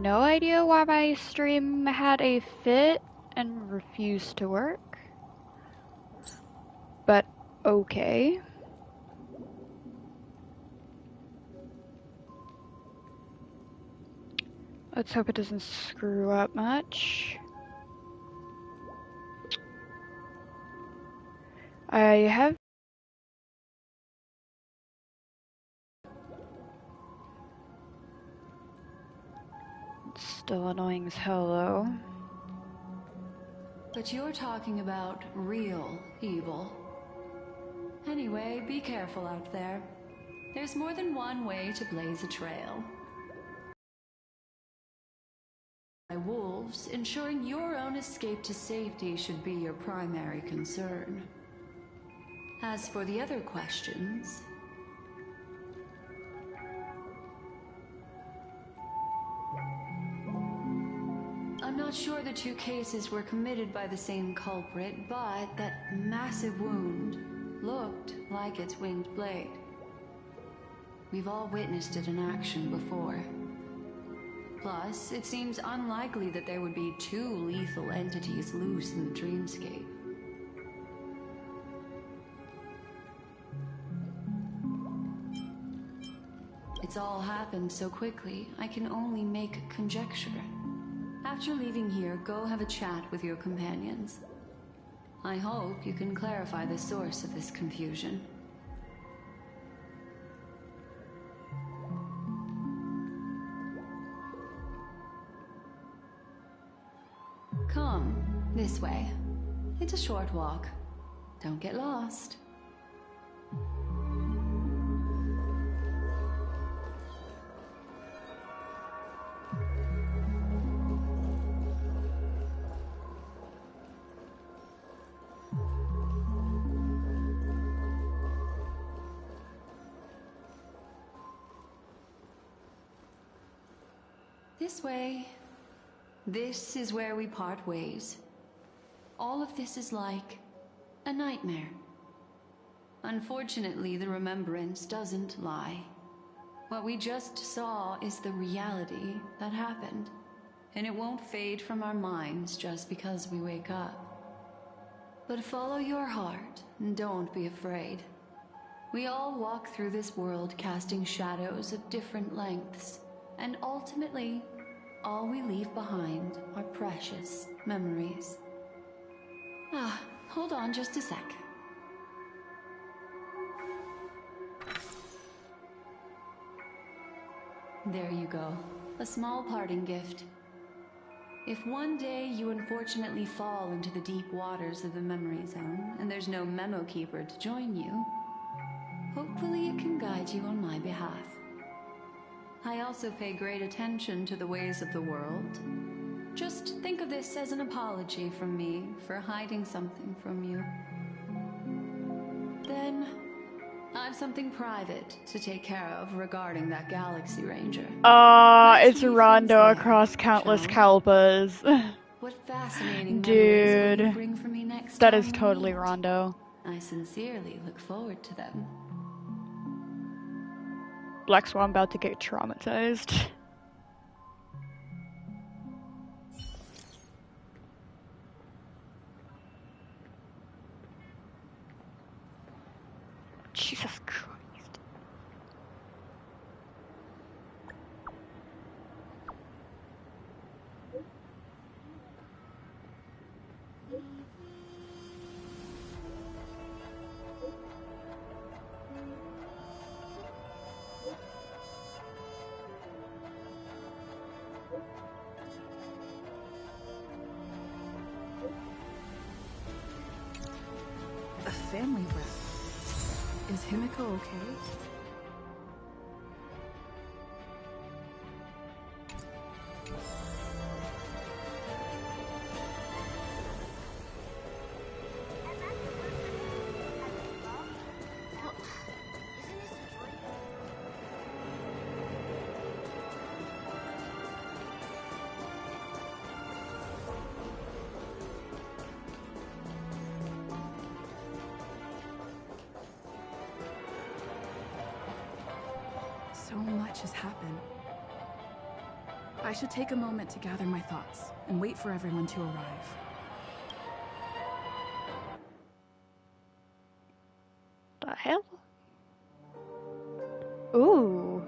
no idea why my stream had a fit and refused to work. But okay. Let's hope it doesn't screw up much. I have it's still annoying as hell though. But you're talking about real evil. Anyway, be careful out there. There's more than one way to blaze a trail. By wolves, ensuring your own escape to safety should be your primary concern. As for the other questions... I'm not sure the two cases were committed by the same culprit, but that massive wound looked like its winged blade. We've all witnessed it in action before. Plus, it seems unlikely that there would be two lethal entities loose in the dreamscape. It's all happened so quickly, I can only make conjecture. After leaving here, go have a chat with your companions. I hope you can clarify the source of this confusion. Come, this way. It's a short walk. Don't get lost. This way. This is where we part ways. All of this is like a nightmare. Unfortunately, the remembrance doesn't lie. What we just saw is the reality that happened, and it won't fade from our minds just because we wake up. But follow your heart and don't be afraid. We all walk through this world casting shadows of different lengths, and ultimately, all we leave behind are precious memories. Hold on just a sec. There you go. A small parting gift. If one day you unfortunately fall into the deep waters of the memory zone, and there's no memo keeper to join you, hopefully it can guide you on my behalf. I also pay great attention to the ways of the world. Just think of this as an apology from me for hiding something from you. Then, I've something private to take care of regarding that Galaxy Ranger. It's Rondo across countless Kalpas. What fascinating memories will you bring for me next that time is totally Rondo. I sincerely look forward to them. Black Swan about to get traumatized. Jesus Christ. A family rep. Is Himiko okay? So much has happened. I should take a moment to gather my thoughts and wait for everyone to arrive. The hell? Ooh.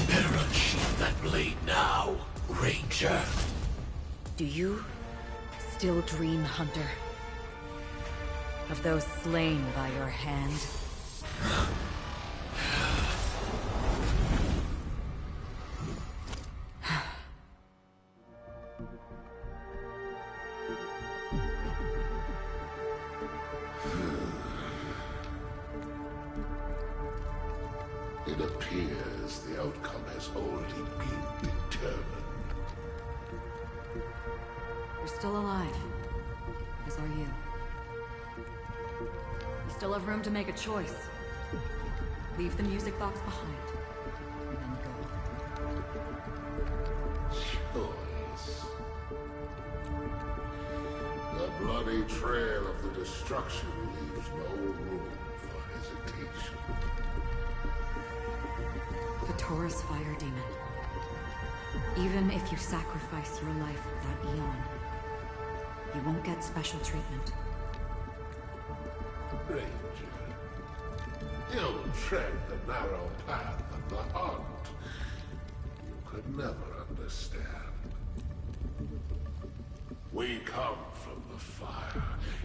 Better unsheath that blade now, Ranger. Do you still dream, Hunter? Of those slain by your hand? It appears the outcome has already been determined. You're still alive. As are you. You still have room to make a choice. Leave the music box behind. And then go. Choice. The bloody trail of the destruction leaves no room for hesitation. The Taurus Fire Demon. Even if you sacrifice your life for that eon, you won't get special treatment. Ranger, you tread the narrow path of the hunt. You could never understand. We come from the fire,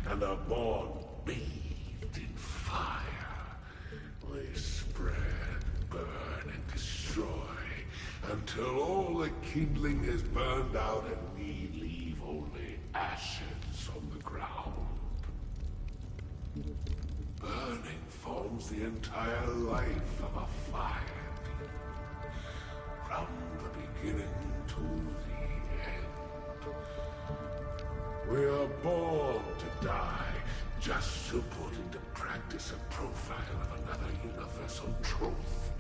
and are born bathed in fire. We spread, burn, and destroy, until all the kindling is burned out and we leave only ashes on the ground. Burning forms the entire life of a fire, from the beginning to the end. We are born to die, just to put into practice a profile of another universal truth.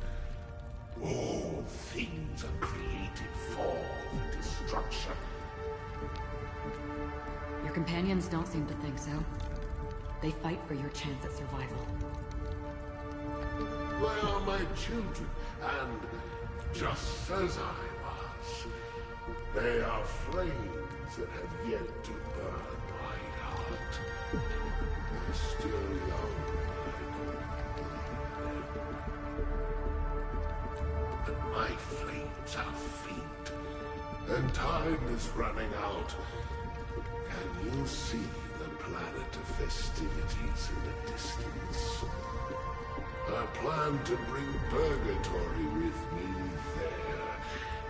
All things are created for the destruction. Your companions don't seem to think so. They fight for your chance at survival. They are my children, and just as I was, they are flames that have yet to burn my heart. They're still young, but my flames are faint, and time is running out. Can you see the planet of festivities in the distance? I plan to bring Purgatory with me there.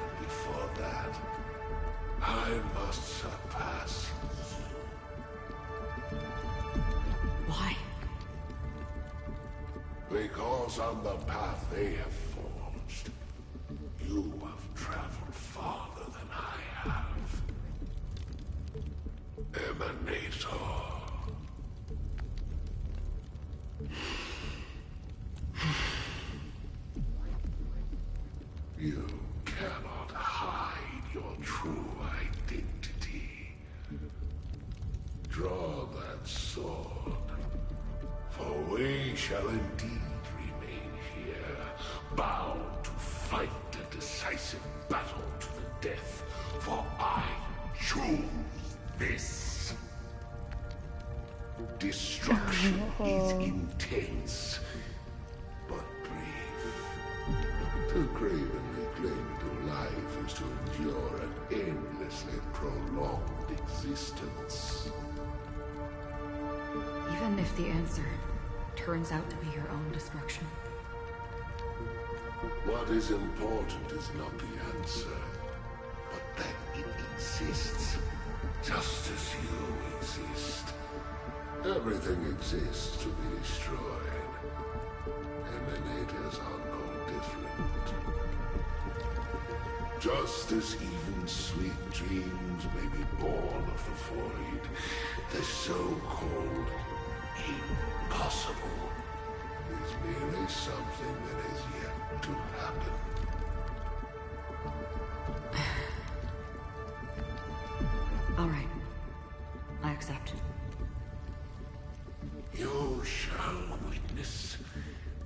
And before that, I must surpass you. Why? Because on the path they have forged, you have traveled farther than I have. Emanator. You cannot hide your true identity. Draw that sword, for we shall indeed remain here, bound to fight a decisive battle to the death, for I choose this. Destruction is intense, but brief. To cravenly cling to life is to endure an endlessly prolonged existence. Even if the answer turns out to be your own destruction. What is important is not the answer, but that it exists, just as you exist. Everything exists to be destroyed. Emanators are no different. Just as even sweet dreams may be born of the void, the so-called impossible is merely something that has yet to happen. All right. I accept. You shall witness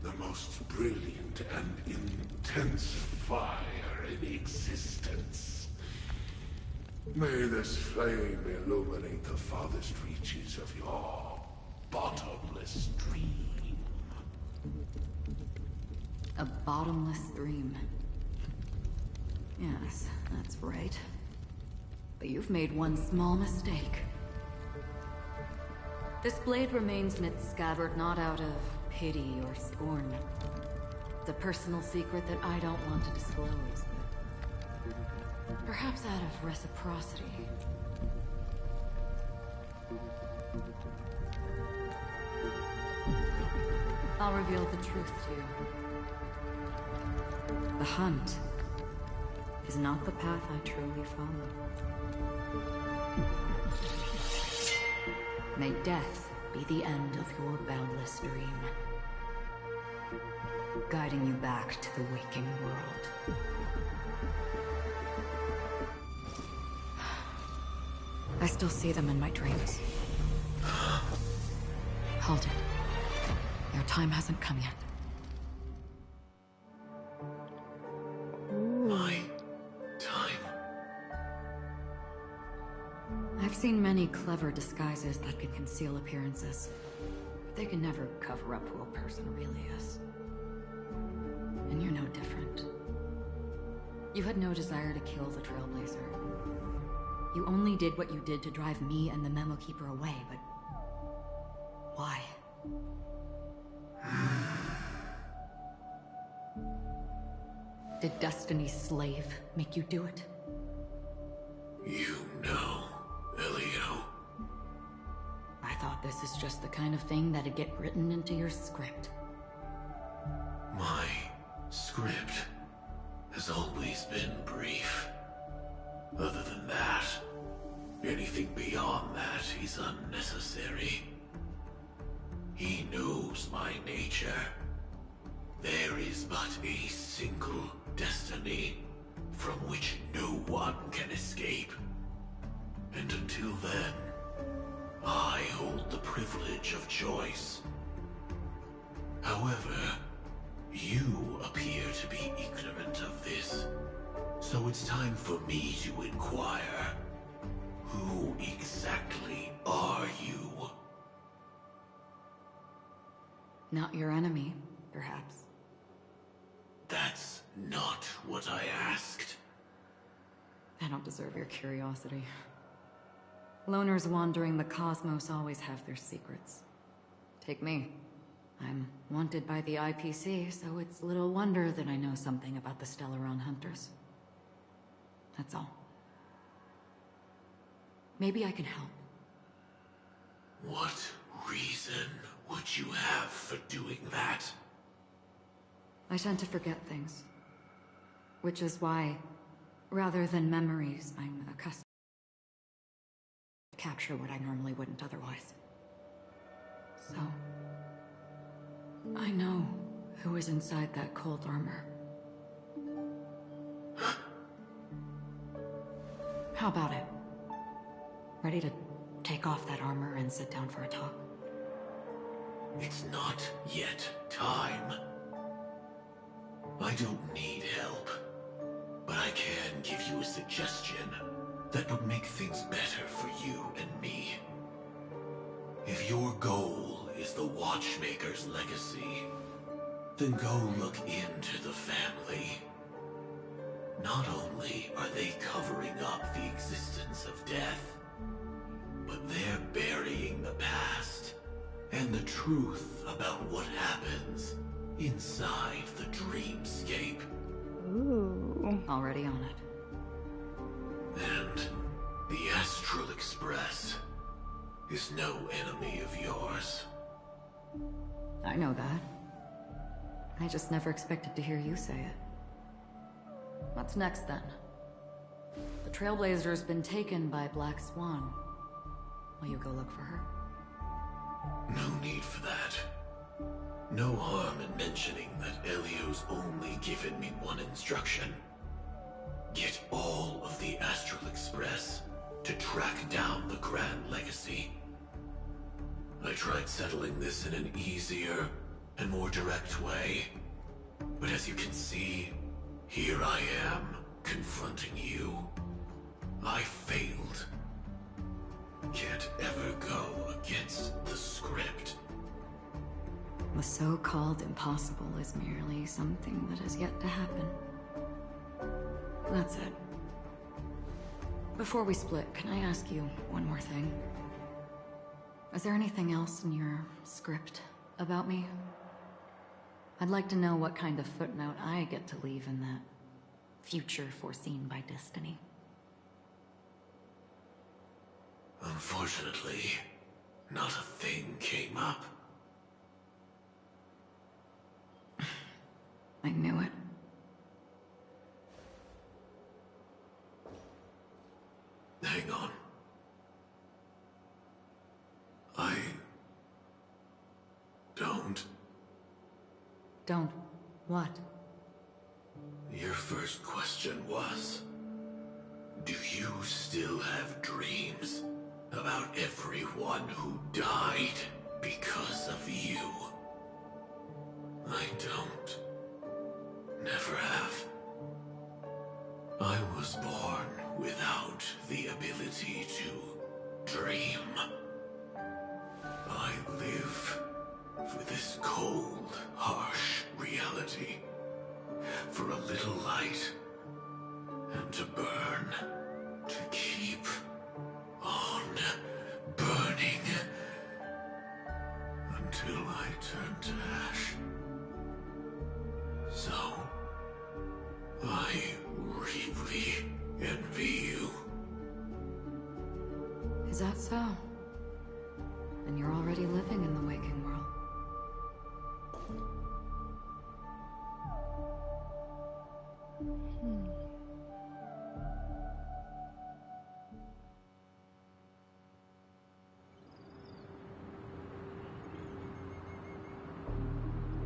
the most brilliant and intense fire in existence. May this flame illuminate the farthest reaches of your bottomless dream. A bottomless dream. Yes, that's right. But you've made one small mistake. This blade remains in its scabbard not out of pity or scorn. It's a personal secret that I don't want to disclose, but perhaps out of reciprocity. I'll reveal the truth to you. The hunt is not the path I truly follow. May death be the end of your boundless dream, guiding you back to the waking world. I still see them in my dreams. Hold it. Your time hasn't come yet. My time. I've seen many clever disguises that can conceal appearances, but they can never cover up who a person really is. And you're no different. You had no desire to kill the Trailblazer. You only did what you did to drive me and the Memo Keeper away, but why? Did Destiny's slave make you do it? You know, Elio. I thought this is just the kind of thing that'd get written into your script. My script has always been brief. Other than that, anything beyond that is unnecessary. He knows my nature. There is but a single destiny from which no one can escape. And until then, I hold the privilege of choice. However, you appear to be ignorant of this, so it's time for me to inquire. Who exactly are you? Not your enemy, perhaps. That's not what I asked. I don't deserve your curiosity. Loners wandering the cosmos always have their secrets. Take me. I'm wanted by the IPC, so it's little wonder that I know something about the Stellaron Hunters. That's all. Maybe I can help. What reason would you have for doing that? I tend to forget things. Which is why, rather than memories, I'm accustomed to capture what I normally wouldn't otherwise. So, I know who is inside that cold armor. How about it? Ready to take off that armor and sit down for a talk? It's not yet time. I don't need help, but I can give you a suggestion that would make things better for you and me. If your goal is the Watchmaker's legacy, then go look into the family. Not only are they covering up the existence of death, but they're burying the past and the truth about what happens inside the dreamscape. Ooh. Already on it. And the Astral Express is no enemy of yours. I know that. I just never expected to hear you say it. What's next, then? The Trailblazer's been taken by Black Swan. Will you go look for her? No need for that. No harm in mentioning that Elio's only given me one instruction. Get all of the Astral Express to track down the Grand Legacy. I tried settling this in an easier and more direct way, but as you can see, Here I am, confronting you. I failed. Can't ever go against the script. The so-called impossible is merely something that has yet to happen. That's it. Before we split, can I ask you one more thing? Is there anything else in your script about me? I'd like to know what kind of footnote I get to leave in that future foreseen by destiny. Unfortunately, not a thing came up. I knew it. Hang on. I don't. Don't. What? Your first question was, do you still have dreams about everyone who died because of you? I don't. Never have. I was born without the ability to dream. I live for this cold, harsh reality. For a little light. And to burn. To keep on burning. Until I turn to ash. So, I really envy you. Is that so? Then you're already living in the waking world.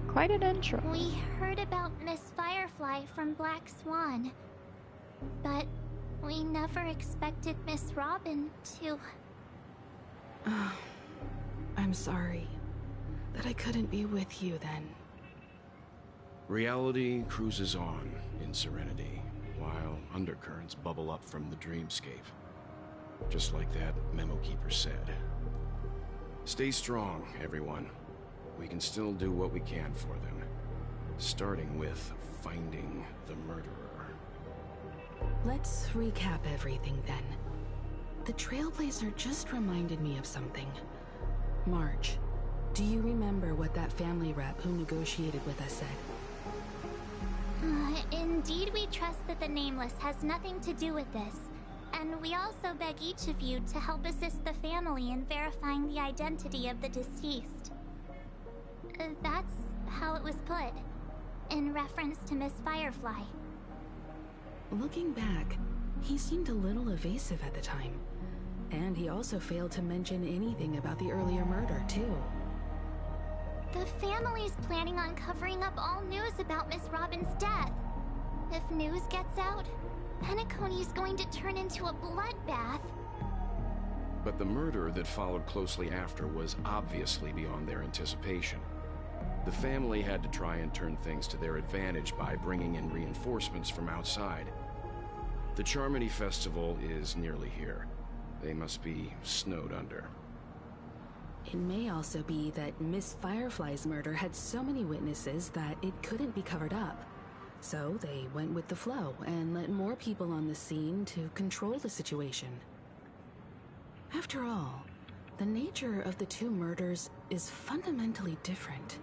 Quite an intro. We heard about Miss Firefly from Black Swan, but we never expected Miss Robin to... I'm sorry that I couldn't be with you then. Reality cruises on in serenity, while undercurrents bubble up from the dreamscape. Just like that memo keeper said. Stay strong, everyone. We can still do what we can for them. Starting with finding the murderer. Let's recap everything then. The Trailblazer just reminded me of something. Marge, do you remember what that family rep who negotiated with us said? Indeed, we trust that the Nameless has nothing to do with this. And we also beg each of you to help assist the family in verifying the identity of the deceased. That's how it was put, in reference to Miss Firefly. Looking back, he seemed a little evasive at the time. And he also failed to mention anything about the earlier murder, too. The family's planning on covering up all news about Miss Robin's death. If news gets out, Penacony's going to turn into a bloodbath. But the murder that followed closely after was obviously beyond their anticipation. The family had to try and turn things to their advantage by bringing in reinforcements from outside. The Charmony Festival is nearly here. They must be snowed under. It may also be that Miss Firefly's murder had so many witnesses that it couldn't be covered up. So they went with the flow and let more people on the scene to control the situation. After all, the nature of the two murders is fundamentally different.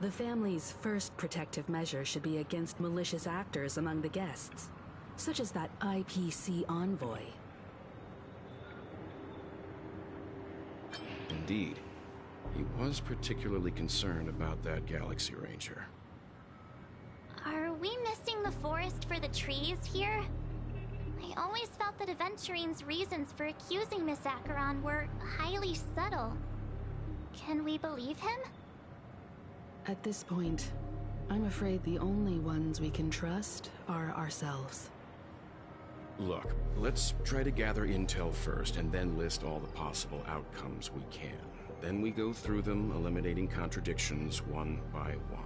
The family's first protective measure should be against malicious actors among the guests, such as that IPC envoy. Indeed. He was particularly concerned about that Galaxy Ranger. Are we missing the forest for the trees here? I always felt that Aventurine's reasons for accusing Miss Acheron were highly subtle. Can we believe him? At this point, I'm afraid the only ones we can trust are ourselves. Look, let's try to gather intel first and then list all the possible outcomes we can. Then we go through them, eliminating contradictions one by one.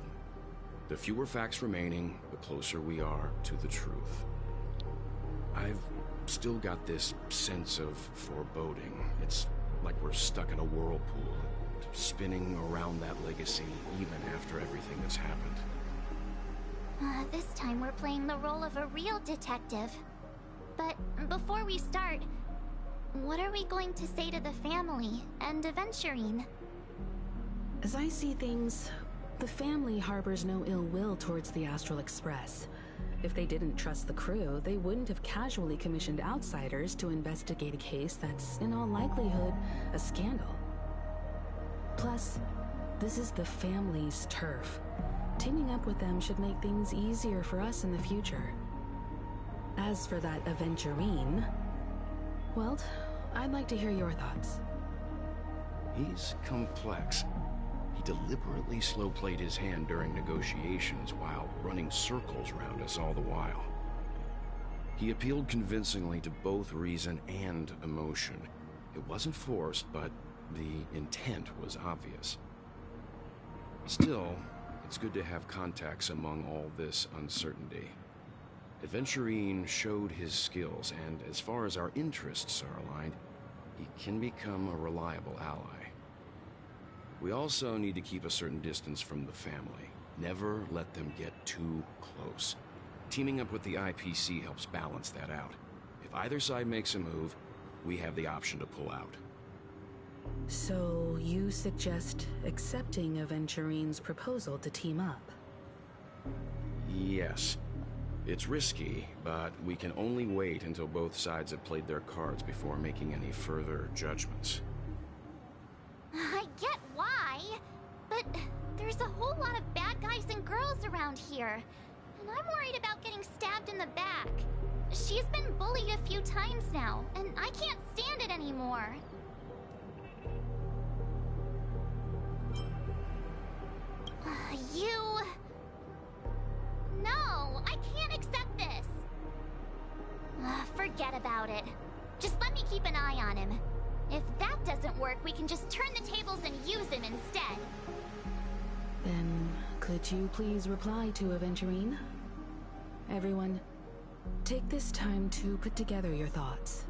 The fewer facts remaining, the closer we are to the truth. I've still got this sense of foreboding. It's like we're stuck in a whirlpool, spinning around that legacy even after everything that's happened. This time we're playing the role of a real detective. But before we start, what are we going to say to the family and Aventurine? As I see things, the family harbors no ill will towards the Astral Express. If they didn't trust the crew, they wouldn't have casually commissioned outsiders to investigate a case that's, in all likelihood, a scandal. Plus, this is the family's turf. Teaming up with them should make things easier for us in the future. As for that Aventurine, well, I'd like to hear your thoughts. He's complex. He deliberately slow-played his hand during negotiations while running circles around us all the while. He appealed convincingly to both reason and emotion. It wasn't forced, but the intent was obvious. Still, it's good to have contacts among all this uncertainty. Aventurine showed his skills, and as far as our interests are aligned, he can become a reliable ally. We also need to keep a certain distance from the family. Never let them get too close. Teaming up with the IPC helps balance that out. If either side makes a move, we have the option to pull out. So, you suggest accepting Aventurine's proposal to team up? Yes. It's risky, but we can only wait until both sides have played their cards before making any further judgments. I get why, but there's a whole lot of bad guys and girls around here. And I'm worried about getting stabbed in the back. She's been bullied a few times now, and I can't stand it anymore. You... No, I can't accept this. Forget about it. Just let me keep an eye on him. If that doesn't work, we can just turn the tables and use him instead. Then, could you please reply to Aventurine? Everyone, take this time to put together your thoughts.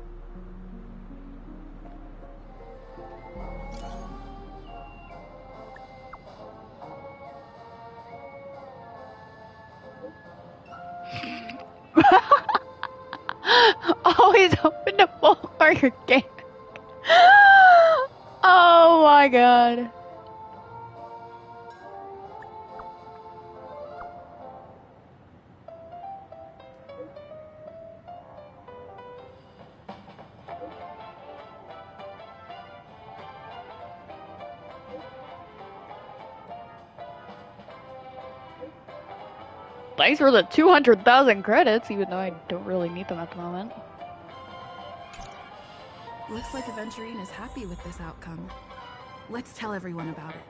Always open to full organic. Oh my god. Thanks for the 200,000 credits, even though I don't really need them at the moment. Looks like Aventurine is happy with this outcome. Let's tell everyone about it.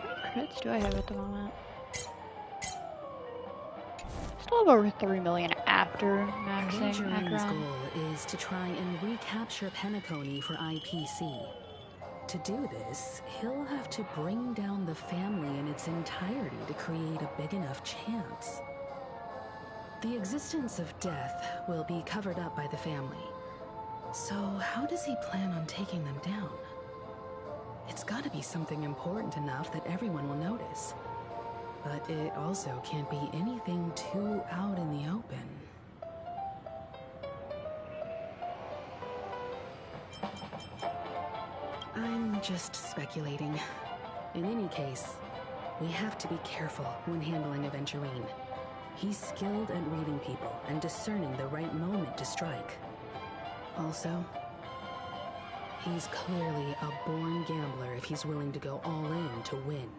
What credits do I have at the moment? Still have over 3 million after maxing Aventurine's Akron. goal is to try and recapture Penacony for IPC. To do this, he'll have to bring down the family in its entirety to create a big enough chance. The existence of death will be covered up by the family. So how does he plan on taking them down? It's gotta be something important enough that everyone will notice. But it also can't be anything too out in the open. I'm just speculating. In any case, we have to be careful when handling Aventurine. He's skilled at reading people and discerning the right moment to strike. Also, he's clearly a born gambler if he's willing to go all in to win.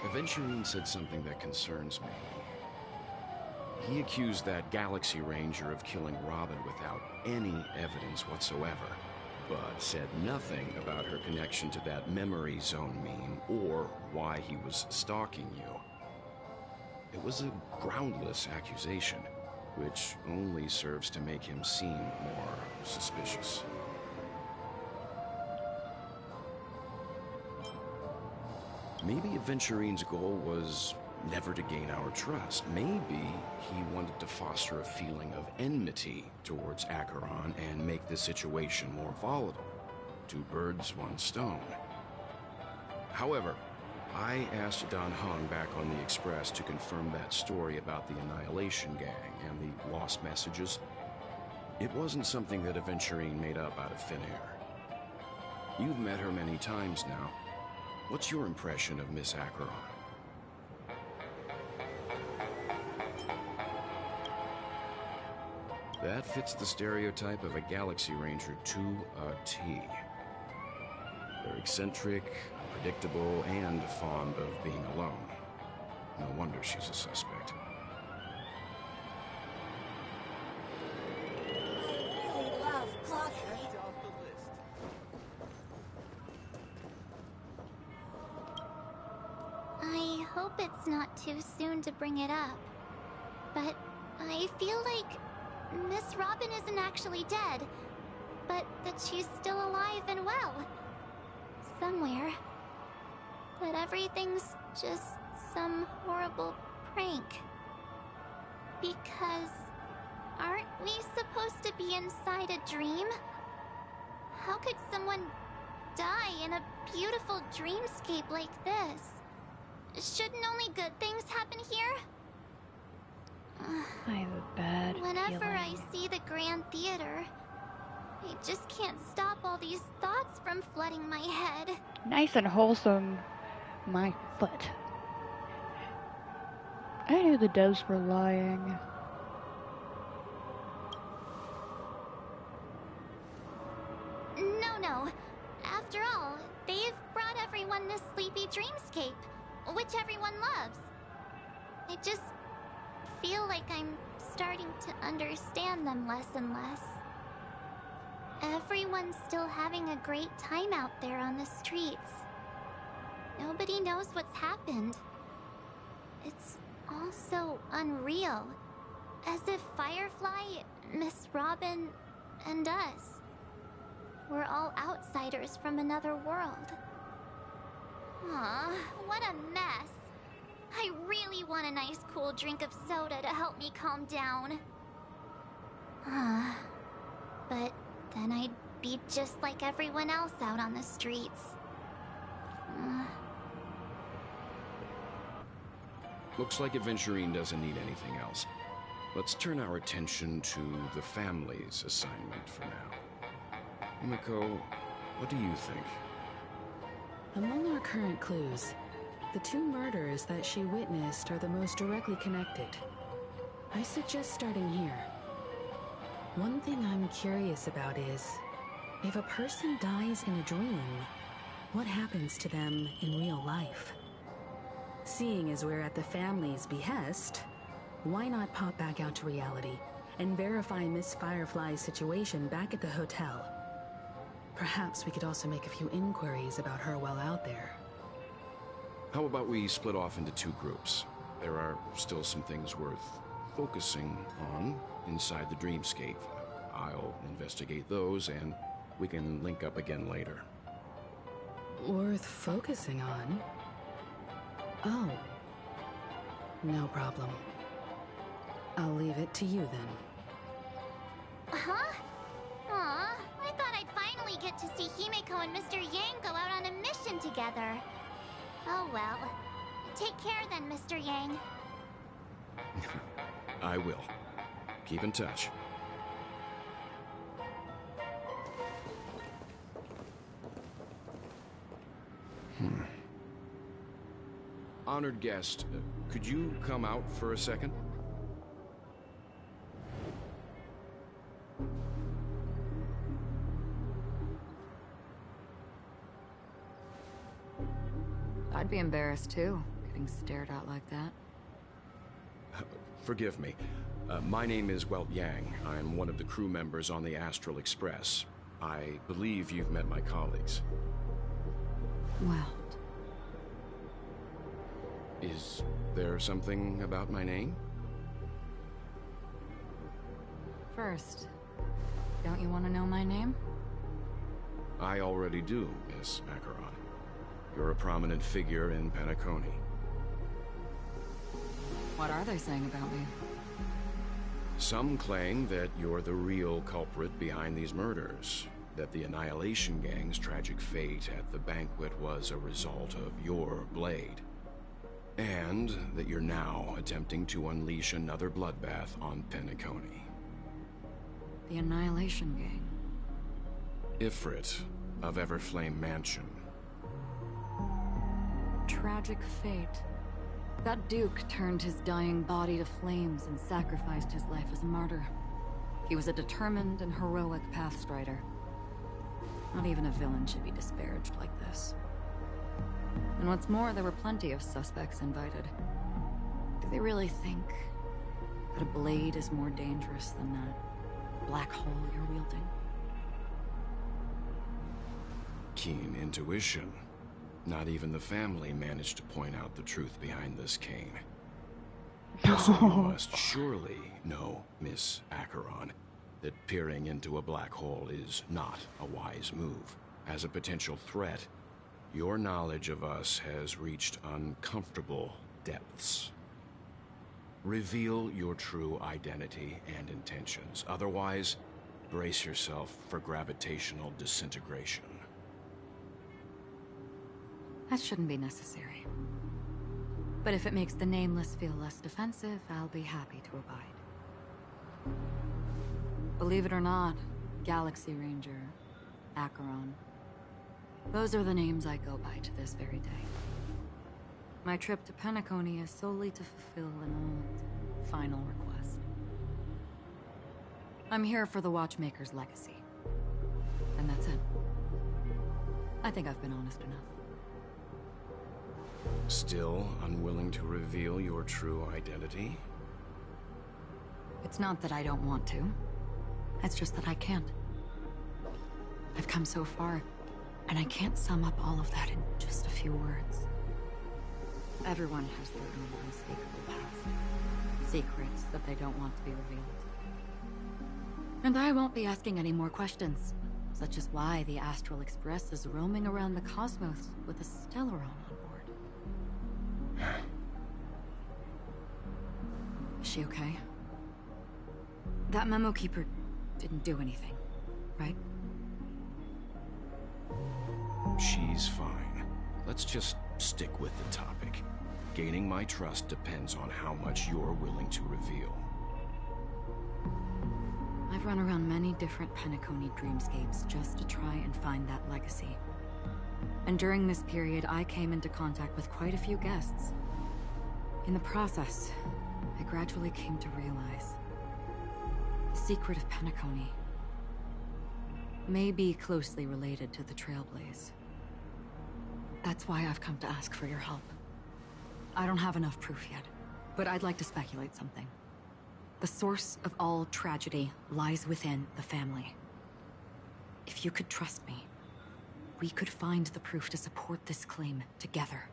Aventurine said something that concerns me. He accused that Galaxy Ranger of killing Robin without any evidence whatsoever. but said nothing about her connection to that memory zone meme or why he was stalking you. It was a groundless accusation, which only serves to make him seem more suspicious. Maybe Aventurine's goal was never to gain our trust. Maybe he wanted to foster a feeling of enmity towards Acheron and make the situation more volatile. Two birds, one stone. However, I asked Don Hung back on the Express to confirm that story about the Annihilation Gang and the lost messages. It wasn't something that Aventurine made up out of thin air. You've met her many times now. What's your impression of Miss Acheron? That fits the stereotype of a Galaxy Ranger to a T. They're eccentric, unpredictable, and fond of being alone. No wonder she's a suspect. I really love Clocker. I hope it's not too soon to bring it up, but I feel like Miss Robin isn't actually dead, but that she's still alive and well. Somewhere. That everything's just some horrible prank. Because aren't we supposed to be inside a dream? How could someone die in a beautiful dreamscape like this? Shouldn't only good things happen here? I have a bad Whenever feeling. I see the Grand Theater, I just can't stop all these thoughts from flooding my head. Nice and wholesome. My foot. I knew the doves were lying. No. After all, they've brought everyone this sleepy dreamscape, which everyone loves. I just feel like I'm starting to understand them less and less. Everyone's still having a great time out there on the streets. Nobody knows what's happened. It's all so unreal. As if Firefly, Miss Robin, and us were all outsiders from another world. Aw, what a mess. I really want a nice cool drink of soda to help me calm down. But then I'd be just like everyone else out on the streets. Looks like Aventurine doesn't need anything else. Let's turn our attention to the family's assignment for now. Himiko, what do you think? Among our current clues, the two murders that she witnessed are the most directly connected. I suggest starting here. One thing I'm curious about is, if a person dies in a dream, what happens to them in real life? Seeing as we're at the family's behest, why not pop back out to reality and verify Miss Firefly's situation back at the hotel? Perhaps we could also make a few inquiries about her while out there. How about we split off into two groups? There are still some things worth focusing on inside the dreamscape. I'll investigate those, and we can link up again later. Worth focusing on? Oh. No problem. I'll leave it to you then. Huh? Aw, I thought I'd finally get to see Himiko and Mr. Yang go out on a mission together. Oh well. Take care then, Mr. Yang. I will. Keep in touch. Honored guest, could you come out for a second? I'd be embarrassed too, getting stared at like that. Forgive me. My name is Welt Yang. I'm one of the crew members on the Astral Express. I believe you've met my colleagues. Well, Is there something about my name? first, don't you want to know my name? I already do, Miss Acheron. You're a prominent figure in Penacony. What are they saying about me? Some claim that you're the real culprit behind these murders, that the Annihilation Gang's tragic fate at the banquet was a result of your blade, and that you're now attempting to unleash another bloodbath on Penacony. The Annihilation Gang. Ifrit of Everflame Mansion. Tragic fate. That Duke turned his dying body to flames and sacrificed his life as a martyr. He was a determined and heroic pathstrider. Not even a villain should be disparaged like this. And what's more, there were plenty of suspects invited. Do they really think that a blade is more dangerous than that black hole you're wielding? Keen intuition. Not even the family managed to point out the truth behind this cane. So you must surely know, Miss Acheron, that peering into a black hole is not a wise move. As a potential threat, your knowledge of us has reached uncomfortable depths. Reveal your true identity and intentions. Otherwise, brace yourself for gravitational disintegration. That shouldn't be necessary. But if it makes the Nameless feel less defensive, I'll be happy to abide. Believe it or not, Galaxy Ranger, Acheron, those are the names I go by to this very day. My trip to Penacony is solely to fulfill an old, final request. I'm here for the Watchmaker's legacy. And that's it. I think I've been honest enough. Still unwilling to reveal your true identity? It's not that I don't want to. It's just that I can't. I've come so far, and I can't sum up all of that in just a few words. Everyone has their own unspeakable past. Secrets that they don't want to be revealed. And I won't be asking any more questions, such as why the Astral Express is roaming around the cosmos with a Stellaron on board. Is she okay? That memo keeper didn't do anything, right? She's fine. Let's just stick with the topic. Gaining my trust depends on how much you're willing to reveal. I've run around many different Penacony dreamscapes just to try and find that legacy. And during this period, I came into contact with quite a few guests. In the process, I gradually came to realize the secret of Penacony may be closely related to the Trailblaze. That's why I've come to ask for your help. I don't have enough proof yet, but I'd like to speculate something. The source of all tragedy lies within the family. If you could trust me, we could find the proof to support this claim together.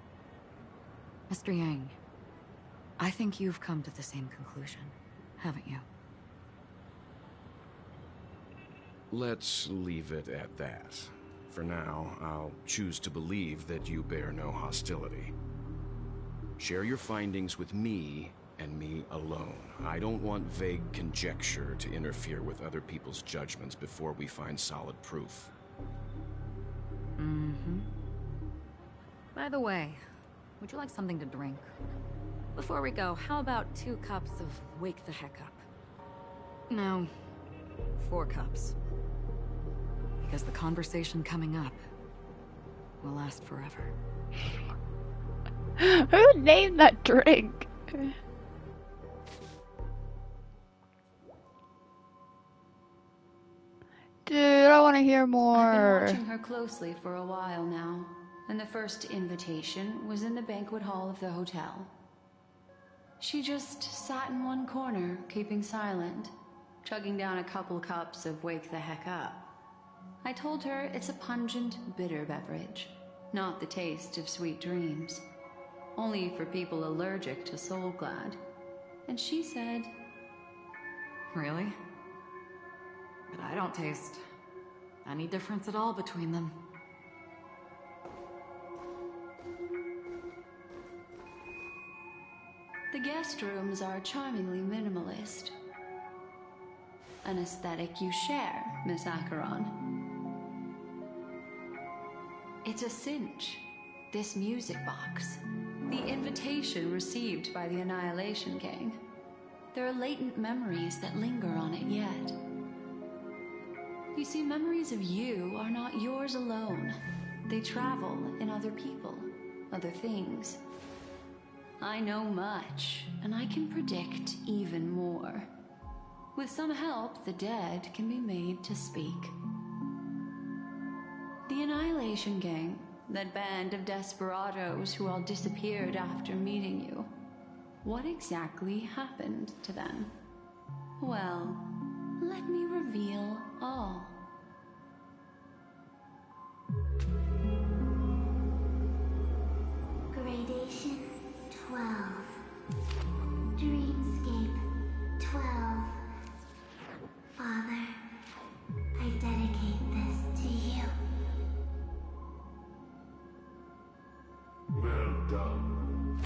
Mr. Yang, I think you've come to the same conclusion, haven't you? Let's leave it at that. For now, I'll choose to believe that you bear no hostility. Share your findings with me and me alone. I don't want vague conjecture to interfere with other people's judgments before we find solid proof. Mm-hmm. By the way, would you like something to drink? Before we go, how about 2 cups of Wake the Heck Up? No, 4 cups. Because the conversation coming up will last forever. Who named that drink? Dude, I want to hear I've been more. watching her closely for a while now, and the first invitation was in the banquet hall of the hotel. She just sat in one corner, keeping silent, chugging down a couple cups of Wake the Heck Up. I told her it's a pungent, bitter beverage, not the taste of sweet dreams. Only for people allergic to Soul Glad. And she said, Really? But I don't taste any difference at all between them. the guest rooms are charmingly minimalist. An aesthetic you share, Miss Acheron. It's a cinch, this music box. The invitation received by the Annihilation Gang. There are latent memories that linger on it yet. You see, memories of you are not yours alone. They travel in other people, other things. I know much, and I can predict even more. With some help, the dead can be made to speak. The Annihilation Gang, that band of desperados who all disappeared after meeting you. What exactly happened to them? Well, let me reveal all. Gradation 12. Dreamscape 12. Father, I dedicate this to you. Well done,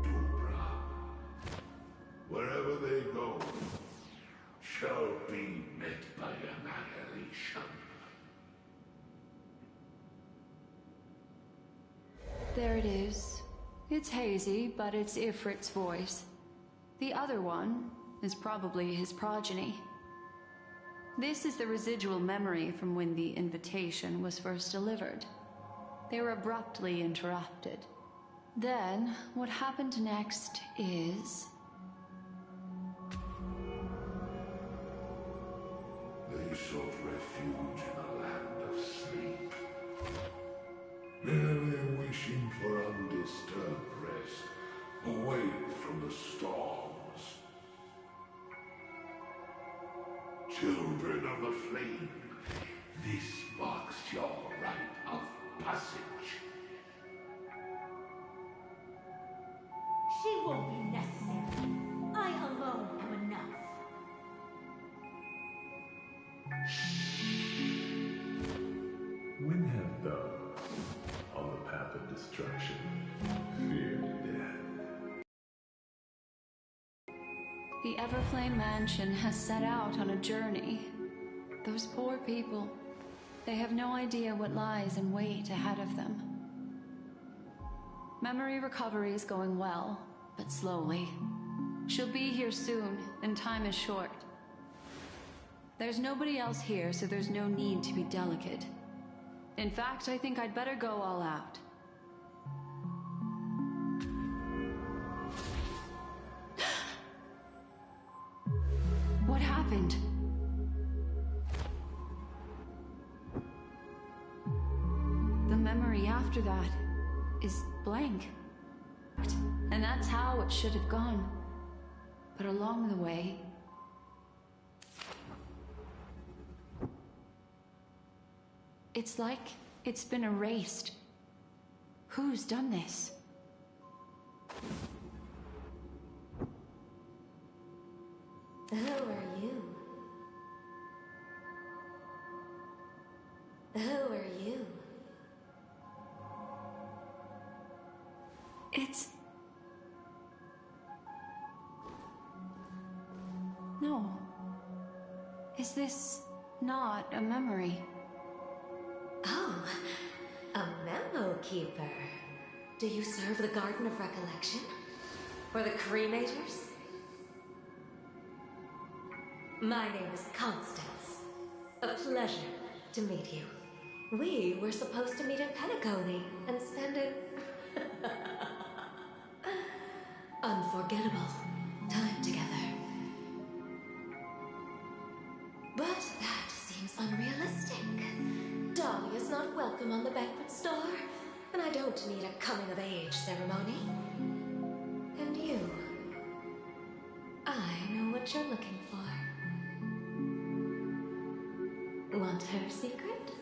Dubra. Wherever they go, shall be met by annihilation. There it is. It's hazy, but it's Ifrit's voice. The other one is probably his progeny. This is the residual memory from when the invitation was first delivered. They were abruptly interrupted. Then, what happened next is... They sought refuge in a land of sleep, merely wishing for undisturbed rest, away from the storms. Children of the flame, this marks your rite of passage. She won't be necessary. I alone am enough. When have those on the path of destruction feared death? The Everflame Mansion has set out on a journey. Those poor people, they have no idea what lies in wait ahead of them. Memory recovery is going well, but slowly. She'll be here soon, and time is short. There's nobody else here, so there's no need to be delicate. In fact, I think I'd better go all out. What happened? The memory after that is blank. And that's how it should have gone. But along the way... it's like it's been erased. Who's done this? Who are you? Who are you? It's... no. Is this not a memory? Oh, a memo keeper. Do you serve the Garden of Recollection? Or the Cremators? My name is Constance. A pleasure to meet you. We were supposed to meet in Penacony and spend an unforgettable time together. But that seems unrealistic. Dolly is not welcome on the banquet star, and I don't need a coming-of-age ceremony. And you, I know what you're looking for. Want her secret?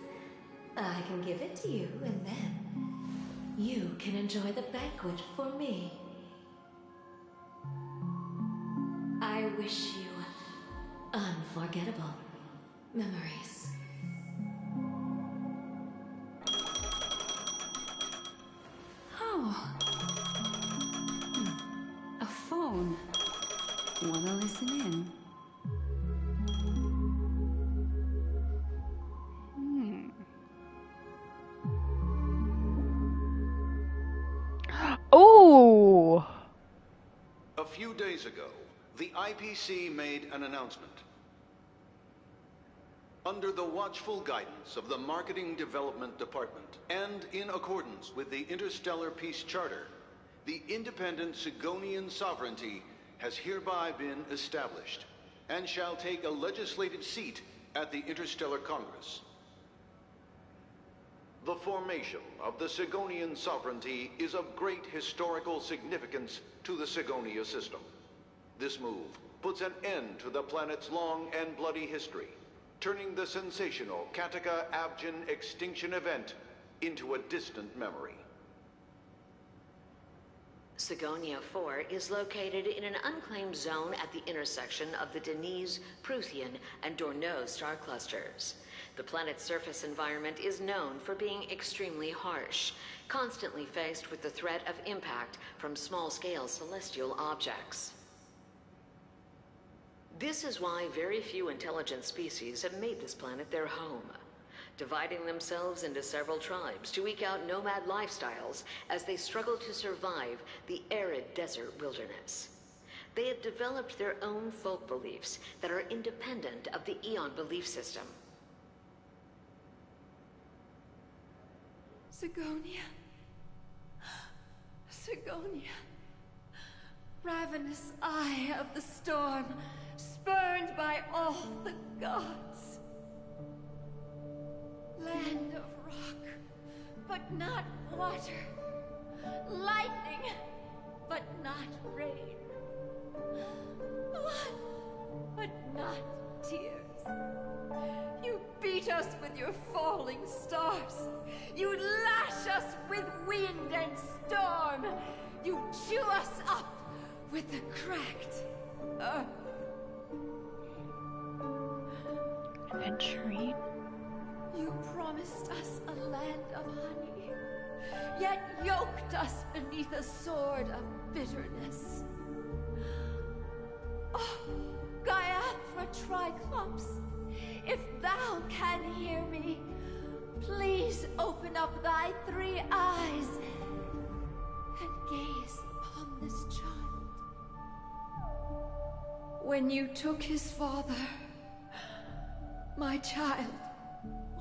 I can give it to you, and then you can enjoy the banquet for me. I wish you unforgettable memories. Oh. A phone. Wanna listen in? Oh! A few days ago, the IPC made an announcement. Under the watchful guidance of the Marketing Development Department, and in accordance with the Interstellar Peace Charter, the independent Sigonian sovereignty has hereby been established, and shall take a legislative seat at the Interstellar Congress. The formation of the Sigonian sovereignty is of great historical significance to the Sigonia system. This move puts an end to the planet's long and bloody history, turning the sensational Kataka-Abjin extinction event into a distant memory. Sigonia 4 is located in an unclaimed zone at the intersection of the Denise, Prothean, and Dorneau star clusters. The planet's surface environment is known for being extremely harsh, constantly faced with the threat of impact from small-scale celestial objects. This is why very few intelligent species have made this planet their home, dividing themselves into several tribes to eke out nomad lifestyles as they struggle to survive the arid desert wilderness. They have developed their own folk beliefs that are independent of the Eon belief system. Sigonia. Sigonia. Ravenous eye of the storm, spurned by all the gods. Land of rock, but not water. Lightning, but not rain. Blood, but not tears. You beat us with your falling stars. You lash us with wind and storm. You chew us up with the cracked earth. Venturine? You promised us a land of honey, yet yoked us beneath a sword of bitterness. Oh, Gaiathra Triclops, if thou can hear me, please open up thy 3 eyes and gaze upon this child. When you took his father, my child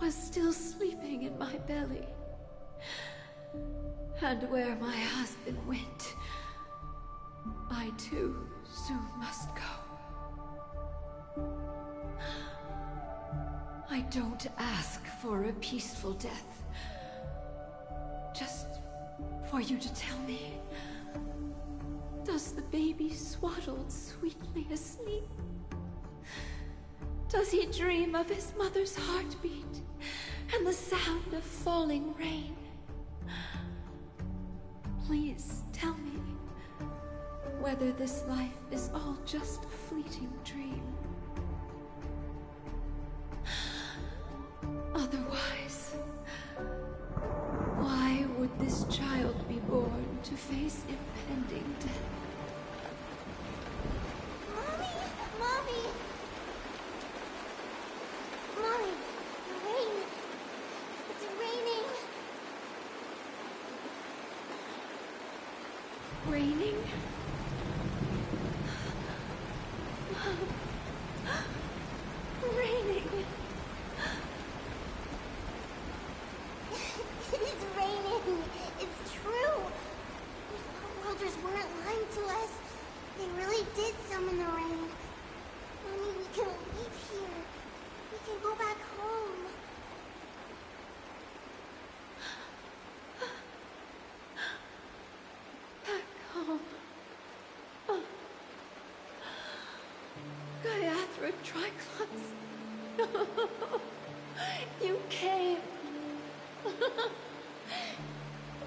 was still sleeping in my belly. And where my husband went, I too soon must go. I don't ask for a peaceful death. Just for you to tell me, does the baby swaddled sweetly asleep? Does he dream of his mother's heartbeat and the sound of falling rain? Please tell me whether this life is all just a fleeting dream. Otherwise, why would this child be born to face impending death? Mommy! Mommy! Mommy! Rain! It's raining! Raining? Raining! It's raining! It's true! The Worlders weren't lying to us. They really did summon the rain. Mommy, we can leave here. We can go back home. Back home. Gaiathra Triclops. You came.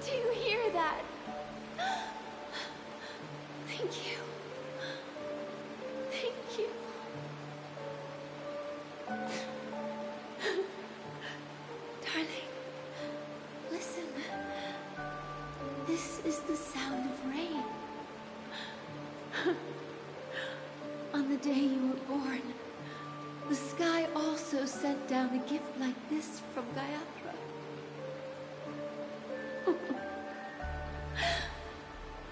Do you hear that? Thank you. Thank you. Darling, listen. This is the sound of rain. On the day you were born, the sky also sent down a gift like this from Gayatra.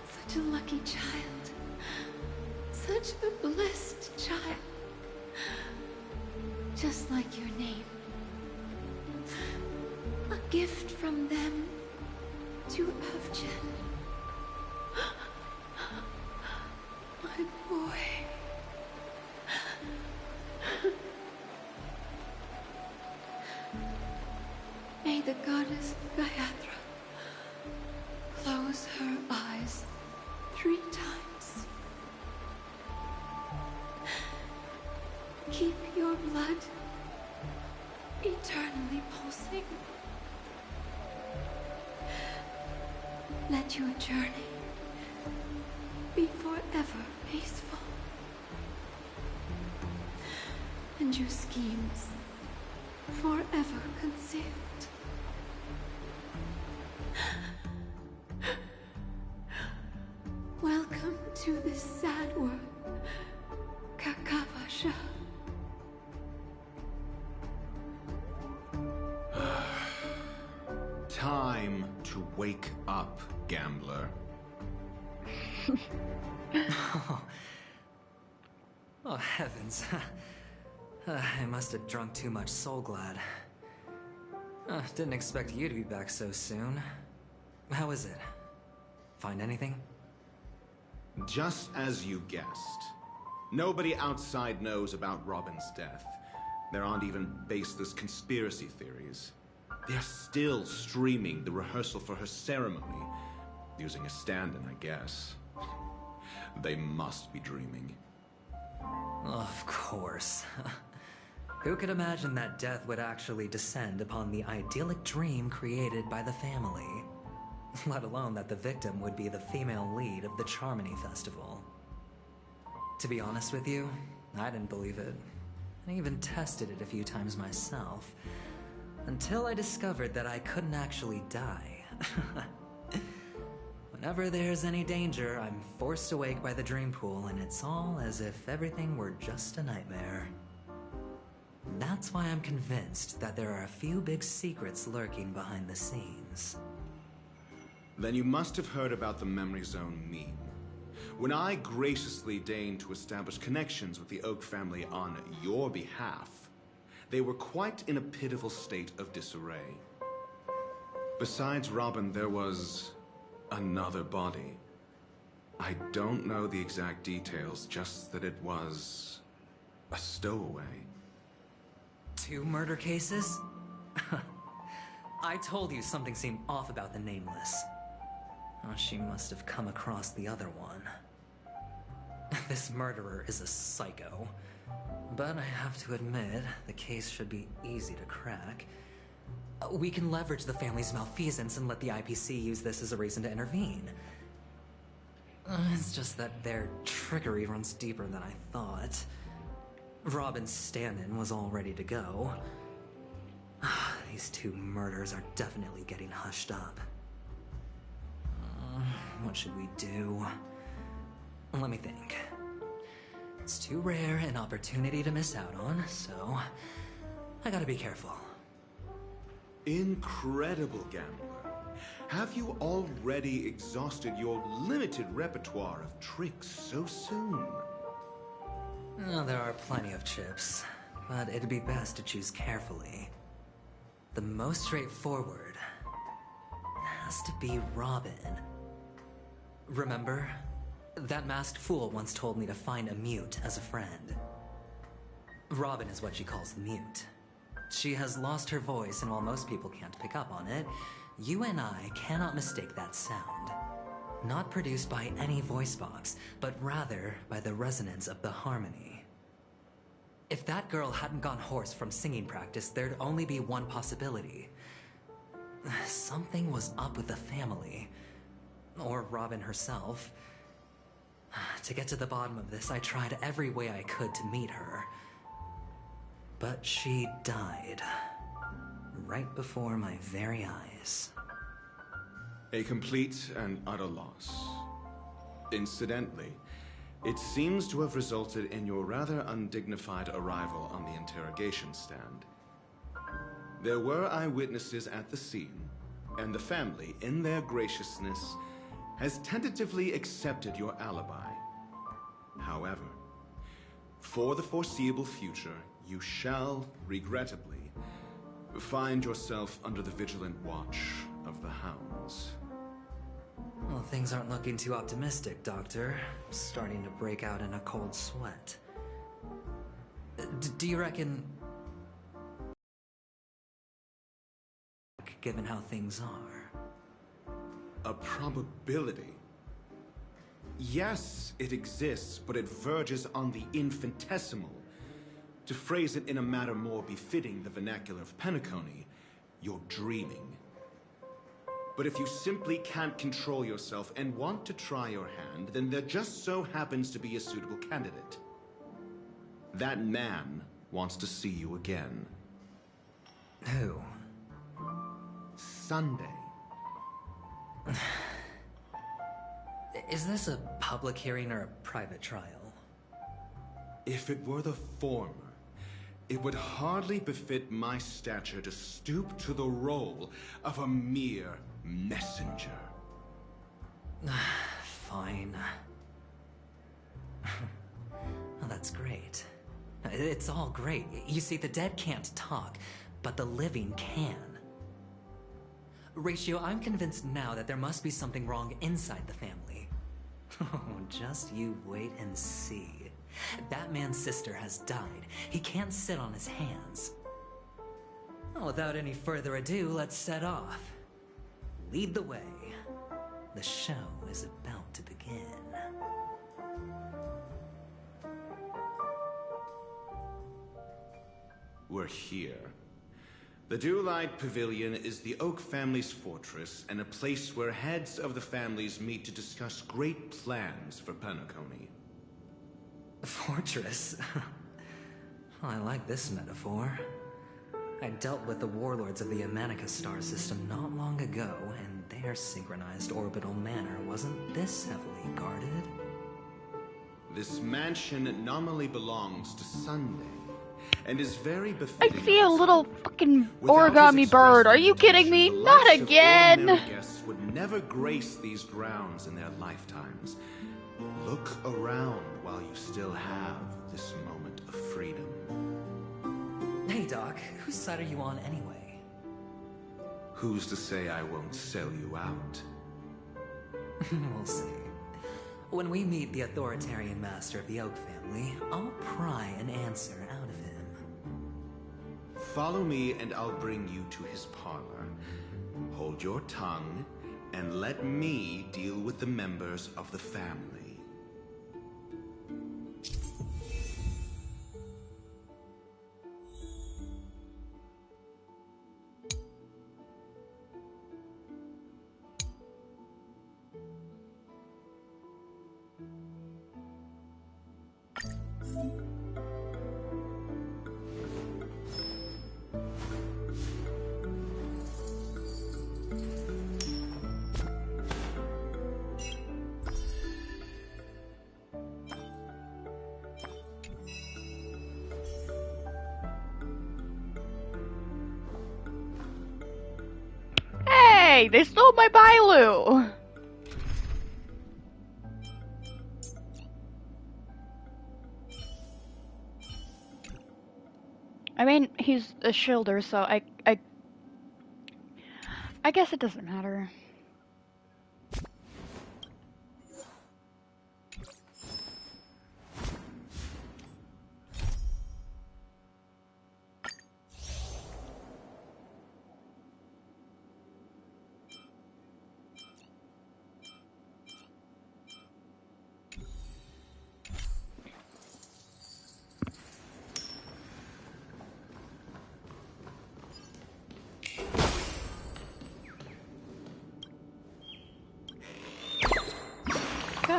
Such a lucky child. Such a blessed child. Just like your name. A gift from them to Avjen. My boy. May the goddess Gayatra close her eyes 3 times. Keep your blood eternally pulsing. Let your journey be forever peaceful. And your schemes forever concealed. Welcome to this sad world, Kakavasha. Time to wake up, gambler. Oh, heavens. I must have drunk too much Soul Glad. Didn't expect you to be back so soon. How is it? Find anything? Just as you guessed. Nobody outside knows about Robin's death. There aren't even baseless conspiracy theories. They're still streaming the rehearsal for her ceremony. Using a stand-in, I guess. They must be dreaming. Of course. Who could imagine that death would actually descend upon the idyllic dream created by the family? Let alone that the victim would be the female lead of the Charmony Festival. To be honest with you, I didn't believe it. I even tested it a few times myself. Until I discovered that I couldn't actually die. Whenever there's any danger, I'm forced awake by the dream pool, and it's all as if everything were just a nightmare. That's why I'm convinced that there are a few big secrets lurking behind the scenes. Then you must have heard about the Memory Zone meme. When I graciously deigned to establish connections with the Oak family on your behalf, they were quite in a pitiful state of disarray. Besides Robin, there was another body. I don't know the exact details, just that it was a stowaway. 2 murder cases? I told you something seemed off about the Nameless. Oh, she must have come across the other one. This murderer is a psycho. But I have to admit, the case should be easy to crack. We can leverage the family's malfeasance and let the IPC use this as a reason to intervene. It's just that their trickery runs deeper than I thought. Robin's stand-in was all ready to go. These 2 murders are definitely getting hushed up. What should we do? Let me think. It's too rare an opportunity to miss out on, so I gotta be careful. Incredible, gambler. Have you already exhausted your limited repertoire of tricks so soon? There are plenty of chips, but it'd be best to choose carefully. The most straightforward has to be Robin. Remember? That masked fool once told me to find a mute as a friend. Robin is what she calls the mute. She has lost her voice, and while most people can't pick up on it, you and I cannot mistake that sound. Not produced by any voice box, but rather by the resonance of the harmony. If that girl hadn't gone hoarse from singing practice, there'd only be one possibility. Something was up with the family. Or Robin herself. To get to the bottom of this, I tried every way I could to meet her. But she died. Right before my very eyes. A complete and utter loss. Incidentally, it seems to have resulted in your rather undignified arrival on the interrogation stand. There were eyewitnesses at the scene, and the family, in their graciousness, has tentatively accepted your alibi. However, for the foreseeable future, you shall, regrettably, find yourself under the vigilant watch of the hounds. Well, things aren't looking too optimistic, Doctor. I'm starting to break out in a cold sweat. Do you reckon... given how things are? A probability? Yes, it exists, but it verges on the infinitesimal. To phrase it in a manner more befitting the vernacular of Penacony, you're dreaming. But if you simply can't control yourself and want to try your hand, then there just so happens to be a suitable candidate. That man wants to see you again. Who? Sunday. Is this a public hearing or a private trial? If it were the former, it would hardly befit my stature to stoop to the role of a mere messenger. Fine. Well, that's great. It's all great. You see, the dead can't talk, but the living can. Ratio, I'm convinced now that there must be something wrong inside the family. Oh, just you wait and see. That man's sister has died. He can't sit on his hands. Well, without any further ado, let's set off. Lead the way. The show is about to begin. We're here. The Dewlight Pavilion is the Oak family's fortress and a place where heads of the families meet to discuss great plans for Penacony. Fortress? I like this metaphor. I dealt with the warlords of the Amanica star system not long ago, and their synchronized orbital manor wasn't this heavily guarded. This mansion nominally belongs to Sunday, and is very befitting. I see a little fucking origami bird. Are you kidding me? Not again! Guests would never grace these grounds in their lifetimes. Look around while you still have this moment of freedom. Hey, Doc, whose side are you on anyway? Who's to say I won't sell you out? We'll see. When we meet the authoritarian master of the Oak family, I'll pry an answer out of him. Follow me and I'll bring you to his parlor. Hold your tongue and let me deal with the members of the family. Hey, they stole my Bailu! I mean, he's a shielder, so I guess it doesn't matter.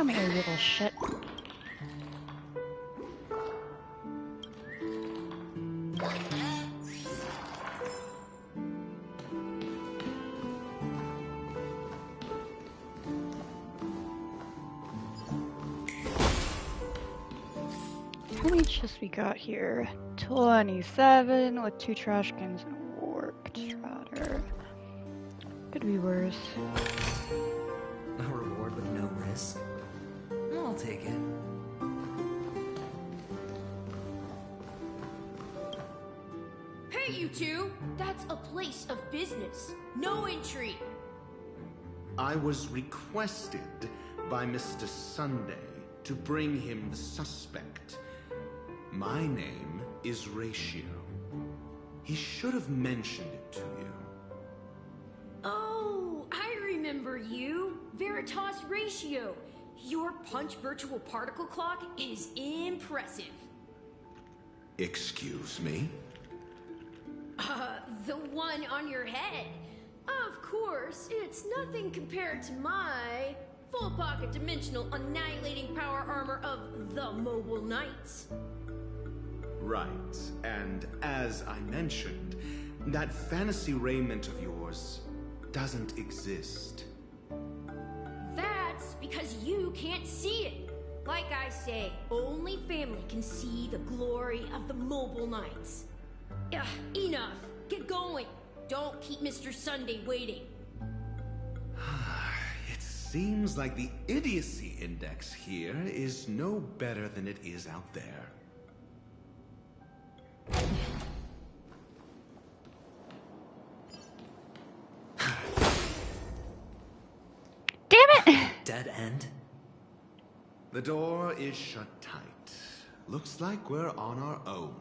Come here, you little shit. How many chests we got here? 27 with 2 trash cans and a warped trotter. Could be worse. A reward with no risk. I'll take it. Hey, you two! That's a place of business. No entry. I was requested by Mr. Sunday to bring him the suspect. My name is Ratio. He should have mentioned it to you. Oh, I remember you. Veritas Ratio. Your punch virtual particle clock is impressive. Excuse me? The one on your head. Of course, it's nothing compared to my full pocket dimensional annihilating power armor of the Mobile Knights. Right, and as I mentioned, that fantasy raiment of yours doesn't exist. That's because you can't see it. Like I say, only family can see the glory of the Mobile Knights. Ugh, enough. Get going. Don't keep Mr. Sunday waiting. It seems like the idiocy index here is no better than it is out there. Damn it! Dead end? The door is shut tight. Looks like we're on our own.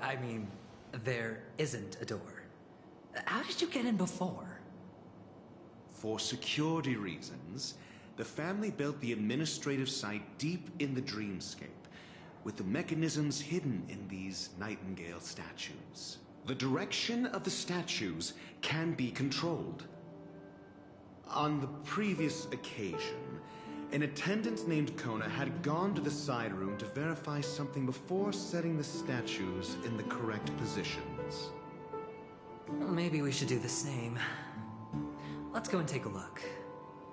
I mean, there isn't a door. How did you get in before? For security reasons, the family built the administrative site deep in the dreamscape, with the mechanisms hidden in these Nightingale statues. The direction of the statues can be controlled. On the previous occasion, an attendant named Kona had gone to the side room to verify something before setting the statues in the correct positions. Well, maybe we should do the same. Let's go and take a look.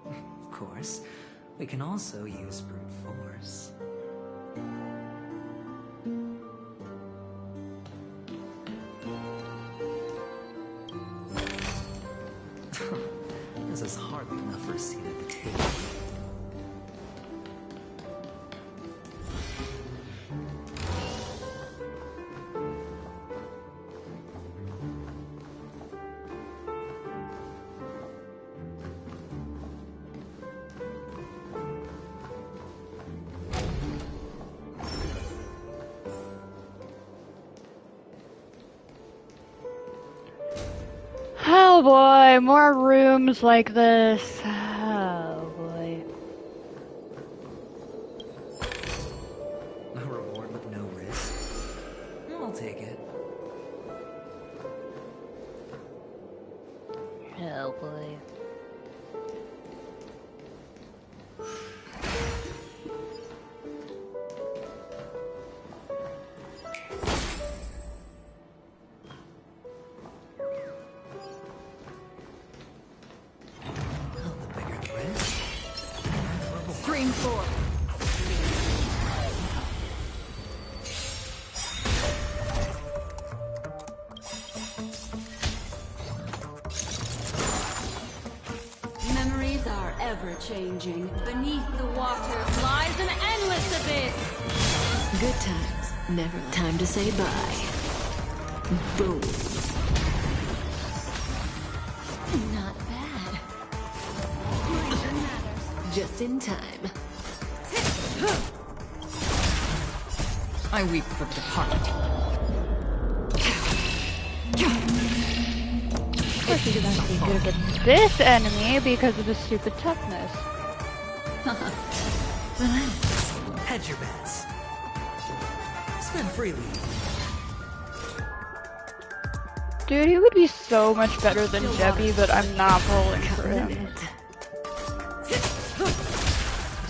Of course, we can also use brute force. This is hardly enough for a seat at the table. Oh boy, more rooms like this. Oh boy. A reward with no risk. I'll take it. Oh boy. Stream 4. Memories are ever-changing. Beneath the water lies an endless abyss. Good times, never time to say bye. Boom. Not bad. Just in time. I weep for the departed. Of course you're gonna be good against this enemy because of the stupid toughness. Relax. Hedge your bets. Spend freely. Dude, he would be so much better than Jebby, but I'm not rolling for him.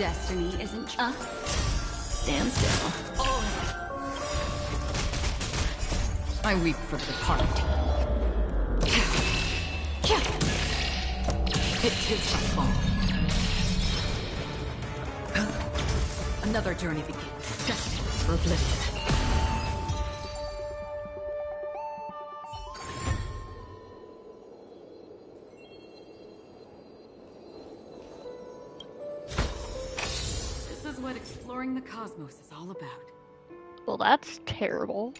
destiny isn't... Stand still. I weep for the departed. It is my fault. Another journey begins, destined for oblivion. This is what exploring the cosmos is all about. Well, that's terrible.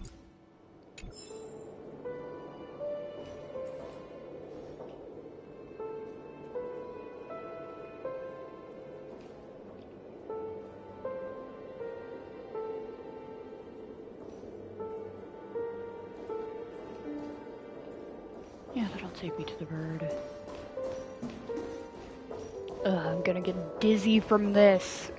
Yeah, that'll take me to the bird. Ugh, I'm gonna get dizzy from this.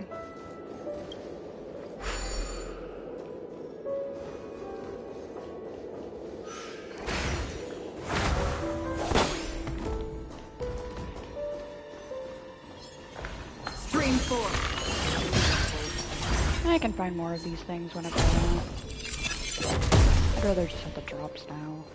Stream 4. I can find more of these things whenever I want. I'd rather just have the drops now.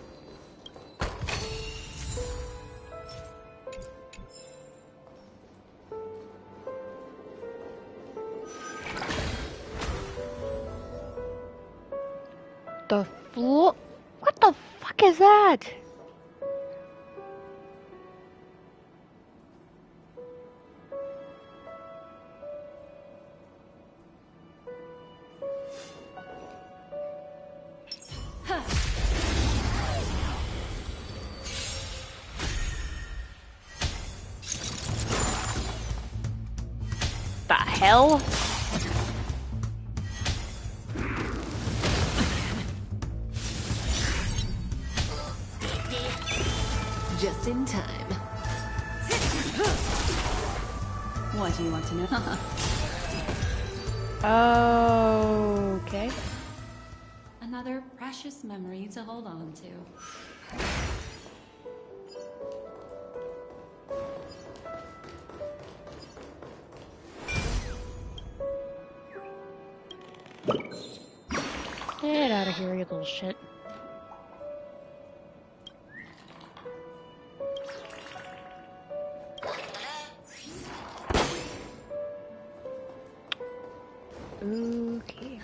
What the fuck is that? The hell? Just in time. What do you want to know? Okay. Another precious memory to hold on to. Get out of here, you little shit. Okay.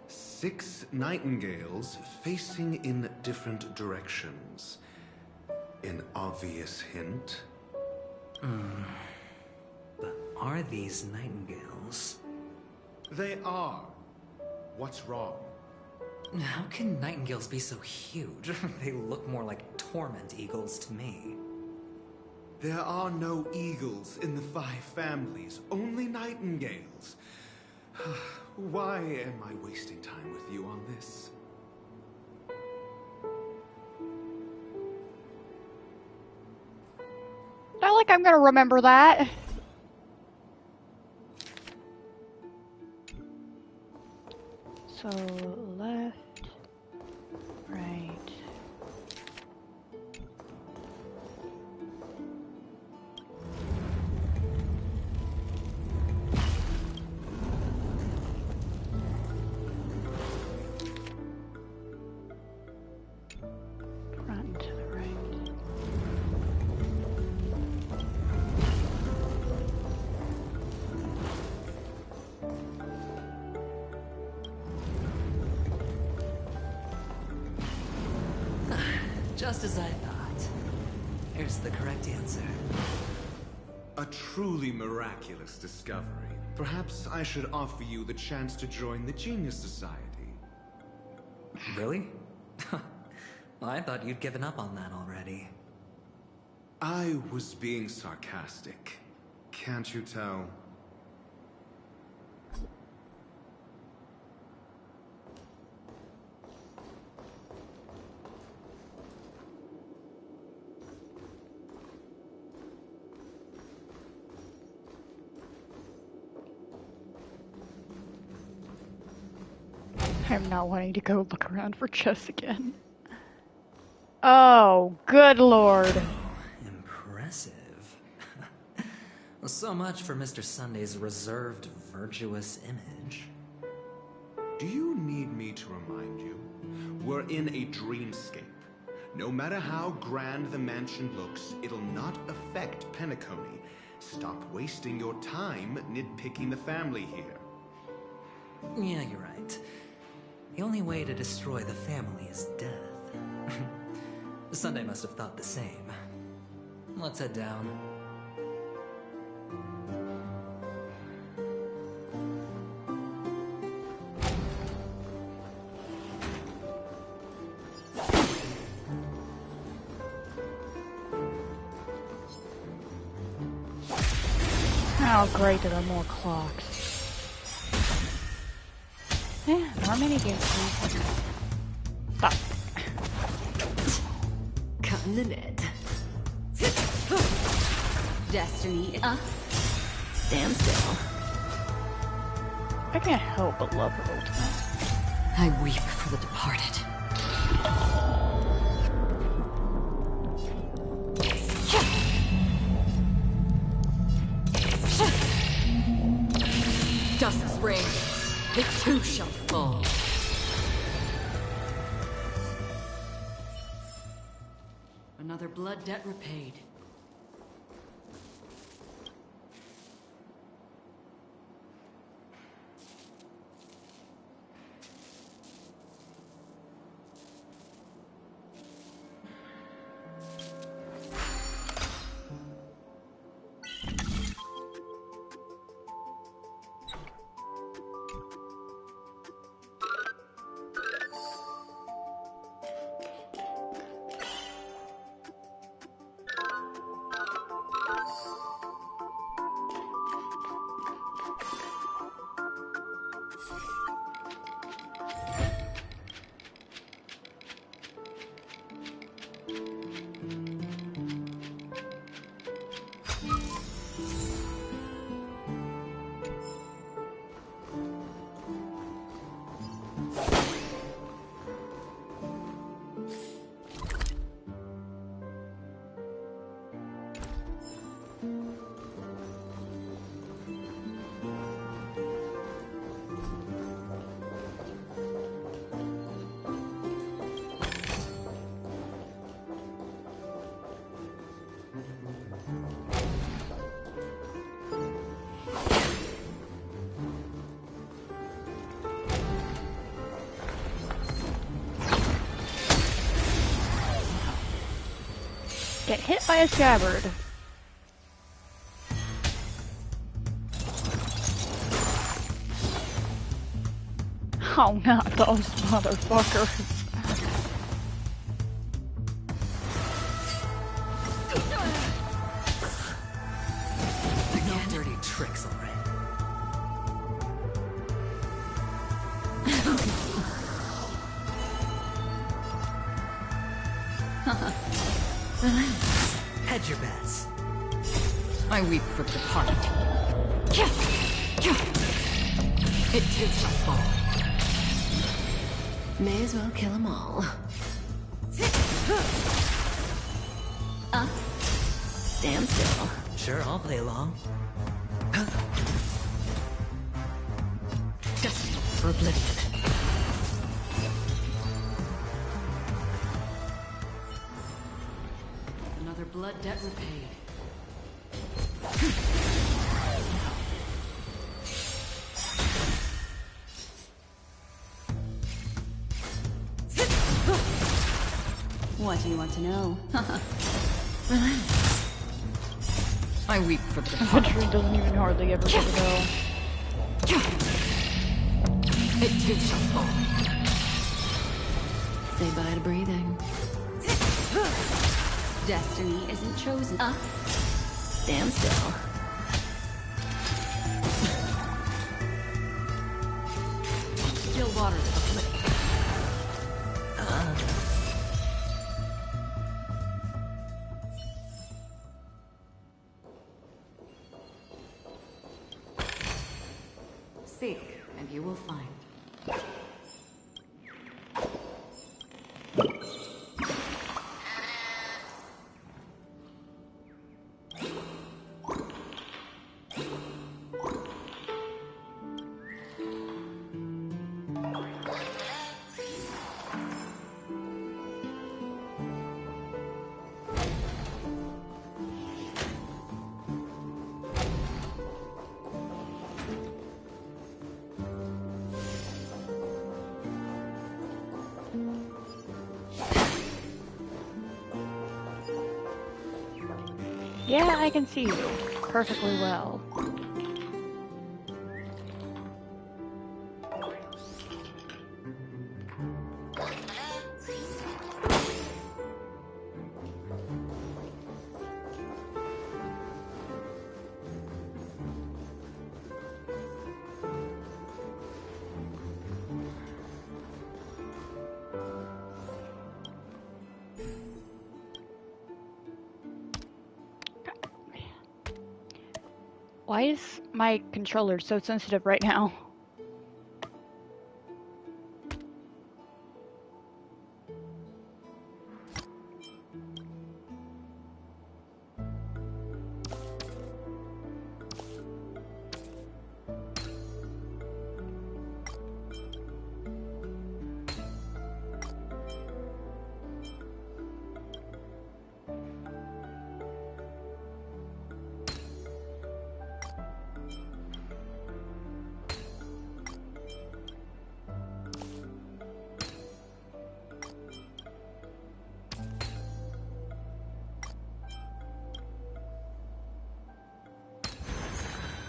6 nightingales facing in different directions. An obvious hint. But are these nightingales? They are. What's wrong? How can nightingales be so huge? They look more like torment eagles to me. There are no eagles in the 5 families, only nightingales. Why am I wasting time with you on this? Not like I'm gonna remember that. So, left, right. Front to the right. Just as I thought. Here's the correct answer. A truly miraculous discovery. Perhaps I should offer you the chance to join the Genius Society. Really? Well, I thought you'd given up on that already. I was being sarcastic. Can't you tell? I'm not wanting to go look around for chests again. Oh, good lord. Impressive. So much for Mr. Sunday's reserved, virtuous image. Do you need me to remind you? We're in a dreamscape. No matter how grand the mansion looks, it'll not affect Penacony. Stop wasting your time nitpicking the family here. Yeah, you're right. The only way to destroy the family is death. Sunday must have thought the same. Let's head down. Oh great, there are more clocks. Yeah, more minigames. Stop. Cutting the net. Destiny. Stand still. I can't help but love her ultimate. I weep for the departed. Dust's ring, it too shall fall. Another blood debt repaid. Get hit by a scabbard. Oh, not those motherfuckers. No dirty tricks, alright. Hedge your bets. I weep for the departed. It too shall fall. May as well kill them all. Stand still. Sure, I'll play along. Destiny for oblivion. Another blood debt repaid. What do you want to know? I weep for the Adventuring doesn't even hardly ever get to go. It too shall fall. Say bye to breathing. Destiny isn't chosen. Stand still. Still water to the flip. Seek, and you will find. Yeah, I can see you perfectly well. Why is my controller so sensitive right now?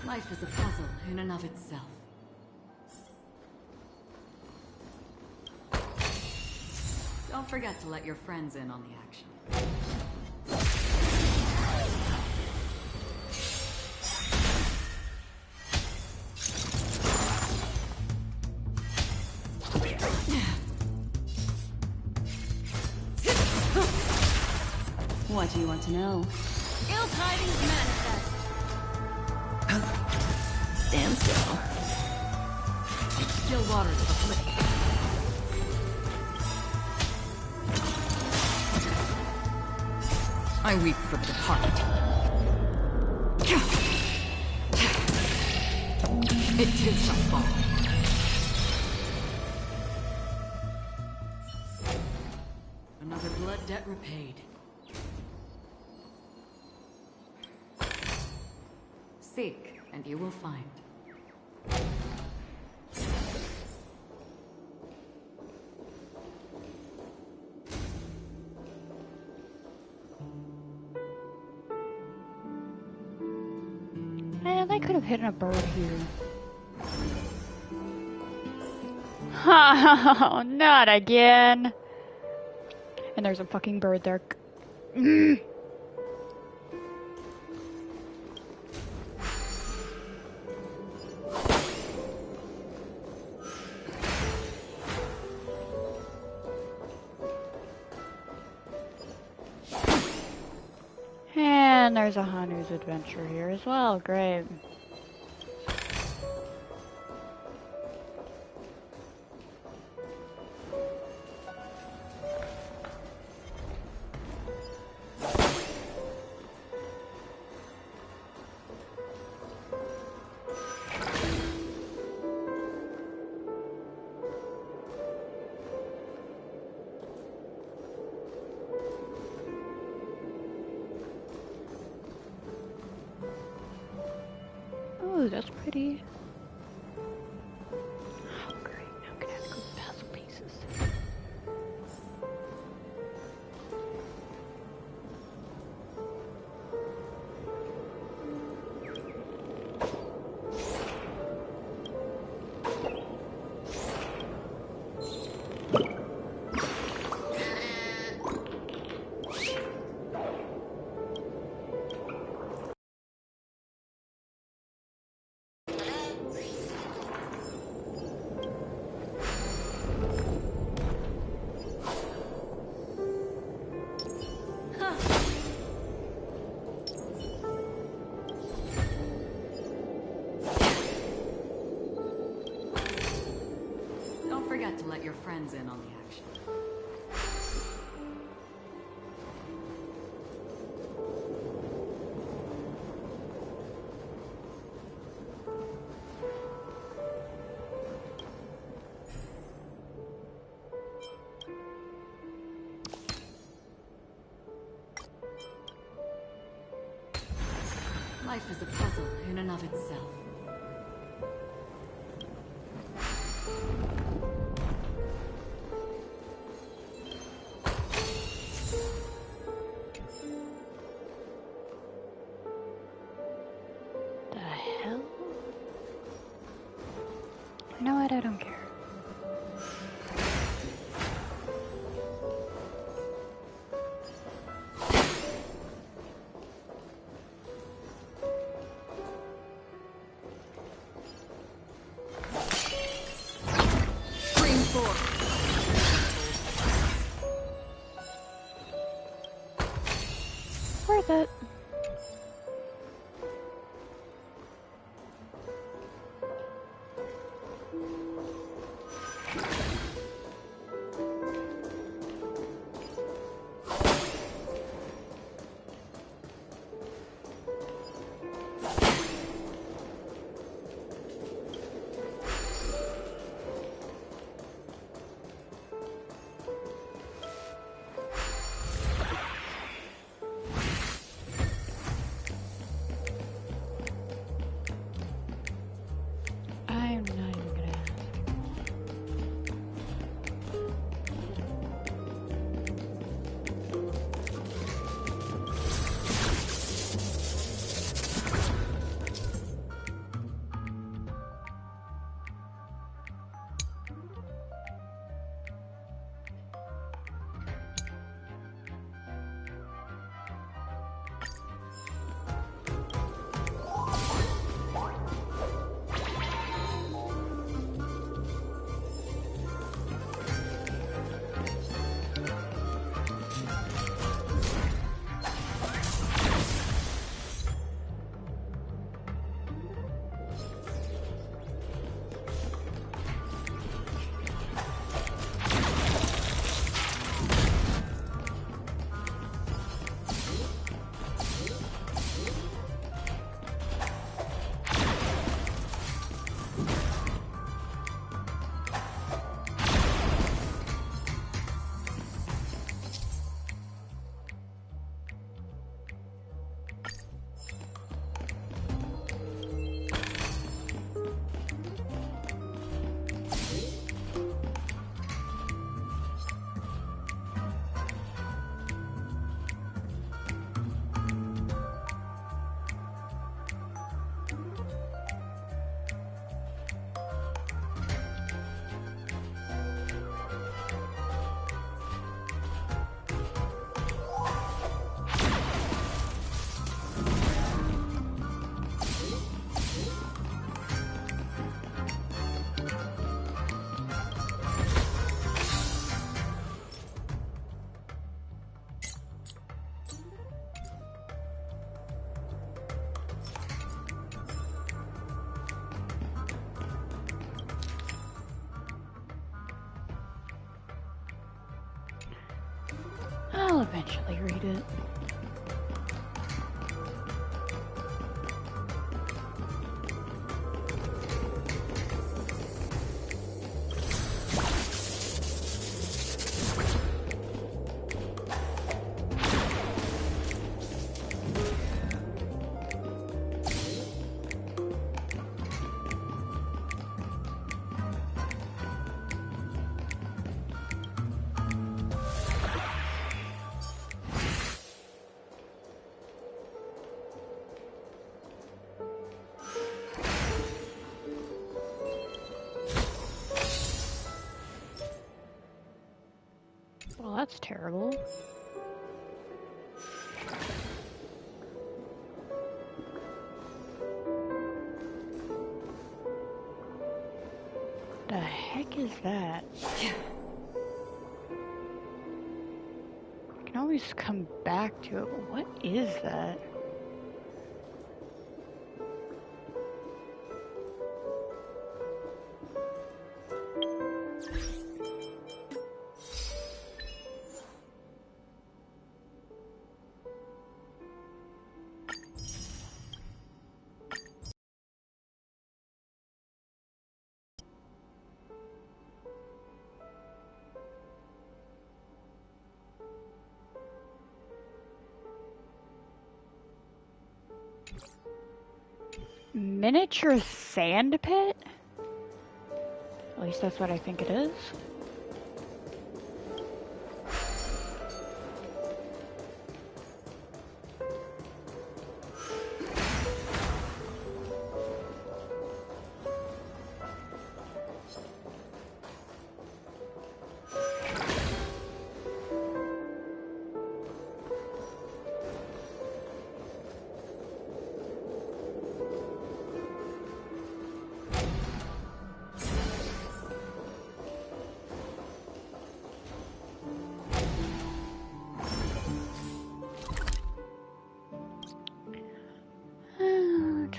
Life is a puzzle in and of itself. Don't forget to let your friends in on the action. What do you want to know? Ill tidings manifest. Stand still. Still waters of afflict. I weep for the departed. It too shall fall. Another blood debt repaid. Seek, and you will find. Man, I could have hidden a bird here. Oh, not again. And there's a fucking bird there. And there's a Hanu's adventure here as well. Great. Ooh, that's pretty. Oh, great. Now I'm gonna have to go puzzle pieces. Don't forget to let your friends in on the action. Life is a puzzle in and of itself. You know what? I don't care. Worth it. I'm not even gonna ask. I'll eventually read it. Well, that's terrible. The heck is that? I can always come back to it, but what is that? Miniature sand pit? At least that's what I think it is.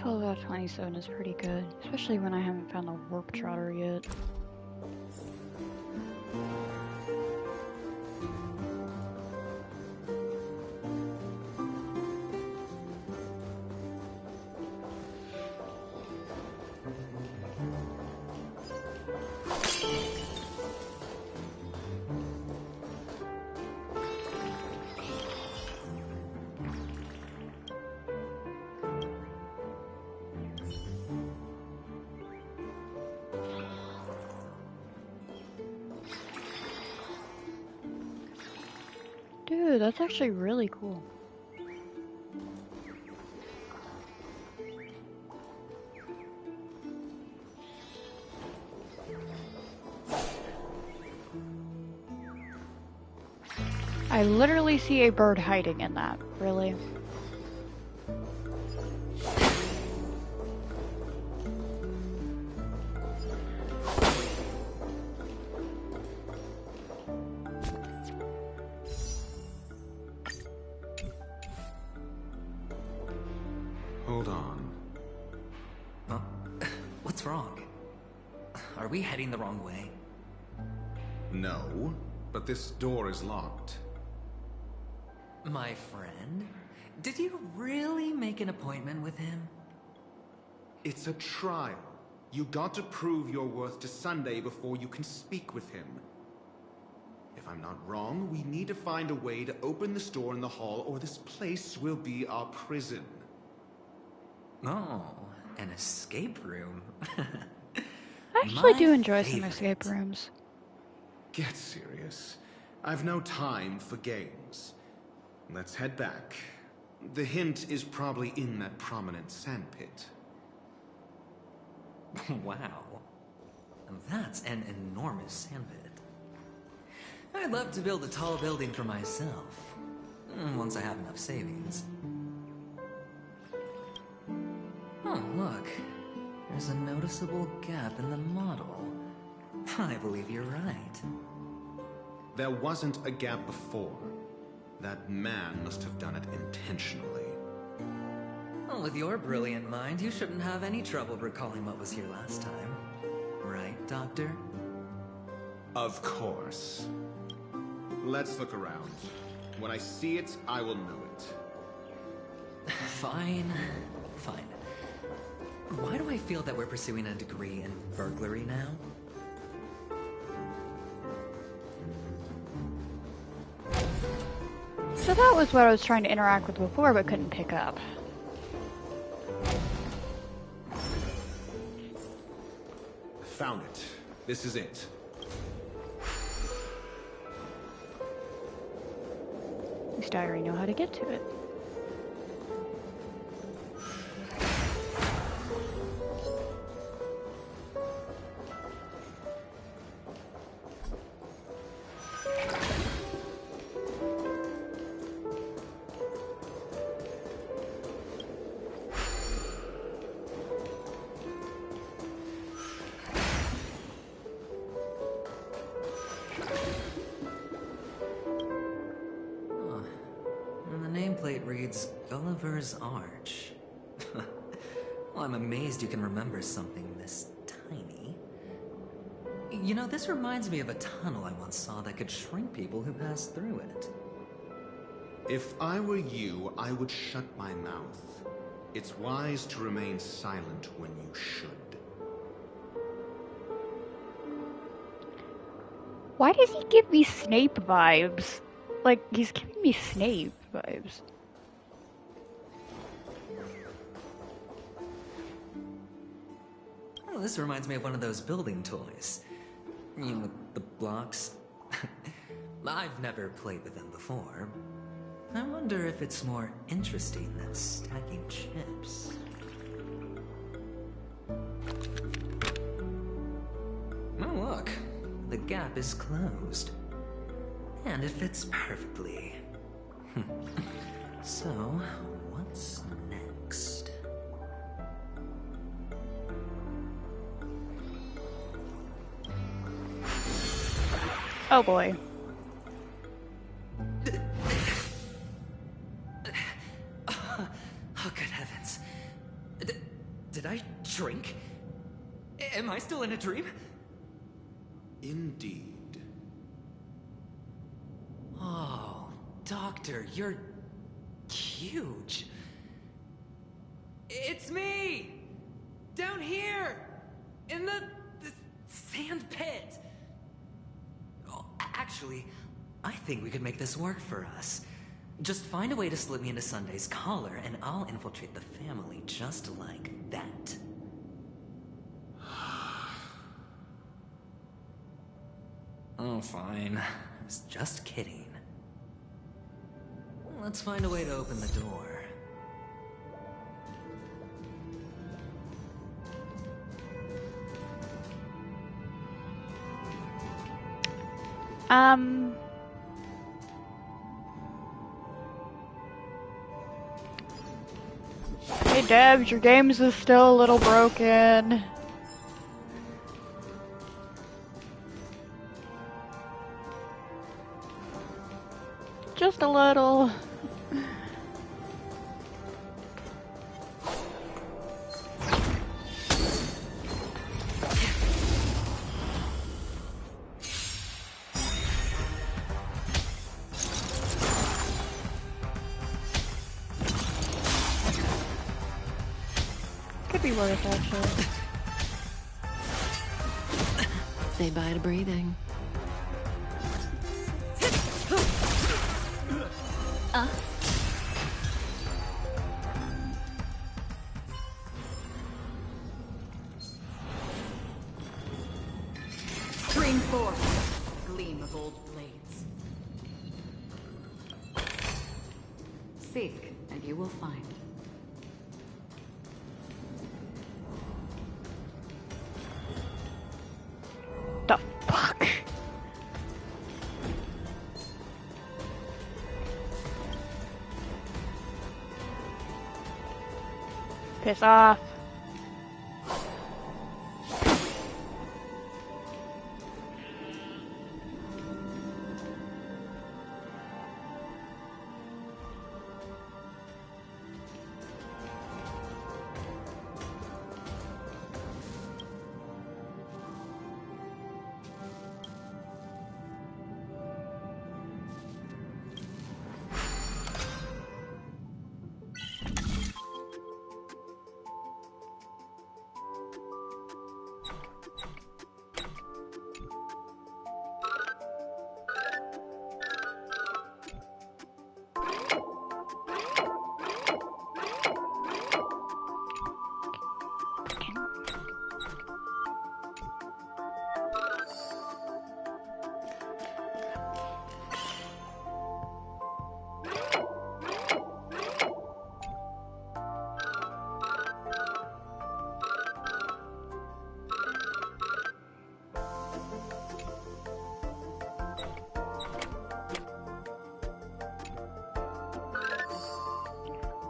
12 out of 27 is pretty good, especially when I haven't found the warp trotter yet. Dude, that's actually really cool. I literally see a bird hiding in that, really. Hold on. Huh? What's wrong? Are we heading the wrong way? No, but this door is locked. My friend? Did you really make an appointment with him? It's a trial. You got to prove your worth to Sunday before you can speak with him. If I'm not wrong, we need to find a way to open this door in the hall, or this place will be our prison. Oh, an escape room. I actually do enjoy some escape rooms. Get serious. I've no time for games. Let's head back. The hint is probably in that prominent sandpit. Wow. That's an enormous sandpit. I'd love to build a tall building for myself. Once I have enough savings. Oh, look. There's a noticeable gap in the model. I believe you're right. There wasn't a gap before. That man must have done it intentionally. Well, with your brilliant mind, you shouldn't have any trouble recalling what was here last time. Right, Doctor? Of course. Let's look around. When I see it, I will know it. Fine. Fine. Why do I feel that we're pursuing a degree in burglary now? So that was what I was trying to interact with before, but couldn't pick up. Found it. This is it. At least I already know how to get to it. Reads Gulliver's Arch. Well, I'm amazed you can remember something this tiny. You know, this reminds me of a tunnel I once saw that could shrink people who passed through it. If I were you, I would shut my mouth. It's wise to remain silent when you should. Why does he give me Snape vibes? Like, he's giving me Snape vibes. Oh, this reminds me of one of those building toys. You know, with the blocks. I've never played with them before. I wonder if it's more interesting than stacking chips. Oh, look. The gap is closed. And it fits perfectly. So, what's next? Oh boy. Oh, good heavens. Did I drink? Am I still in a dream? Indeed. Oh, Doctor, you're huge. It's me! Down here! In the sand pit! Oh, actually, I think we could make this work for us. Just find a way to slip me into Sunday's collar, and I'll infiltrate the family just like that. Oh, fine. I was just kidding. Let's find a way to open the door. Hey Debs, your games is still a little broken. Just a little. Could be worse, actually. Say bye to breathing. Stream forth, gleam of old blades. Seek, and you will find. The fuck? Piss off.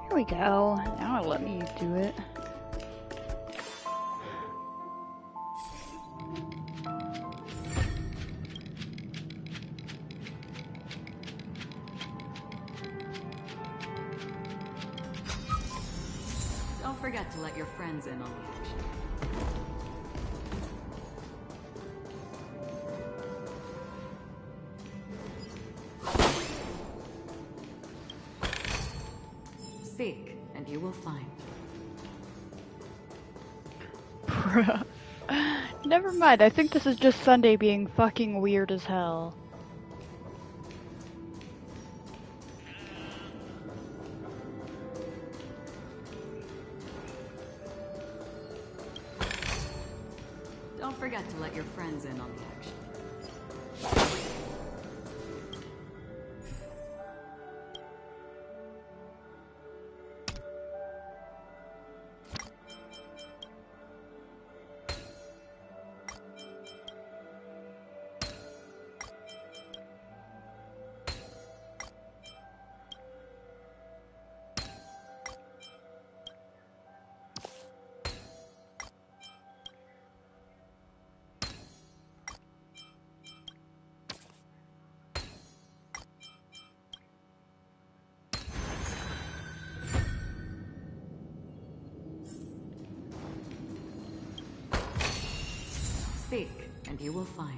Here we go. Now let me do it. Don't forget to let your friends in on the action. Seek, and you will find. Bruh. Never mind, I think this is just Sunday being fucking weird as hell. Don't forget to let your friends in on the action. Seek, and you will find.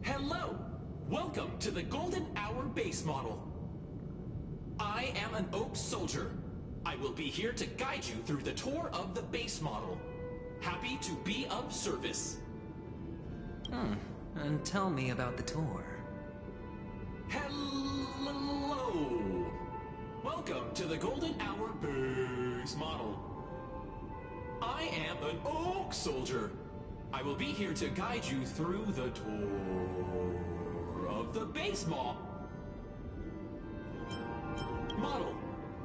Hello! Welcome to the Golden Hour base model. I am an Oak soldier. I will be here to guide you through the tour of the base model. Happy to be of service. And tell me about the tour. Hello! Welcome to the Golden Hour base model. I am an Oak soldier. I will be here to guide you through the tour of the base model.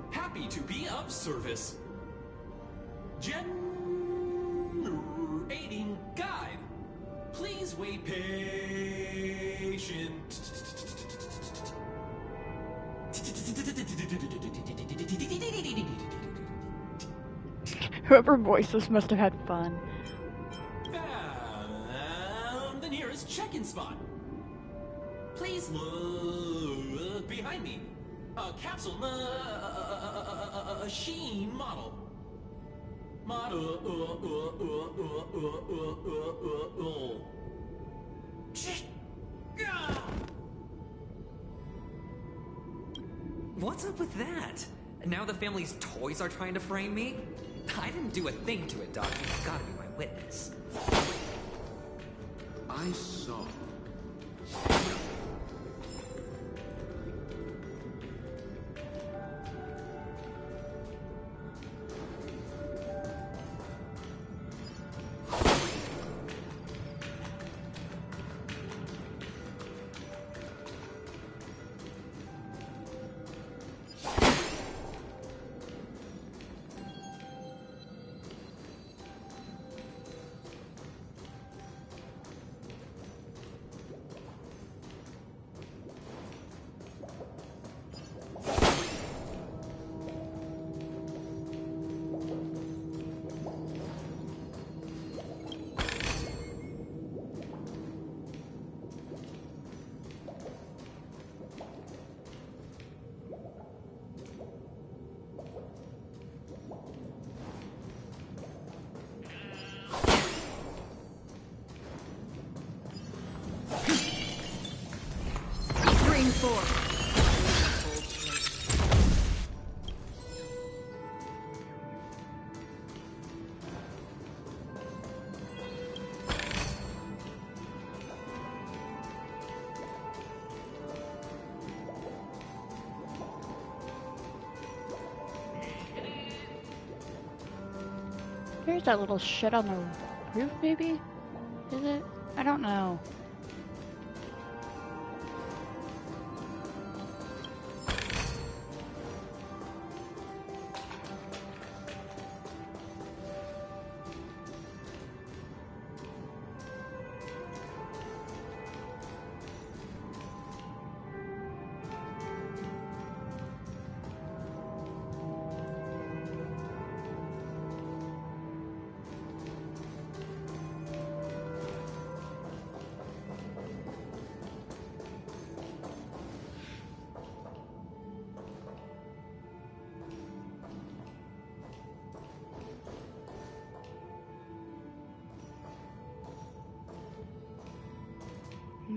Happy to be of service. Generating guide. Please wait patient. Whoever voiced this must have had fun. Found the nearest check-in spot. Please look behind me. A capsule machine model. What's up with that? Now the family's toys are trying to frame me? I didn't do a thing to it, Doc. You've got to be my witness. I saw. There's that little shit on the roof, maybe? Is it? I don't know.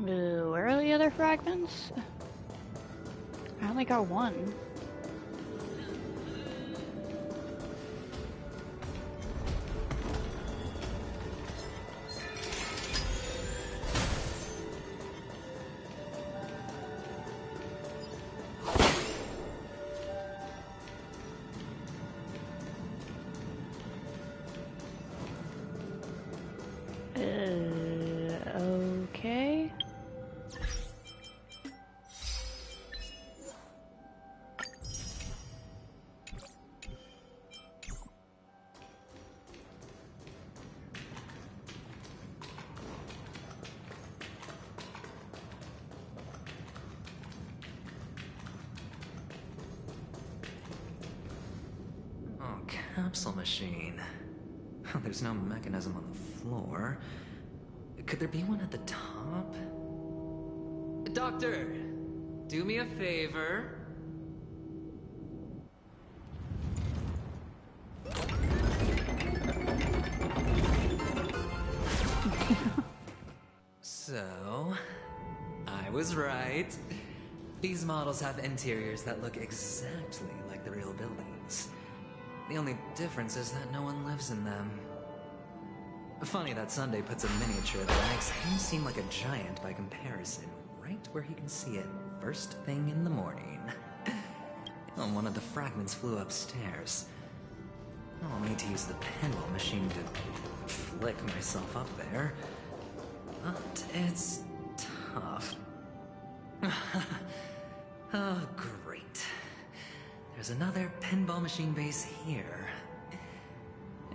Where are the other fragments? I only got one. Okay. Oh, capsule machine. There's no mechanism on the floor. Could there be one at the top? Doctor! do me a favor. So, I was right. These models have interiors that look exactly like the real buildings. The only difference is that no one lives in them. Funny that Sunday puts a miniature that makes him seem like a giant by comparison, right where he can see it first thing in the morning. And one of the fragments flew upstairs. I'll need to use the pinball machine to flick myself up there. But it's tough. Oh, great. There's another pinball machine base here.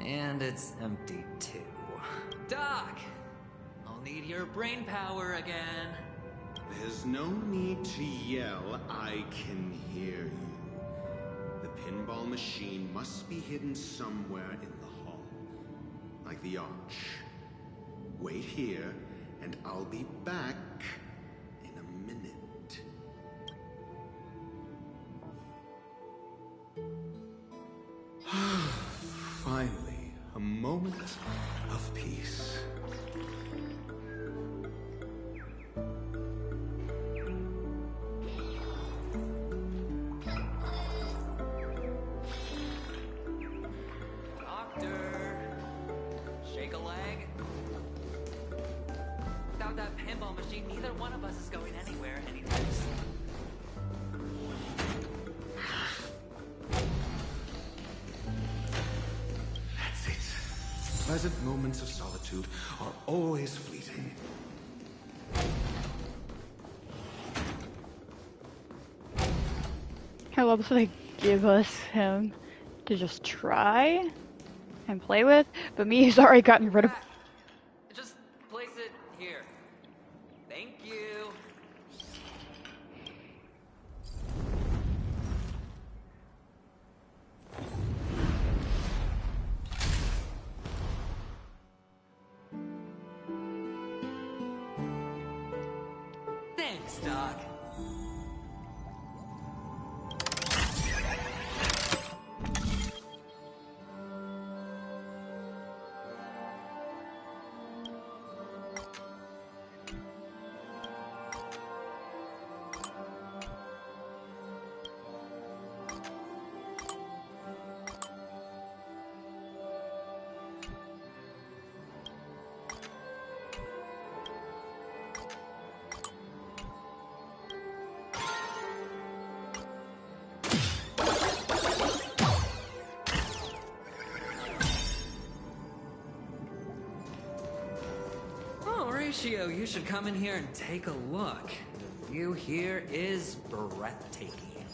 And it's empty too. Doc! I'll need your brain power again. There's no need to yell. I can hear you. The pinball machine must be hidden somewhere in the hall. Like the arch. Wait here, and I'll be back in a minute. Finally, a moment of peace. Doctor! Shake a leg? Without that pinball machine, neither one of us is going anywhere anytime soon. That's it. Pleasant moments of solitude are always fleeting. I love that they give us him to just try and play with, but me has already gotten rid of. Just place it here. Thank you. Thanks, Doc. Horatio, you should come in here and take a look. The view here is breathtaking.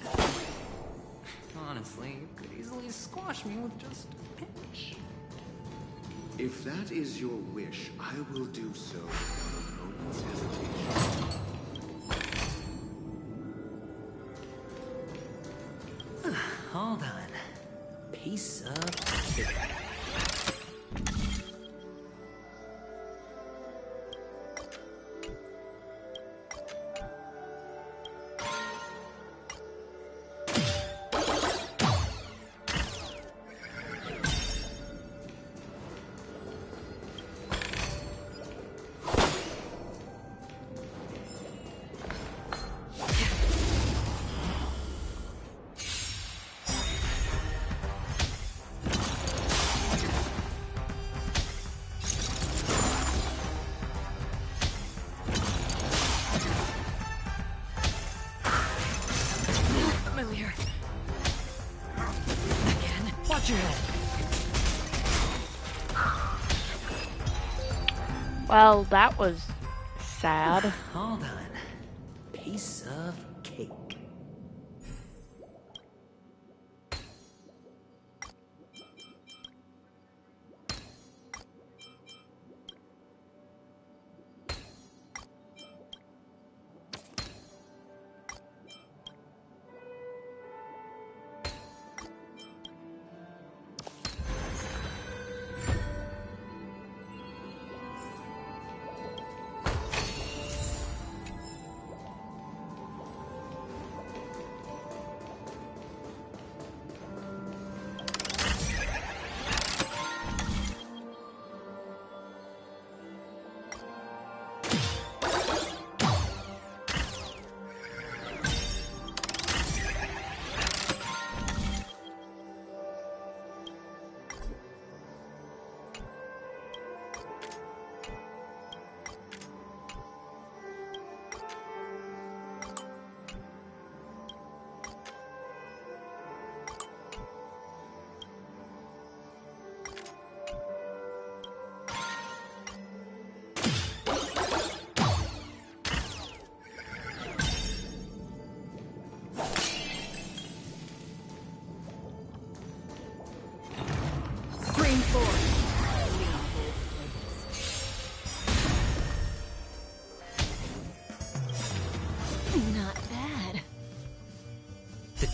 Honestly, you could easily squash me with just a pinch. If that is your wish, I will do so without a moment's hesitation. All done. Piece of cake. Well, that was sad. All done. Piece of cake.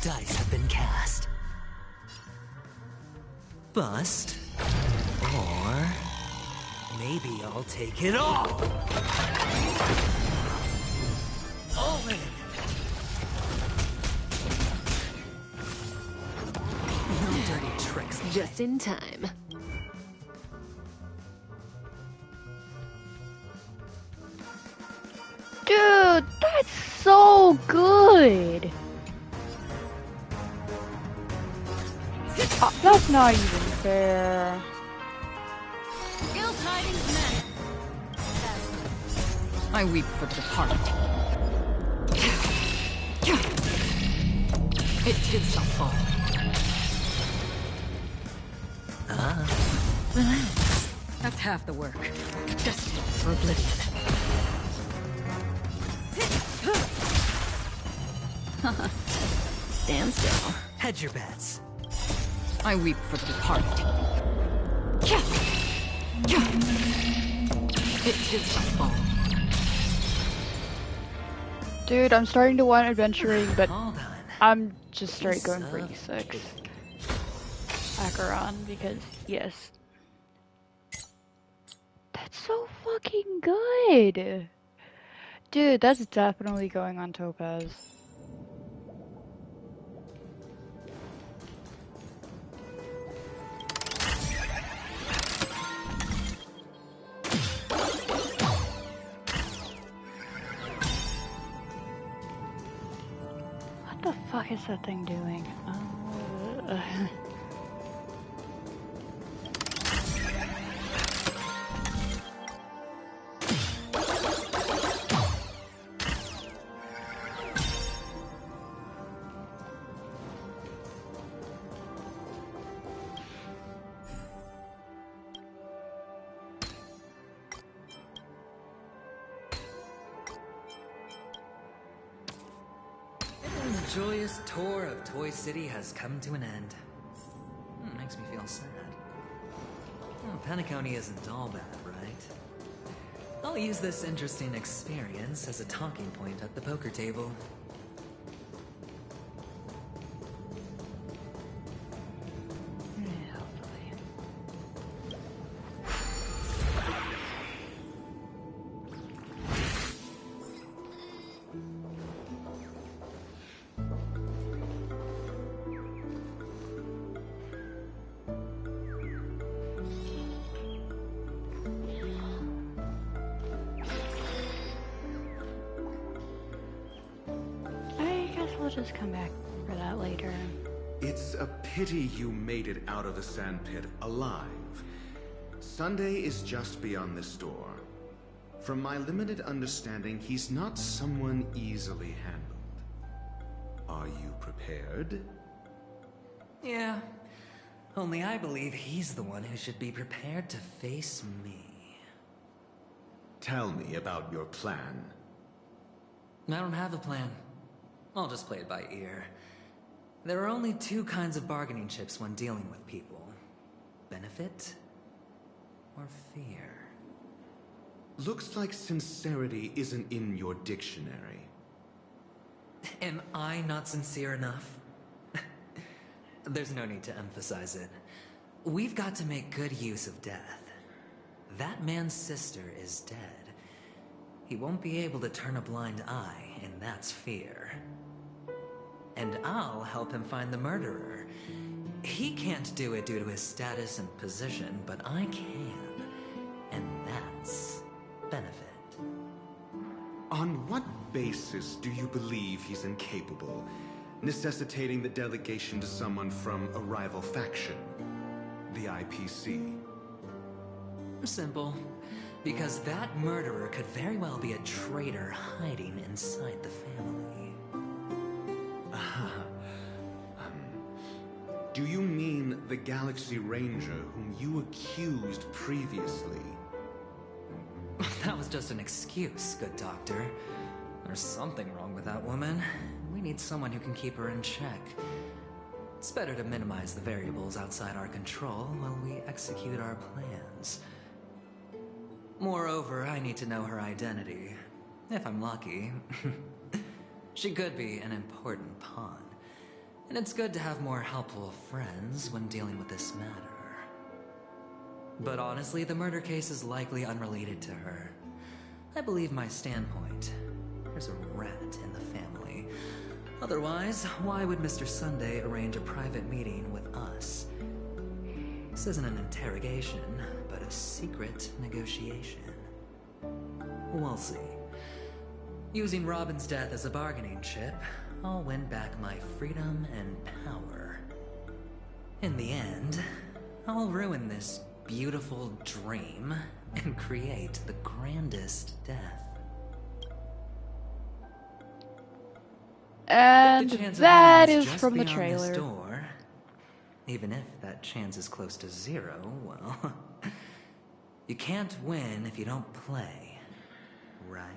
dice have been cast. Bust. Or maybe I'll take it all. All in. No dirty tricks. Just in time. Dude, that's so good! That's not even fair. Ill tidings men. I weep for the departed. It too shall fall. Relax. That's half the work. Destined for oblivion. Stand still. Hedge your bets. I weep for the departed. It too shall fall. Dude, I'm starting to want adventuring, but I'm just straight going for E6. Acheron, because yes. That's so fucking good! Dude, that's definitely going on Topaz. What the fuck is that thing doing? The joyous tour of Toy City has come to an end. Makes me feel sad. Penacony isn't all bad, right? I'll use this interesting experience as a talking point at the poker table. We'll just come back for that later. It's a pity you made it out of the sandpit alive. Sunday is just beyond this door. From my limited understanding, he's not someone easily handled. Are you prepared? Yeah. Only I believe he's the one who should be prepared to face me. Tell me about your plan. I don't have a plan. I'll just play it by ear. There are only two kinds of bargaining chips when dealing with people. Benefit or fear. Looks like sincerity isn't in your dictionary. Am I not sincere enough? There's no need to emphasize it. We've got to make good use of death. That man's sister is dead. He won't be able to turn a blind eye, and that's fear. And I'll help him find the murderer. He can't do it due to his status and position, but I can. And that's benefit. On what basis do you believe he's incapable, necessitating the delegation to someone from a rival faction, the IPC? Simple. Because that murderer could very well be a traitor hiding inside the family. Do you mean the Galaxy Ranger whom you accused previously? That was just an excuse, good doctor. There's something wrong with that woman. We need someone who can keep her in check. It's better to minimize the variables outside our control while we execute our plans. Moreover, I need to know her identity. If I'm lucky. She could be an important pawn. And it's good to have more helpful friends when dealing with this matter. But honestly, the murder case is likely unrelated to her. I believe my standpoint. There's a rat in the family. Otherwise, why would Mr. Sunday arrange a private meeting with us? This isn't an interrogation, but a secret negotiation. We'll see. Using Robin's death as a bargaining chip, I'll win back my freedom and power. In the end, I'll ruin this beautiful dream and create the grandest death. And that is from the trailer. Door, even if that chance is close to 0, well, you can't win if you don't play, right?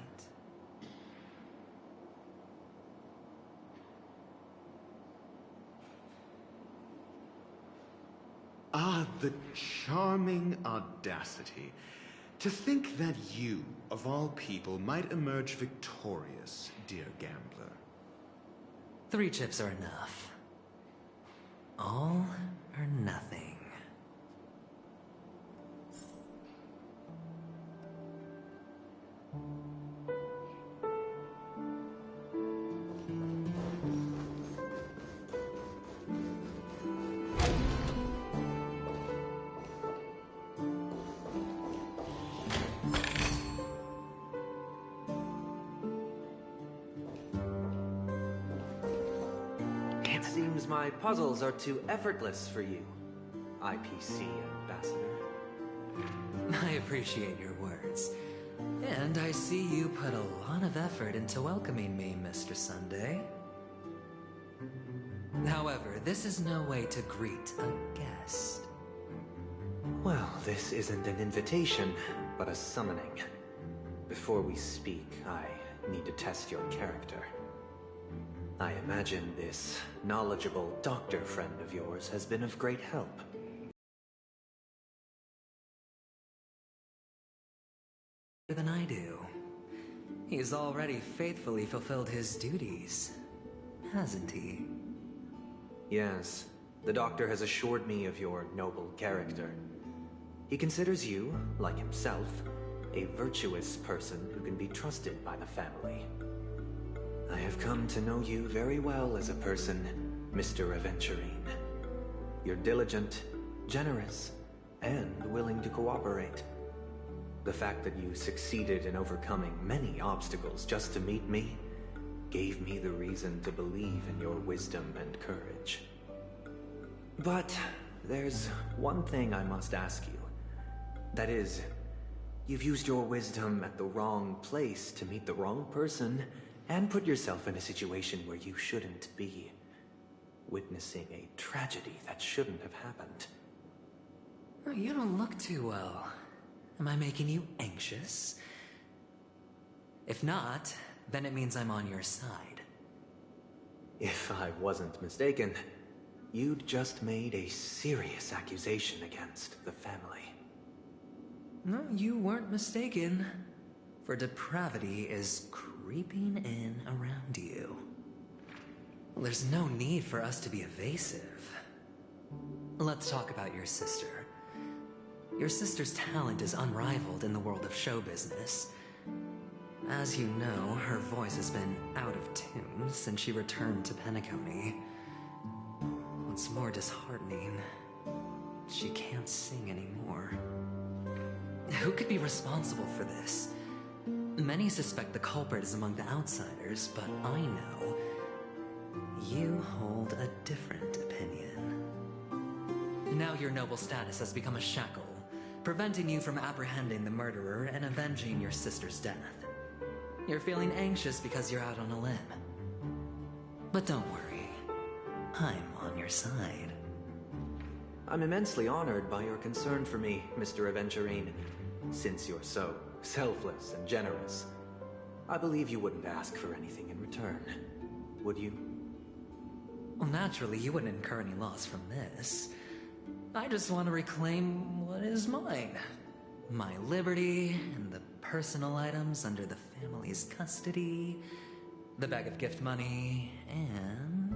Ah, the charming audacity. To think that you, of all people, might emerge victorious, dear gambler. 3 chips are enough. All or nothing. It seems my puzzles are too effortless for you, IPC ambassador. I appreciate your words. And I see you put a lot of effort into welcoming me, Mr. Sunday. However, this is no way to greet a guest. Well, this isn't an invitation, but a summoning. Before we speak, I need to test your character. I imagine this knowledgeable doctor friend of yours has been of great help. Than I do. He's already faithfully fulfilled his duties, hasn't he? Yes, the doctor has assured me of your noble character. He considers you, like himself, a virtuous person who can be trusted by the family. I have come to know you very well as a person, Mr. Aventurine. You're diligent, generous, and willing to cooperate. The fact that you succeeded in overcoming many obstacles just to meet me gave me the reason to believe in your wisdom and courage. But there's one thing I must ask you. That is, you've used your wisdom at the wrong place to meet the wrong person and put yourself in a situation where you shouldn't be, witnessing a tragedy that shouldn't have happened. You don't look too well. Am I making you anxious? If not, then it means I'm on your side. If I wasn't mistaken, you'd just made a serious accusation against the family. No, you weren't mistaken. For depravity is creeping in around you. There's no need for us to be evasive. Let's talk about your sister. Your sister's talent is unrivaled in the world of show business. As you know, her voice has been out of tune since she returned to Penacony. What's more disheartening, she can't sing anymore. Who could be responsible for this? Many suspect the culprit is among the outsiders, but I know you hold a different opinion. Now your noble status has become a shackle, preventing you from apprehending the murderer and avenging your sister's death. You're feeling anxious because you're out on a limb. But don't worry, I'm on your side. I'm immensely honored by your concern for me, Mr. Aventurine. Since you're so selfless and generous, I believe you wouldn't ask for anything in return, would you? Well, naturally, you wouldn't incur any loss from this. I just want to reclaim what is mine. My liberty and the personal items under the family's custody, the bag of gift money, and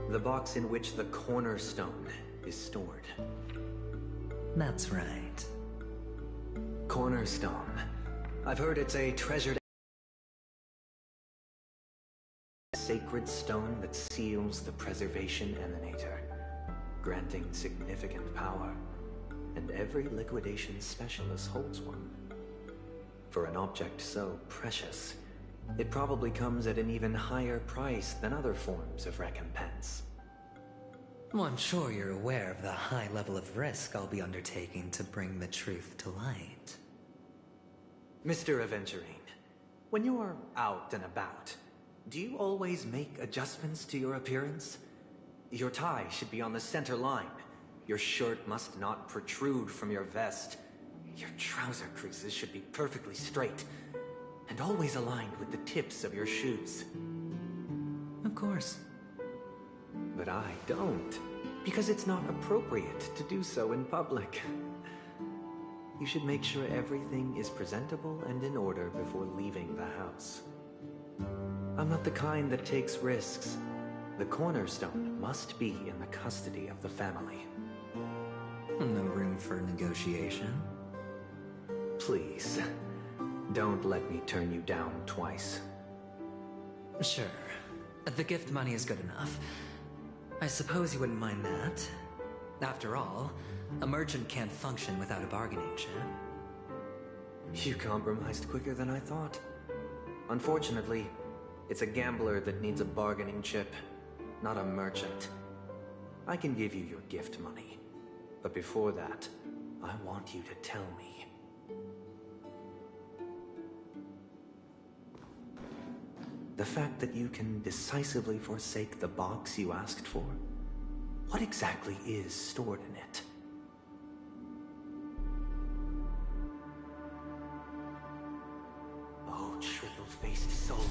The box in which the cornerstone is stored. That's right. Cornerstone. I've heard it's a treasured sacred stone that seals the preservation emanator, granting significant power. And every liquidation specialist holds one. For an object so precious, it probably comes at an even higher price than other forms of recompense. Well, I'm sure you're aware of the high level of risk I'll be undertaking to bring the truth to light. Mr. Aventurine, when you're out and about, do you always make adjustments to your appearance? Your tie should be on the center line. Your shirt must not protrude from your vest. Your trouser creases should be perfectly straight, and always aligned with the tips of your shoes. Of course. But I don't, because it's not appropriate to do so in public. You should make sure everything is presentable and in order before leaving the house. I'm not the kind that takes risks. The cornerstone must be in the custody of the family. No room for negotiation? Please, don't let me turn you down twice. Sure. The gift money is good enough. I suppose you wouldn't mind that. After all, a merchant can't function without a bargaining chip. You compromised quicker than I thought. Unfortunately, it's a gambler that needs a bargaining chip, not a merchant. I can give you your gift money, but before that, I want you to tell me. The fact that you can decisively forsake the box you asked for, what exactly is stored in it? Oh, triple-faced soul,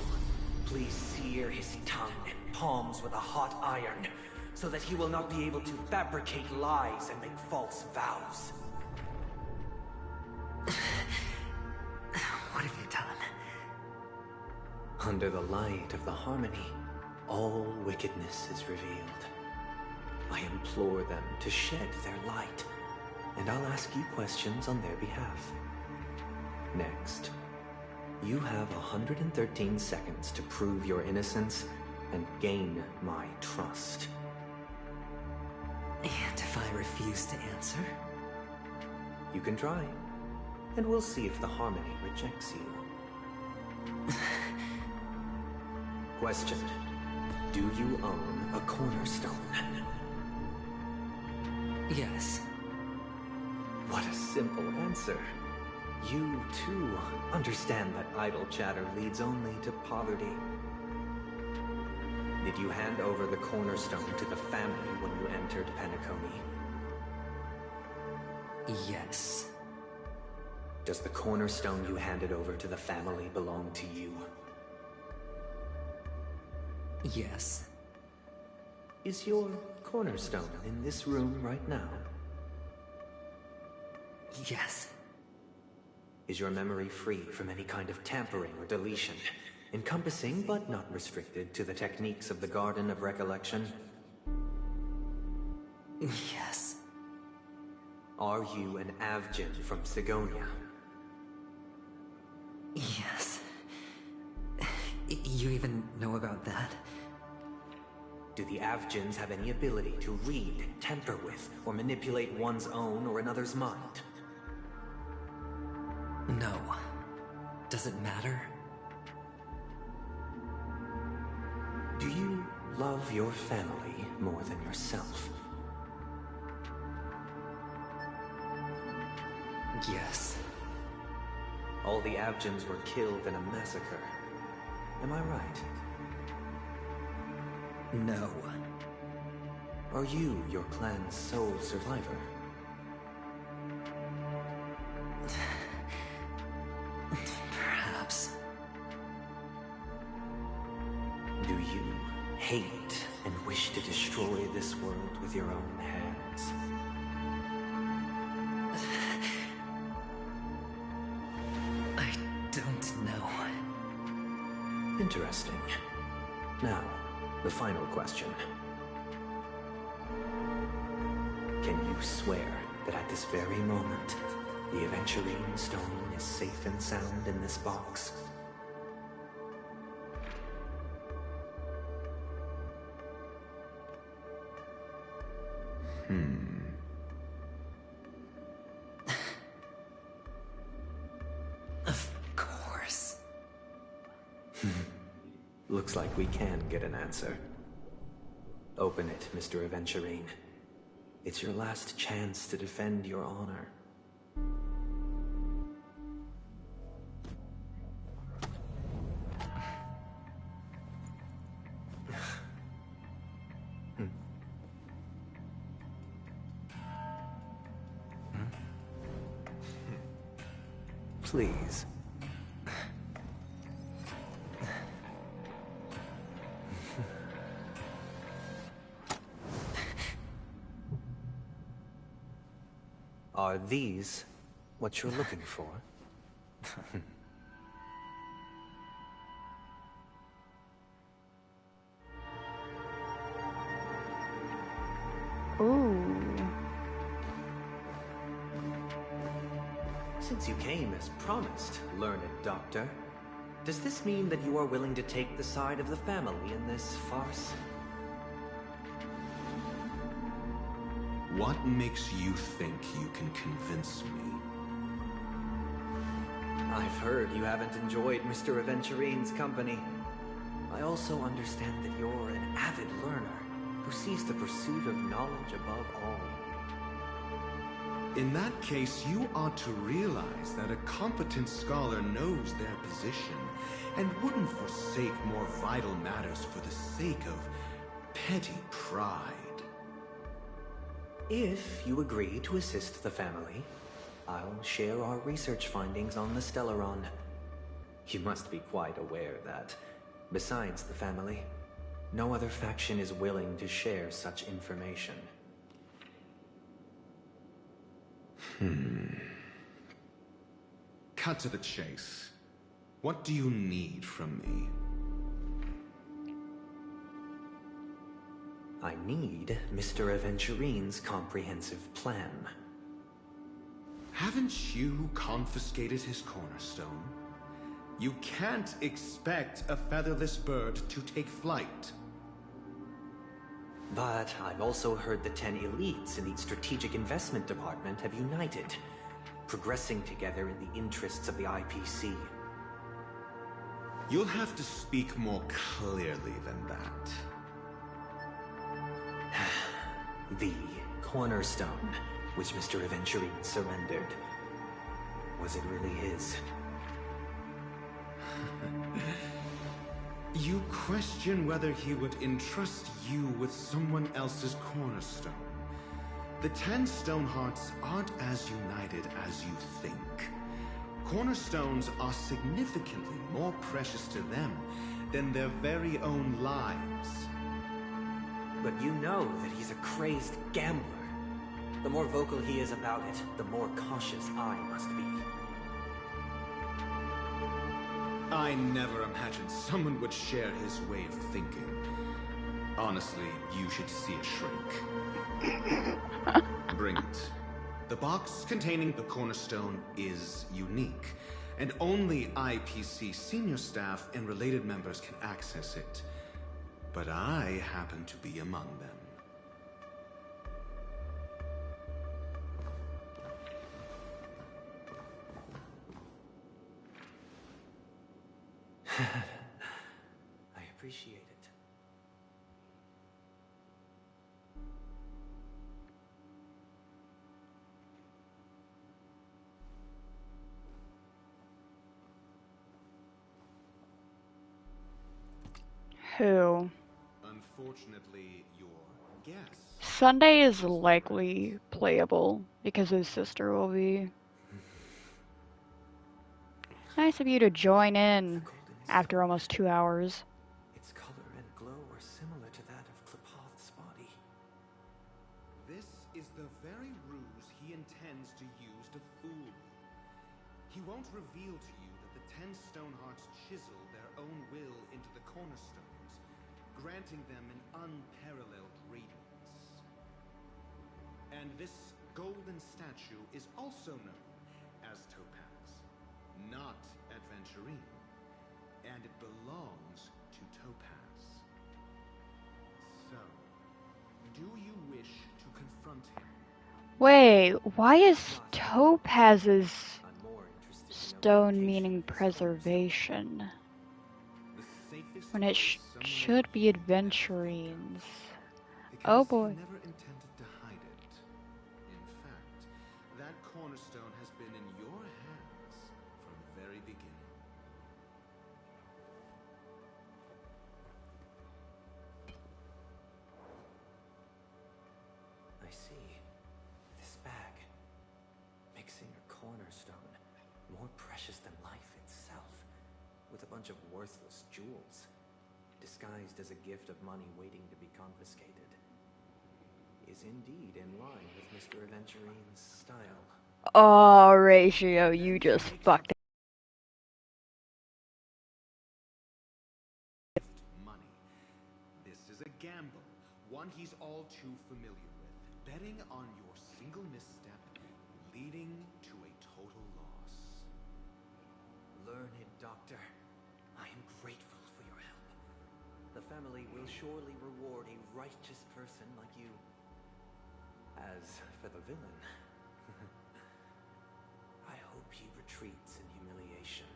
please sear his tongue and palms with a hot iron, so that he will not be able to fabricate lies and make false vows. What have you done? Under the light of the harmony, all wickedness is revealed. I implore them to shed their light, and I'll ask you questions on their behalf. Next, you have 113 seconds to prove your innocence and gain my trust. And if I refuse to answer? You can try, and we'll see if the harmony rejects you. Question. Do you own a cornerstone? Yes. What a simple answer. You, too, understand that idle chatter leads only to poverty. Did you hand over the cornerstone to the family when you entered Penacony? Yes. Does the cornerstone you handed over to the family belong to you? Yes. Is your cornerstone in this room right now? Yes. Is your memory free from any kind of tampering or deletion, encompassing but not restricted to the techniques of the Garden of Recollection? Yes. Are you an Avgin from Sigonia? Yes. You even know about that? Do the Avgins have any ability to read, tamper with, or manipulate one's own or another's mind? No. Does it matter? Do you love your family more than yourself? Yes. All the Avgins were killed in a massacre. Am I right? No. Are you your clan's sole survivor? Perhaps. Do you hate and wish to destroy this world with your own hands? I don't know. Interesting. Now, the final question. you swear that at this very moment, the Aventurine stone is safe and sound in this box? Of course. Looks like we can get an answer. Open it, Mr. Aventurine. It's your last chance to defend your honor. Please. Are these what you're looking for? Ooh. Since you came as promised, learned doctor, does this mean that you are willing to take the side of the family in this farce? What makes you think you can convince me? I've heard you haven't enjoyed Mr. Aventurine's company. I also understand that you're an avid learner who sees the pursuit of knowledge above all. In that case, you ought to realize that a competent scholar knows their position and wouldn't forsake more vital matters for the sake of petty pride. If you agree to assist the family, I'll share our research findings on the Stellaron. You must be quite aware that, besides the family, no other faction is willing to share such information. Cut to the chase. What do you need from me? I need Mr. Aventurine's comprehensive plan. Haven't you confiscated his cornerstone? You can't expect a featherless bird to take flight. But I've also heard the 10 elites in the Strategic Investment Department have united, progressing together in the interests of the IPC. You'll have to speak more clearly than that. The cornerstone, which Mr. Aventurine surrendered. Was it really his? You question whether he would entrust you with someone else's cornerstone. The 10 Stonehearts aren't as united as you think. Cornerstones are significantly more precious to them than their very own lives. But you know that he's a crazed gambler. The more vocal he is about it, the more cautious I must be. I never imagined someone would share his way of thinking. Honestly, you should see a shrink. Bring it. The box containing the cornerstone is unique, and only IPC senior staff and related members can access it. But I happen to be among them. I appreciate it. Who? Unfortunately, your guess. Sunday is likely playable because his sister will be. Nice of you to join in after almost 2 hours. Its color and glow are similar to that of Klepoth's body. This is the very ruse he intends to use to fool you. He won't reveal to you that the 10 Stonehearts chisel their own will into the cornerstones, granting them an unparalleled radiance. And this golden statue is also known as Topaz, not Adventurine. And it belongs to Topaz. So, do you wish to confront him? Wait, why is Topaz's stone meaning preservation? When it should be Adventurine's. Oh boy. He never intended to hide it. In fact, that cornerstone has been in your hands from the very beginning. I see. This bag. Mixing a cornerstone, more precious than life itself, with a bunch of worthless jewels, disguised as a gift of money waiting to be confiscated, is indeed in line with Mr. Adventurine's style. Oh, Ratio, you just fucked it. Money. This is a gamble, one he's all too familiar with. Betting on your single misstep, leading to a total loss. Learned doctor, I am grateful for your help. The family will surely reward a righteous person like you. As for the villain, I hope he retreats in humiliation.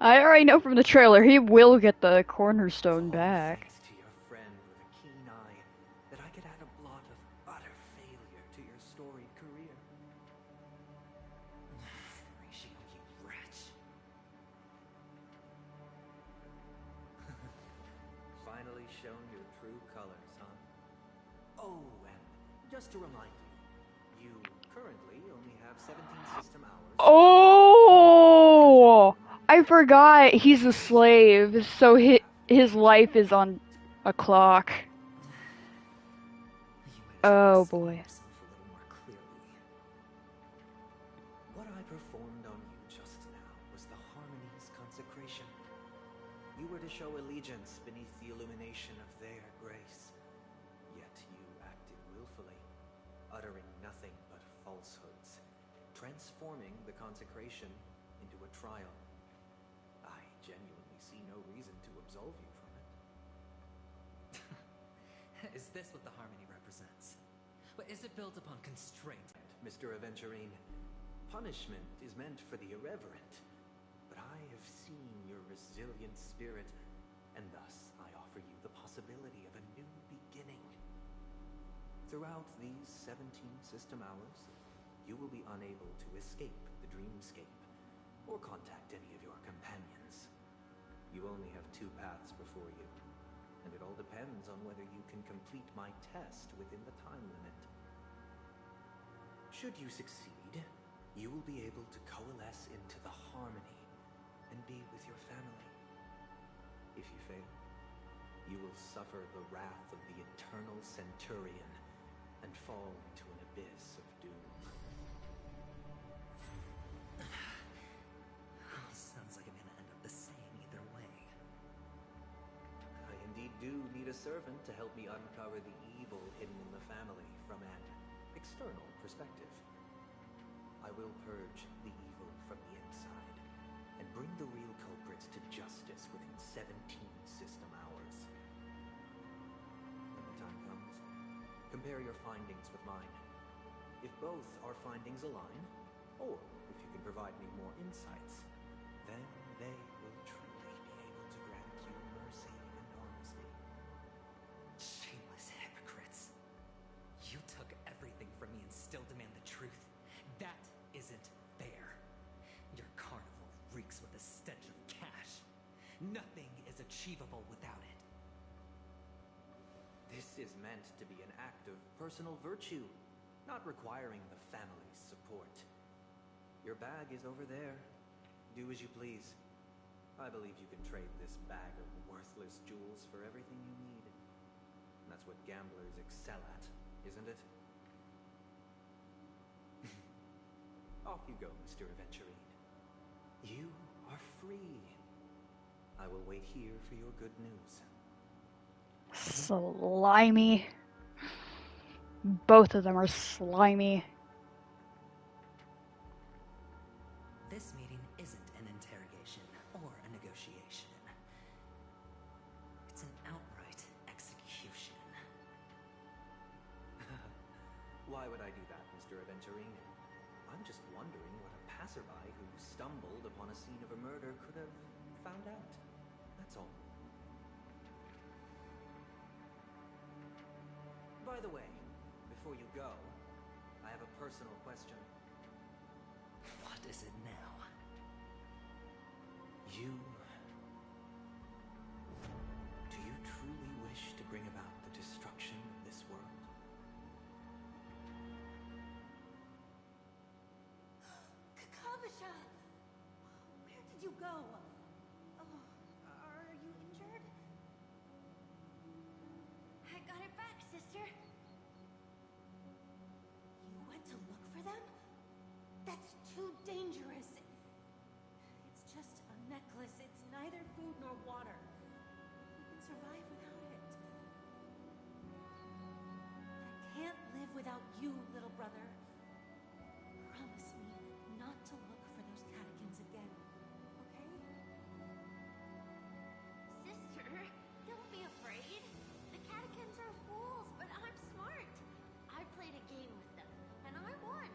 I already know from the trailer, he will get the cornerstone back. Thanks to your friend with a keen eye, that I could add a blot of utter failure to your storied career. Ratio, you wretch. Finally shown your true colors, huh? Oh, and just to remind you, you currently only have 17 system hours. Oh! I forgot he's a slave, so his life is on a clock. Oh boy. What I performed on you just now was the Harmony's consecration. You were to show allegiance beneath the illumination of their grace. Yet you acted willfully, uttering nothing but falsehoods, transforming the consecration into a trial. I genuinely see no reason to absolve you from it. Is this what the Harmony represents? But is it built upon constraint? Mr. Adventurine, punishment is meant for the irreverent, but I have seen your resilient spirit, and thus I offer you the possibility of a new beginning. Throughout these 17 system hours, you will be unable to escape the dreamscape, or contact any of your companions. You only have 2 paths before you, and it all depends on whether you can complete my test within the time limit. Should you succeed, you will be able to coalesce into the Harmony and be with your family. If you fail, you will suffer the wrath of the Eternal Centurion and fall into an abyss of doom. Sounds like I'm gonna end up the same either way. I indeed do need a servant to help me uncover the evil hidden in the family from an external perspective. I will purge the evil from the inside and bring the real culprits to justice within 17 system hours. When the time comes, compare your findings with mine. If both our findings align, or if you can provide me more insights, then they will truly be able to grant you mercy and honesty. Shameless hypocrites. You took everything from me and still demand the truth. That isn't fair. Your carnival reeks with a stench of cash. Nothing is achievable without it. This is meant to be an act of personal virtue, not requiring the family's support. Your bag is over there. Do as you please. I believe you can trade this bag of worthless jewels for everything you need. That's what gamblers excel at, isn't it? Off you go, Mr. Adventurine. You are free. I will wait here for your good news. Slimy. Both of them are slimy. This meeting isn't an interrogation or a negotiation. It's an outright execution. Why would I do that, Mr. Aventurine? I'm just wondering what a passerby who stumbled upon a scene of a murder could have found out. That's all. By the way, before you go, I have a personal question. What is it now? Do you truly wish to bring about the destruction of this world? Kakavasha! Where did you go? Oh, are you injured? I got it back, sister. You went to look for them? That's too dangerous. It's just a necklace. It's neither food nor water. We can survive without it. I can't live without you, little brother. Promise me not to look for those catechins again, okay? Sister, don't be afraid. The catechins are fools, but I'm smart. I played a game with them, and I won.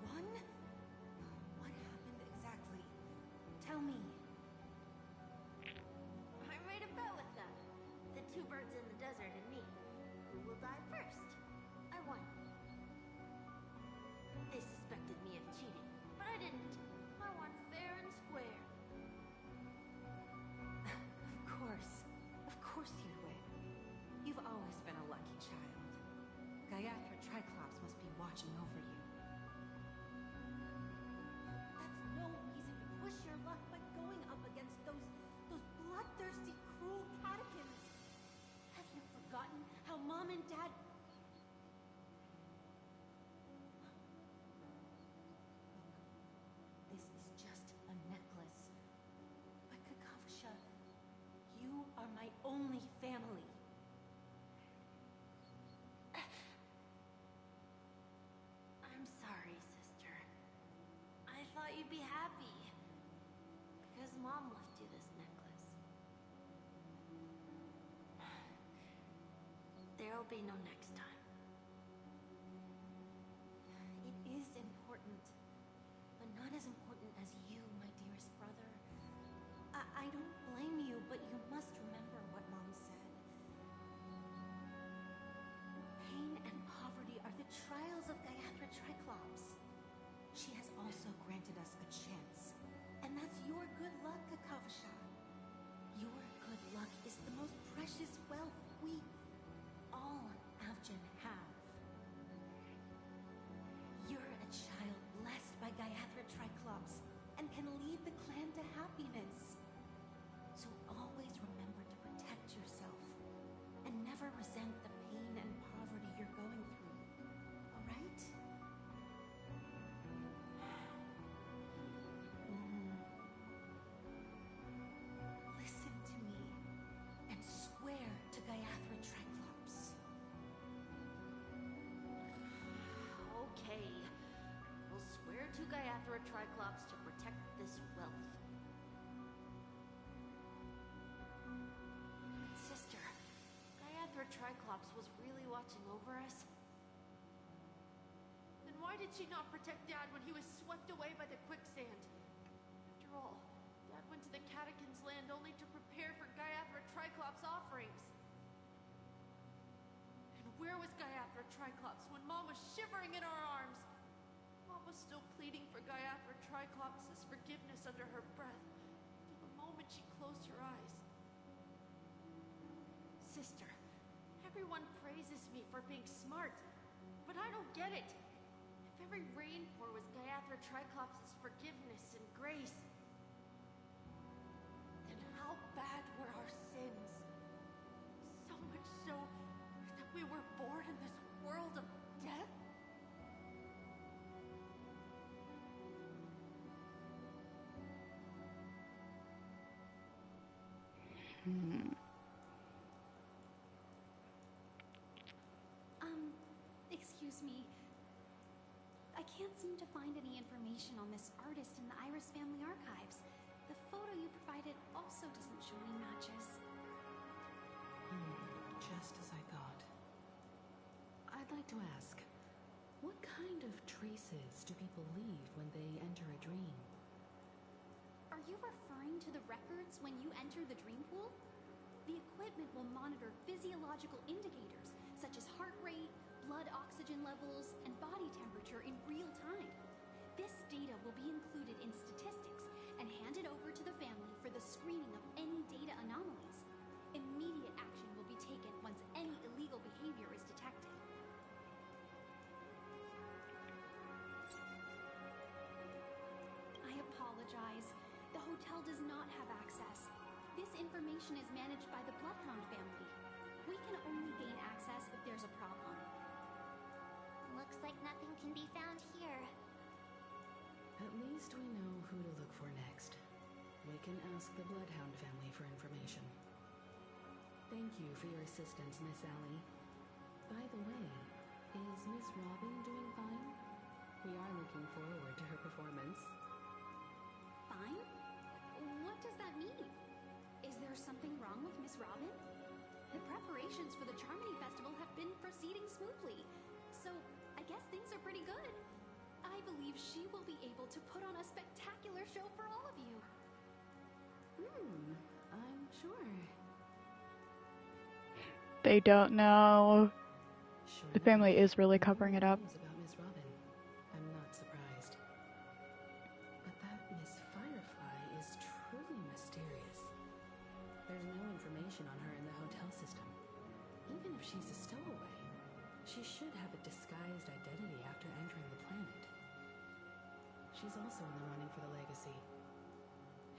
Won? What happened exactly? Tell me. I made a bet with them. The two birds in the desert and me. Who will die first? I won. They suspected me of cheating, but I didn't. I won fair and square. Of course you'd win. You've always been a lucky child. Gaiathra Triclops must be watching over you. That's no reason to push your luck by going up against those bloodthirsty, cruel catechins. Have you forgotten how Mom and Dad... This is just a necklace. But Kakavasha, you are my only family. I'm sorry, sister. I thought you'd be happy. Because Mom left you this necklace. There'll be no next time. It is important, but not as important as you, my dearest brother. I don't blame you, but you must remember what Mom said. Pain and poverty are the trials of Gaiathra Triclops. She has also granted us a chance, and that's your good luck, Kakavasha. Your good luck is the most precious wealth we, all Avgin, have. You're a child blessed by Gaiathra Triclops and can lead the clan to happiness. So always remember to protect yourself and never resent the pain and poverty you're going through. All right? Listen to me and swear to Gaiathra Triclops. Okay. We'll swear to Gaiathra Triclops to protect this wealth. Sister, Gaiathra Triclops was really watching over us? Then why did she not protect Dad when he was swept away by the quicksand? After all, Dad went to the Catechins' land only to prepare for Gaiathra Triclops' offerings. And where was Gaiathra Triclops when Mom was shivering in our arms? Mom was still pleading for Gaiathra Triclops' forgiveness under her breath, till the moment she closed her eyes. Sister, everyone praises me for being smart, but I don't get it. If every rainpour was Gaiathra Triclops' forgiveness and grace, then how bad were our sins? So much so that we were born in this world of death? can't seem to find any information on this artist in the Iris family archives. The photo you provided also doesn't show any matches. Just as I thought. I'd like to ask, what kind of traces do people leave when they enter a dream? Are you referring to the records when you enter the dream pool? The equipment will monitor physiological indicators such as heart rate, blood oxygen levels, and body temperature in real time. This data will be included in statistics and handed over to the family for the screening of any data anomalies. Immediate action will be taken once any illegal behavior is detected. I apologize. The hotel does not have access. This information is managed by the Bloodhound family. We can only gain access if there's a problem. Looks like nothing can be found here. At least we know who to look for next. We can ask the Bloodhound family for information. Thank you for your assistance, Miss Allie. By the way, is Miss Robin doing fine? We are looking forward to her performance. Fine? What does that mean? Is there something wrong with Miss Robin? The preparations for the Charmony Festival have been proceeding smoothly, so I guess things are pretty good. I believe she will be able to put on a spectacular show for all of you. I'm sure. They don't know. The family is really covering it up. About Miss Robin. I'm not surprised. But that Miss Firefly is truly mysterious. There's no information on her in the hotel system. Even if she's a stowaway, she should have a disguised identity after entering the planet. She's also in the running for the legacy.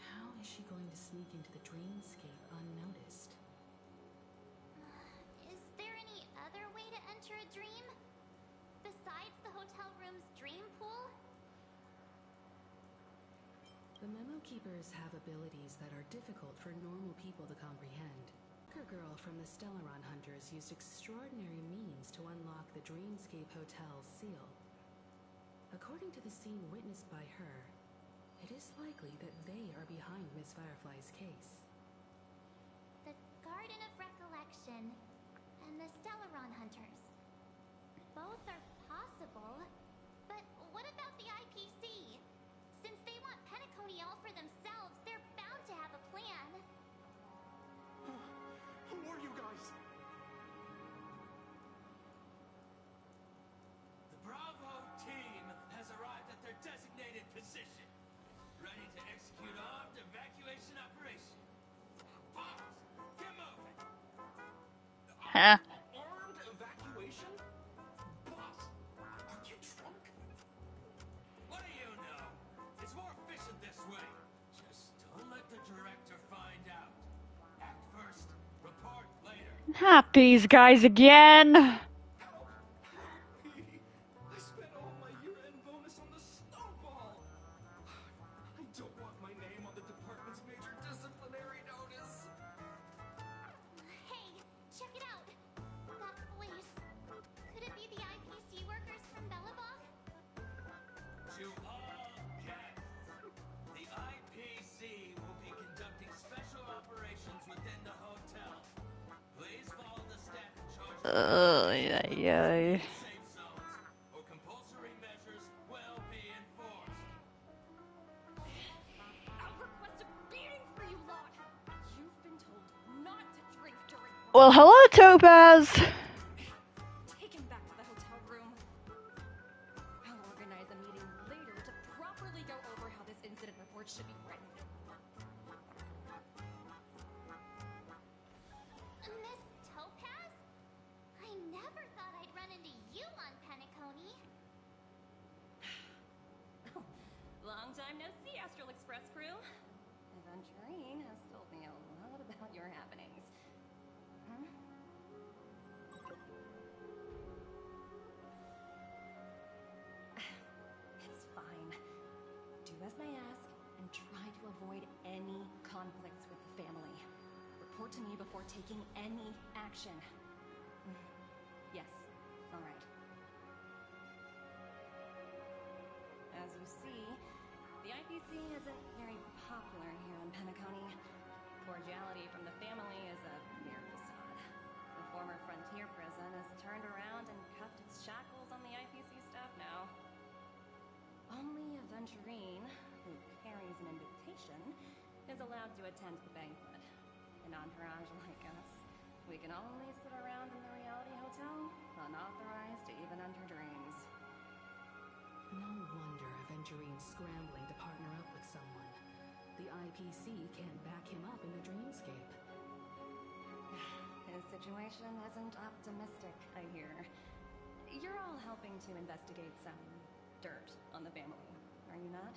How is she going to sneak into the dreamscape unnoticed? Is there any other way to enter a dream? Besides the hotel room's dream pool? The Memo Keepers have abilities that are difficult for normal people to comprehend. Her girl from the Stellaron Hunters used extraordinary means to unlock the Dreamscape Hotel's seal. According to the scene witnessed by her, it is likely that they are behind Miss Firefly's case. The Garden of Recollection and the Stellaron Hunters. Both are possible, but what about the IPC? Since they want Penacony all for themselves, they're bound to have a plan. Who are you guys? The Bravo team has arrived at their designated position, ready to execute armed evacuation operation. Boss, get moving! Huh. Armed evacuation? Boss, are you drunk? What do you know? It's more efficient this way. Just don't let the director find out. Act first, report later. Not these guys again. I spent all my year-end bonus on the snowball. I don't want my name on the department's major disciplinary notice. Hey, check it out. That voice. Could it be the IPC workers from Bellabog? To all guests, the IPC will be conducting special operations within the hotel. Please follow the staff in charge of Yeah. safe zones, or compulsory measures will be enforced. I'll request a beating for you lot. You've been told not to drink during work. Well, hello, Topaz. Take him back to the hotel room. I'll organize a meeting later to properly go over how this incident report should be written. Miss Topaz? I never thought I'd run into you on Penacony. Long time no see, Astral Express crew. Aventurine has told me a lot about your happenings. Hmm? It's fine. Do as I ask and try to avoid any conflicts with the family. Report to me before taking any action. Yes. All right. The IPC isn't very popular here in Penacony. Cordiality from the family is a mere facade. The former frontier prison has turned around and cuffed its shackles on the IPC staff now. Only Aventurine, who carries an invitation, is allowed to attend the banquet. An entourage like us, we can only sit around in the reality hotel, unauthorized to even enter dreams. No wonder Aventurine's scrambling to partner up with someone. The IPC can't back him up in the dreamscape. His situation isn't optimistic, I hear. You're all helping to investigate some dirt on the family, are you not?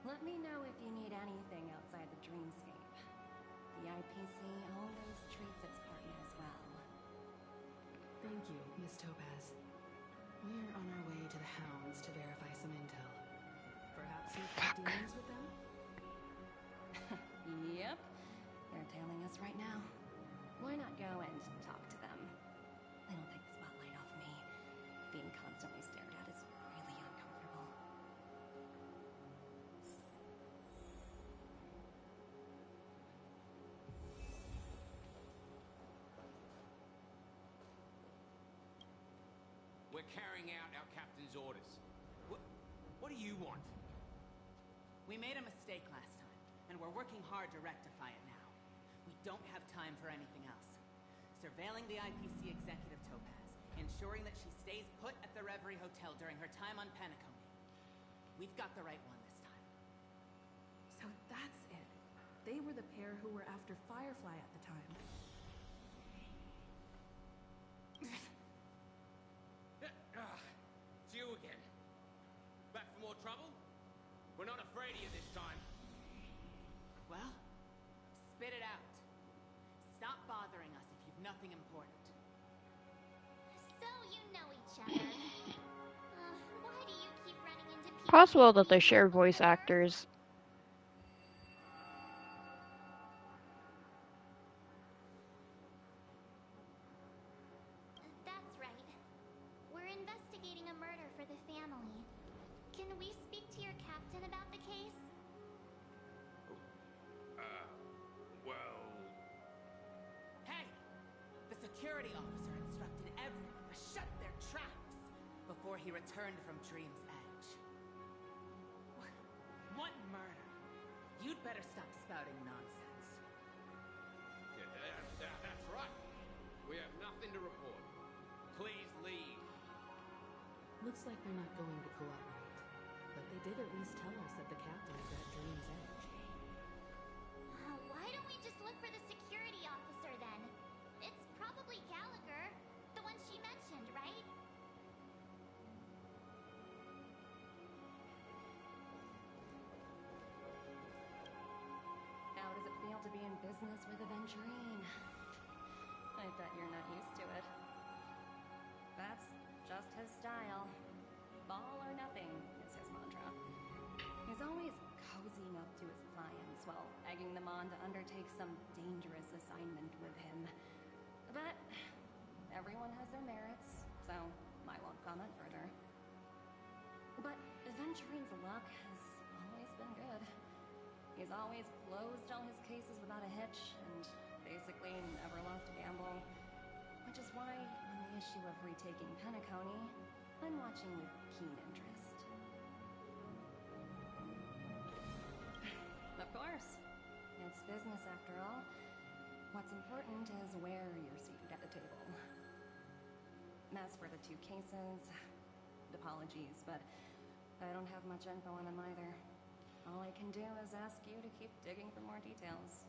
Let me know if you need anything outside the dreamscape. The IPC always treats its partners well. Thank you, Miss Topaz. We're on our way to the Hounds to verify some intel. Perhaps you've had dealings with them? Yep. They're tailing us right now. Why not go and talk to them? It'll take the spotlight off me. Being constantly stared at is really uncomfortable. We're carrying out our captain's orders. What do you want? We made a mistake last time, and we're working hard to rectify it now. We don't have time for anything else. Surveilling the IPC executive Topaz, ensuring that she stays put at the Reverie Hotel during her time on Penacony. We've got the right one this time. So that's it. They were the pair who were after Firefly at the time. It's you again. Back for more trouble? We're not afraid of you this time. Well, spit it out. Stop bothering us if you've nothing important. So you know each other. Why do you keep running into people? Possible that they share voice actors. That's right. We're investigating a murder for the family. Can we speak to your captain about the case? Well... Hey! The security officer instructed everyone to shut their traps before he returned from Dream's Edge. What murder? You'd better stop spouting nonsense. Yeah, that's right. We have nothing to report. Please leave. Looks like they're not going to cooperate. But they did at least tell us that the captain is at Dream's Edge. Why don't we just look for the security officer then? It's probably Gallagher, the one she mentioned, right? How does it feel to be in business with Aventurine? I bet you're not used to it. That's just his style. All or nothing is his mantra. He's always cozying up to his clients while egging them on to undertake some dangerous assignment with him. But everyone has their merits, so I won't comment further. But Aventurine's luck has always been good. He's always closed all his cases without a hitch and basically never lost a gamble. Which is why, on the issue of retaking Penacony, I'm watching with keen interest. Of course. It's business after all. What's important is where you're seated at the table. As for the two cases, apologies, but I don't have much info on them either. All I can do is ask you to keep digging for more details.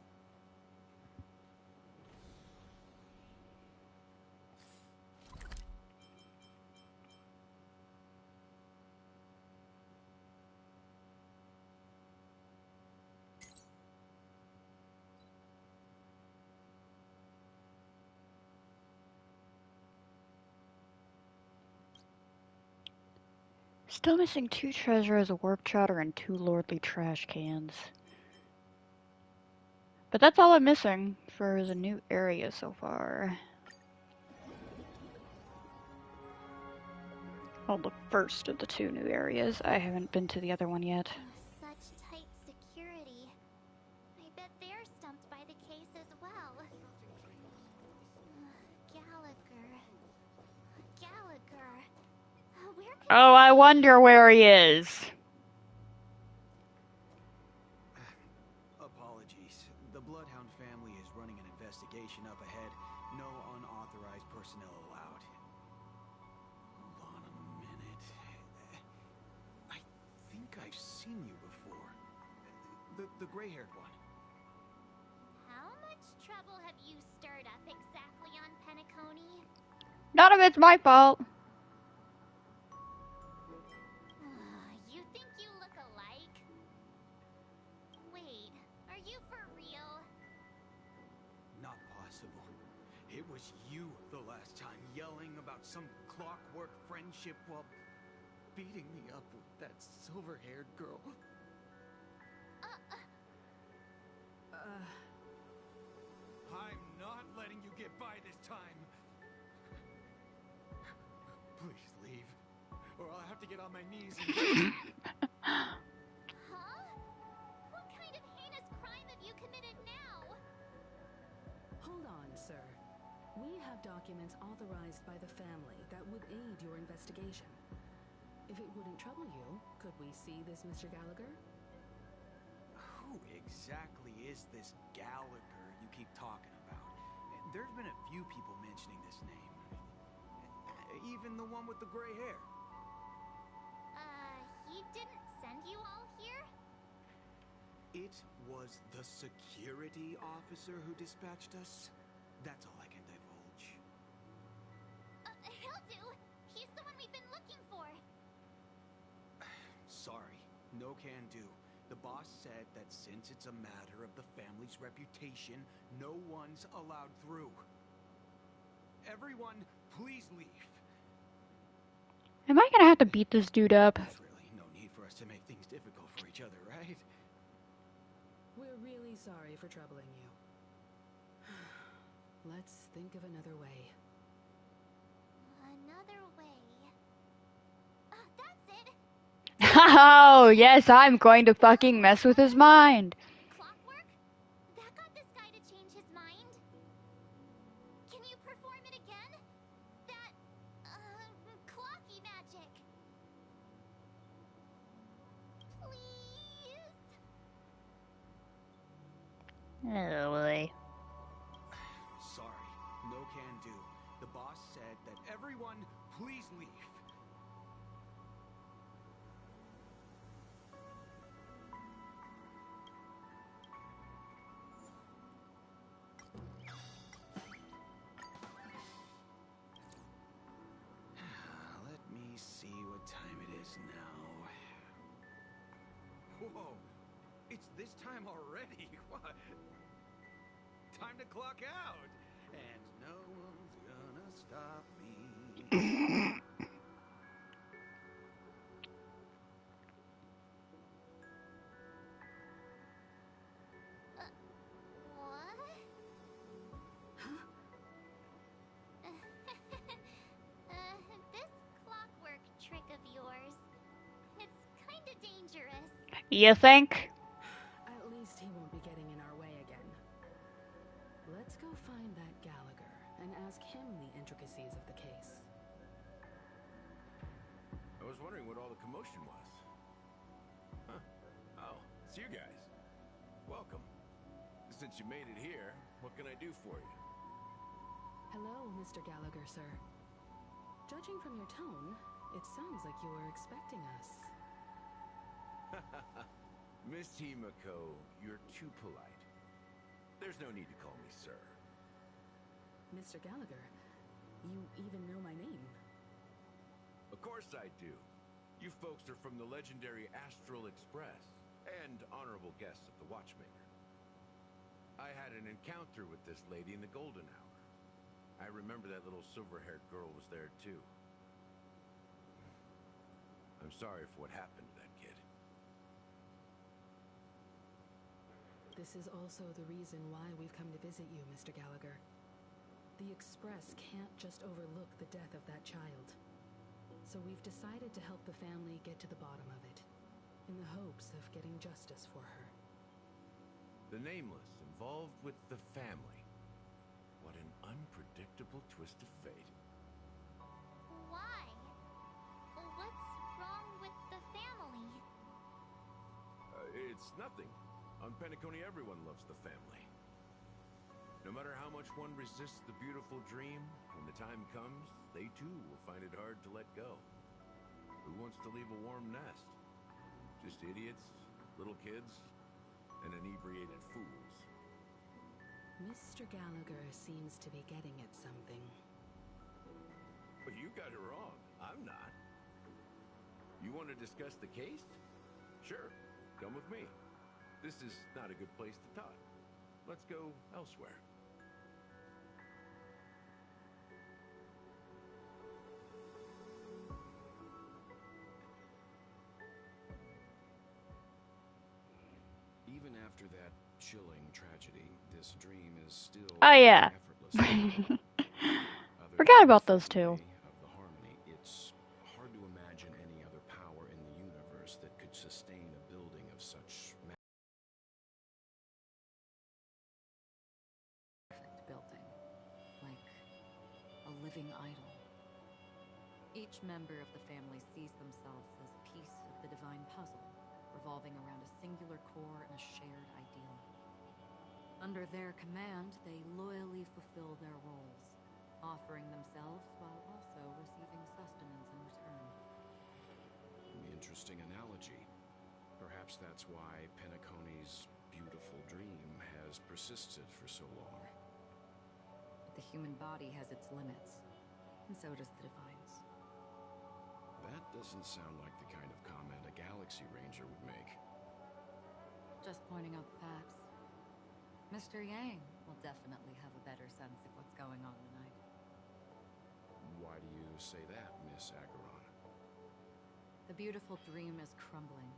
Still missing 2 treasures, a warp chowder, and 2 lordly trash cans. But that's all I'm missing for the new area so far. Well, the first of the 2 new areas. I haven't been to the other one yet. Oh, I wonder where he is. Apologies. The Bloodhound family is running an investigation up ahead. No unauthorized personnel allowed. Hold on a minute. I think I've seen you before. The gray-haired one. How much trouble have you stirred up exactly on Penacony? None of it's my fault. You think you look alike? Wait, are you for real? Not possible. It was you the last time, yelling about some clockwork friendship while beating me up with that silver-haired girl. I'm not letting you get by this time. Please leave, or I'll have to get on my knees and... Huh? What kind of heinous crime have you committed now? Hold on, sir. We have documents authorized by the family that would aid your investigation. If it wouldn't trouble you, could we see this Mr. Gallagher? Who exactly is this Gallagher you keep talking about? There's been a few people mentioning this name. Even the one with the gray hair. He didn't send you all here? It was the security officer who dispatched us. That's all I can divulge. He'll do. He's the one we've been looking for. Sorry, no can do. The boss said that since it's a matter of the family's reputation, no one's allowed through. Everyone, please leave. Am I gonna have to beat this dude up? There's really no need for us to make things difficult for each other, right? We're really sorry for troubling you. Let's think of another way. Another way. That's it. Oh, yes, I'm going to fucking mess with his mind. Clockwork? That got this guy to change his mind? Can you perform it again? That, clocky magic. Please? Oh, boy. Sorry, no can do. The boss said that everyone, please leave. Let me see what time it is now. Whoa, it's this time already. What? Time to clock out. And no one's gonna stop me. What? This clockwork trick of yours, it's kinda dangerous. You think? At least he won't be getting in our way again. Let's go find that Gallagher and ask him the intricacies of the case. I was wondering what all the commotion was. Huh. Oh, it's you guys. Welcome. Since you made it here, what can I do for you? Hello, Mr. Gallagher, sir. Judging from your tone, it sounds like you were expecting us. Miss Himiko, you're too polite. There's no need to call me sir. Mr. Gallagher, you even know my name. Of course I do. You folks are from the legendary Astral Express and honorable guests of the Watchmaker. I had an encounter with this lady in the Golden Hour. I remember that little silver-haired girl was there too. I'm sorry for what happened to that kid. This is also the reason why we've come to visit you, Mr. Gallagher. The Express can't just overlook the death of that child. So we've decided to help the family get to the bottom of it, in the hopes of getting justice for her. The Nameless involved with the family. What an unpredictable twist of fate. Why? What's It's nothing. On Penacony, everyone loves the family. No matter how much one resists the beautiful dream, when the time comes, they too will find it hard to let go. Who wants to leave a warm nest? Just idiots, little kids, and inebriated fools. Mr. Gallagher seems to be getting at something. But you got it wrong. I'm not. You want to discuss the case? Sure, come with me. This is not a good place to talk. Let's go elsewhere. Even after that chilling tragedy, this dream is still Oh yeah. effortless. Forgot about those two. Of the harmony, it's hard to imagine any other power in the universe that could sustain a building of such Perfect building, like a living idol. Each member of the family sees themselves as a piece of the divine puzzle, revolving around a singular core and a shared ideal. Under their command, they loyally fulfill their roles, offering themselves while also receiving sustenance in return. interesting analogy. Perhaps that's why Penacony's beautiful dream has persisted for so long. But the human body has its limits, and so does the divine's. That doesn't sound like the kind of comment a Galaxy Ranger would make. Just pointing out the facts. Mr. Yang will definitely have a better sense of what's going on tonight. Why do you say that, Miss Acheron? The beautiful dream is crumbling.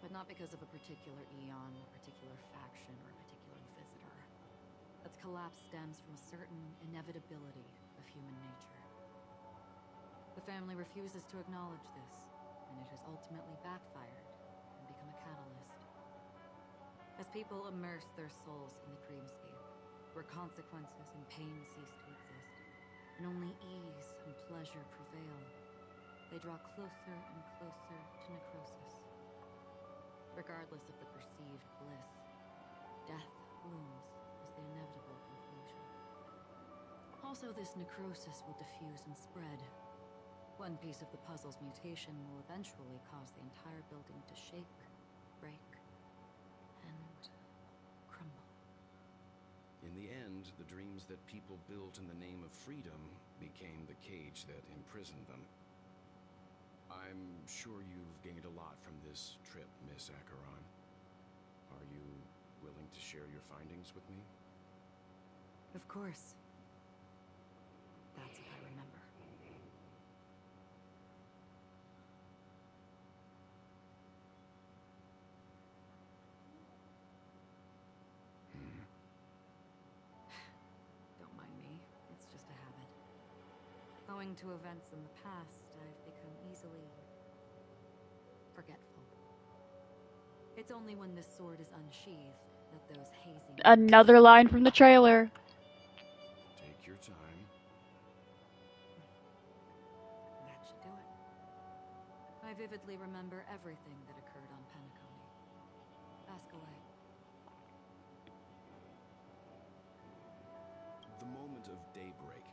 But not because of a particular eon, a particular faction, or a particular visitor. Its collapse stems from a certain inevitability of human nature. The family refuses to acknowledge this, and it has ultimately backfired and become a catalyst. As people immerse their souls in the dreamscape, where consequences and pain cease to exist, and only ease and pleasure prevail, they draw closer and closer to necrosis. Regardless of the perceived bliss, death looms as the inevitable conclusion. Also, this necrosis will diffuse and spread. One piece of the puzzle's mutation will eventually cause the entire building to shake, break, and crumble. In the end, the dreams that people built in the name of freedom became the cage that imprisoned them. I'm sure you've gained a lot from this trip, Miss Acheron. Are you willing to share your findings with me? Of course. That's if I remember. Don't mind me. It's just a habit. Owing to events in the past, I've become easily forgetful. It's only when this sword is unsheathed that those hazy... Another line from the trailer. Take your time. That should do it. I vividly remember everything that occurred on Penacony. Ask away. The moment of daybreak.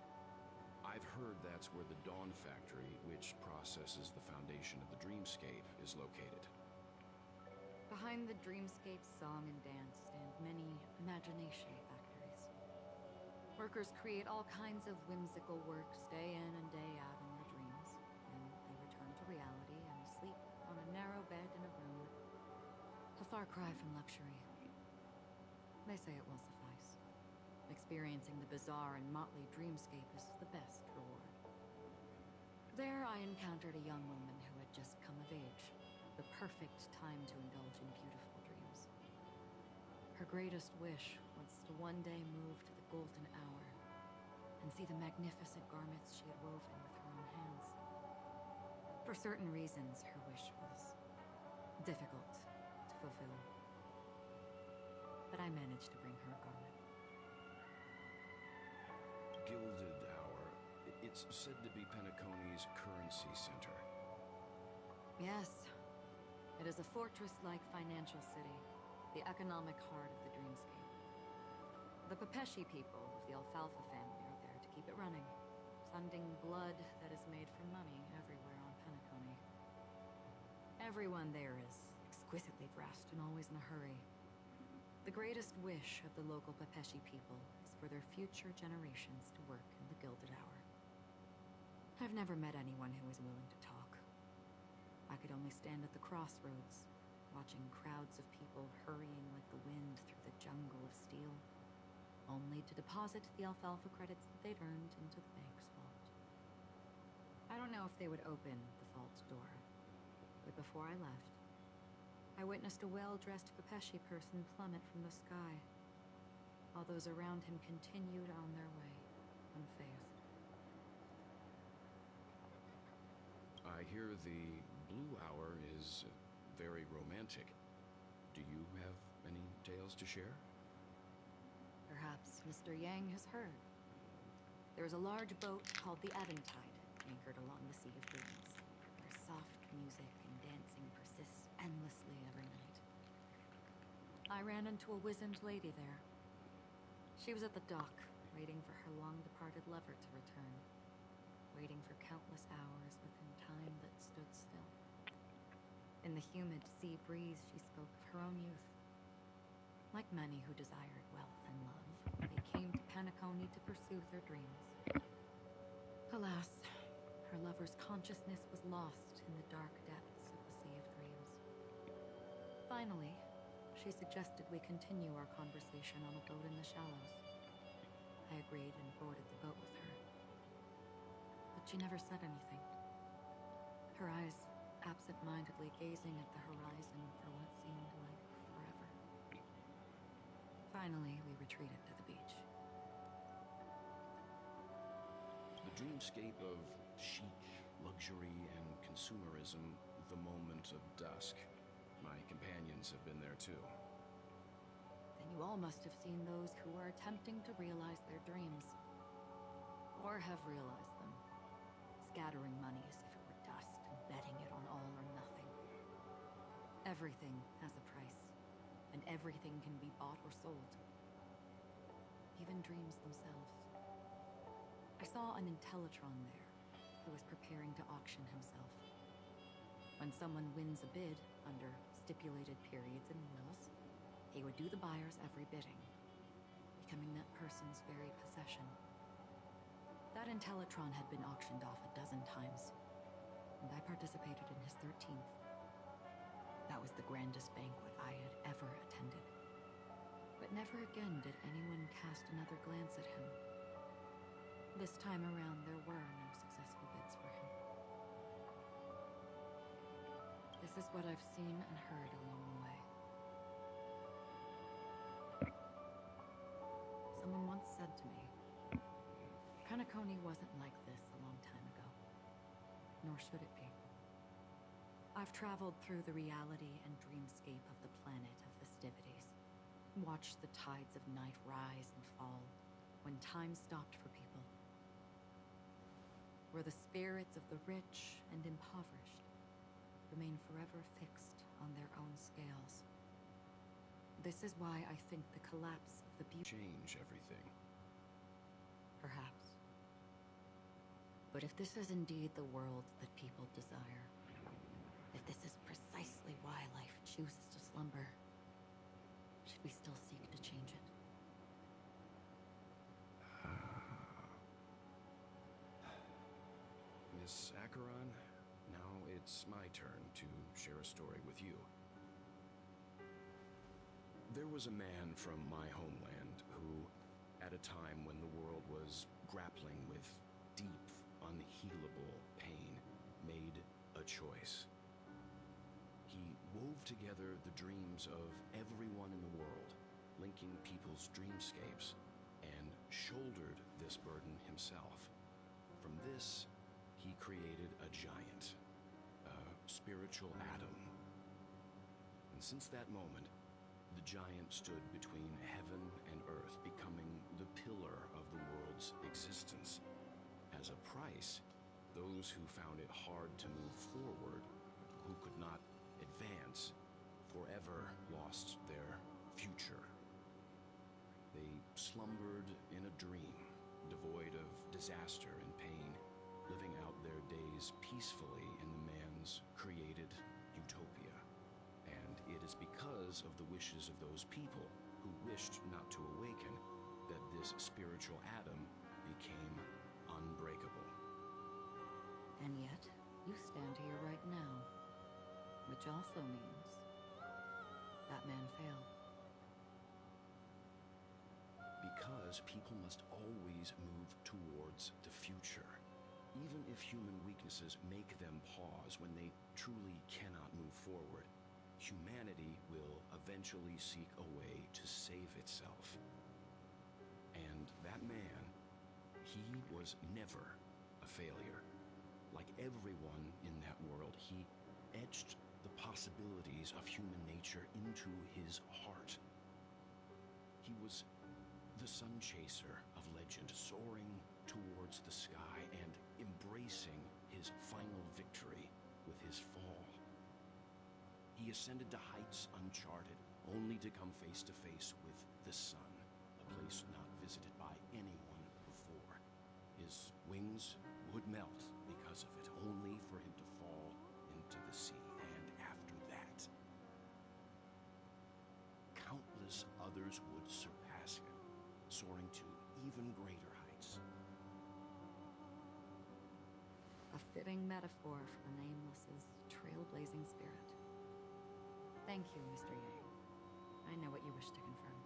I've heard that's where the Dawn Factory, which processes the foundation of the dreamscape, is located. Behind the dreamscape song and dance stand many imagination factories. Workers create all kinds of whimsical works day in and day out in their dreams, and they return to reality and sleep on a narrow bed in a room, a far cry from luxury. They say it will suffice. Experiencing the bizarre and motley dreamscape is the best reward. There I encountered a young woman who had just come of age, the perfect time to indulge in beautiful dreams. Her greatest wish was to one day move to the golden hour and see the magnificent garments she had woven with her own hands. For certain reasons, her wish was difficult to fulfill. But I managed to bring her a garment. Gilded Hour. It's said to be Penacony's currency center. Yes, it is a fortress-like financial city, the economic heart of the dreamscape. The Pepeshi people of the Alfalfa family are there to keep it running, funding blood that is made from money everywhere on Penacony. Everyone there is exquisitely dressed and always in a hurry. The greatest wish of the local Pepeshi people is for their future generations to work in the Gilded Hour. I've never met anyone who is willing to talk. I could only stand at the crossroads, watching crowds of people hurrying like the wind through the jungle of steel, only to deposit the alfalfa credits that they'd earned into the bank's vault. I don't know if they would open the vault door, but before I left, I witnessed a well-dressed Pepeshi person plummet from the sky, while those around him continued on their way, unfazed. I hear the Blue Hour is very romantic. Do you have any tales to share? Perhaps Mr. Yang has heard. There's a large boat called the Eventide, anchored along the Sea of Dreams, where soft music and dancing persists endlessly every night. I ran into a wizened lady there. She was at the dock, waiting for her long-departed lover to return, waiting for countless hours within time that stood still. In the humid sea breeze, she spoke of her own youth. Like many who desired wealth and love, they came to Penacony to pursue their dreams. Alas, her lover's consciousness was lost in the dark depths of the Sea of Dreams. Finally, she suggested we continue our conversation on a boat in the shallows. I agreed and boarded the boat with her. But she never said anything. Her eyes absent-mindedly gazing at the horizon for what seemed like forever. Finally, we retreated to the beach. The dreamscape of chic, luxury, and consumerism, the moment of dusk. My companions have been there too. Then you all must have seen those who are attempting to realize their dreams. Or have realized them. Scattering money as if it were dust and betting it on all or nothing. Everything has a price, and everything can be bought or sold. Even dreams themselves. I saw an Intellitron there, who was preparing to auction himself. When someone wins a bid under stipulated periods and rules, he would do the buyer's every bidding, becoming that person's very possession. That Intellitron had been auctioned off a dozen times, and I participated in his 13th. That was the grandest banquet I had ever attended. But never again did anyone cast another glance at him. This time around, there were no successful bids for him. This is what I've seen and heard along the way. Someone once said to me, Penacony wasn't like this a long time ago, nor should it be. I've traveled through the reality and dreamscape of the planet of festivities, watched the tides of night rise and fall when time stopped for people, where the spirits of the rich and impoverished remain forever fixed on their own scales. This is why I think the collapse of the change everything. Perhaps. But if this is indeed the world that people desire, if this is precisely why life chooses to slumber, should we still seek to change it? Miss Acheron, now it's my turn to share a story with you. There was a man from my homeland who, at a time when the world was grappling with deep, unhealable pain, made a choice. He wove together the dreams of everyone in the world, linking people's dreamscapes, and shouldered this burden himself. From this, he created a giant, a spiritual atom. And since that moment, the giant stood between heaven and earth, becoming the pillar of the world's existence. As a price, those who found it hard to move forward, who could not advance forever lost their future. They slumbered in a dream, devoid of disaster and pain, living out their days peacefully in the man's created utopia. And it is because of the wishes of those people who wished not to awaken that this spiritual atom became unbreakable. And yet, you stand here right now, which also means that man failed. Because people must always move towards the future. Even if human weaknesses make them pause when they truly cannot move forward, humanity will eventually seek a way to save itself. And that man, he was never a failure. Like everyone in that world, he etched the possibilities of human nature into his heart. He was the sun chaser of legend, soaring towards the sky and embracing his final victory with his fall. He ascended to heights uncharted, only to come face to face with the sun, a place not visited by anyone before. His wings would melt because of it, only for him to fall into the sea. And after that, countless others would surpass him, soaring to even greater heights. A fitting metaphor for the Nameless's trailblazing spirit. Thank you, Mr. Yang. I know what you wish to confirm.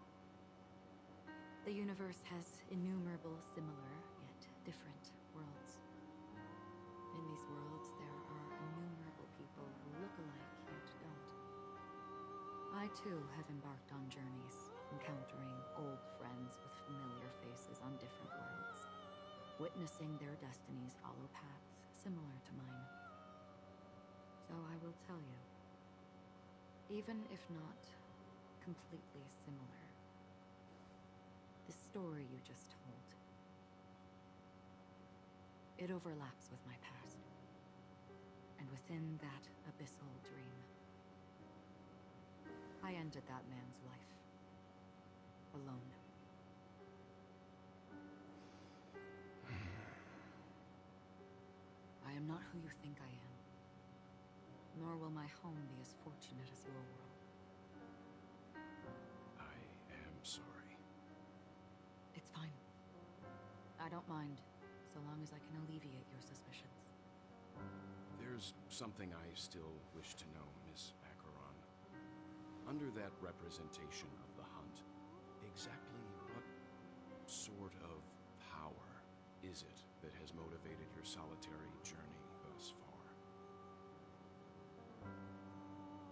The universe has innumerable similar, yet different worlds. In these worlds, there are innumerable people who look alike yet don't. I too have embarked on journeys, encountering old friends with familiar faces on different worlds, witnessing their destinies follow paths similar to mine. So I will tell you, even if not completely similar, the story you just told, it overlaps with my past. And within that abyssal dream, I ended that man's life. Alone. I am not who you think I am. Nor will my home be as fortunate as your world. I am sorry. It's fine. I don't mind, so long as I can alleviate your suspicions. There's something I still wish to know, Miss Acheron. Under that representation of the hunt, exactly what sort of power is it that has motivated your solitary journey thus far?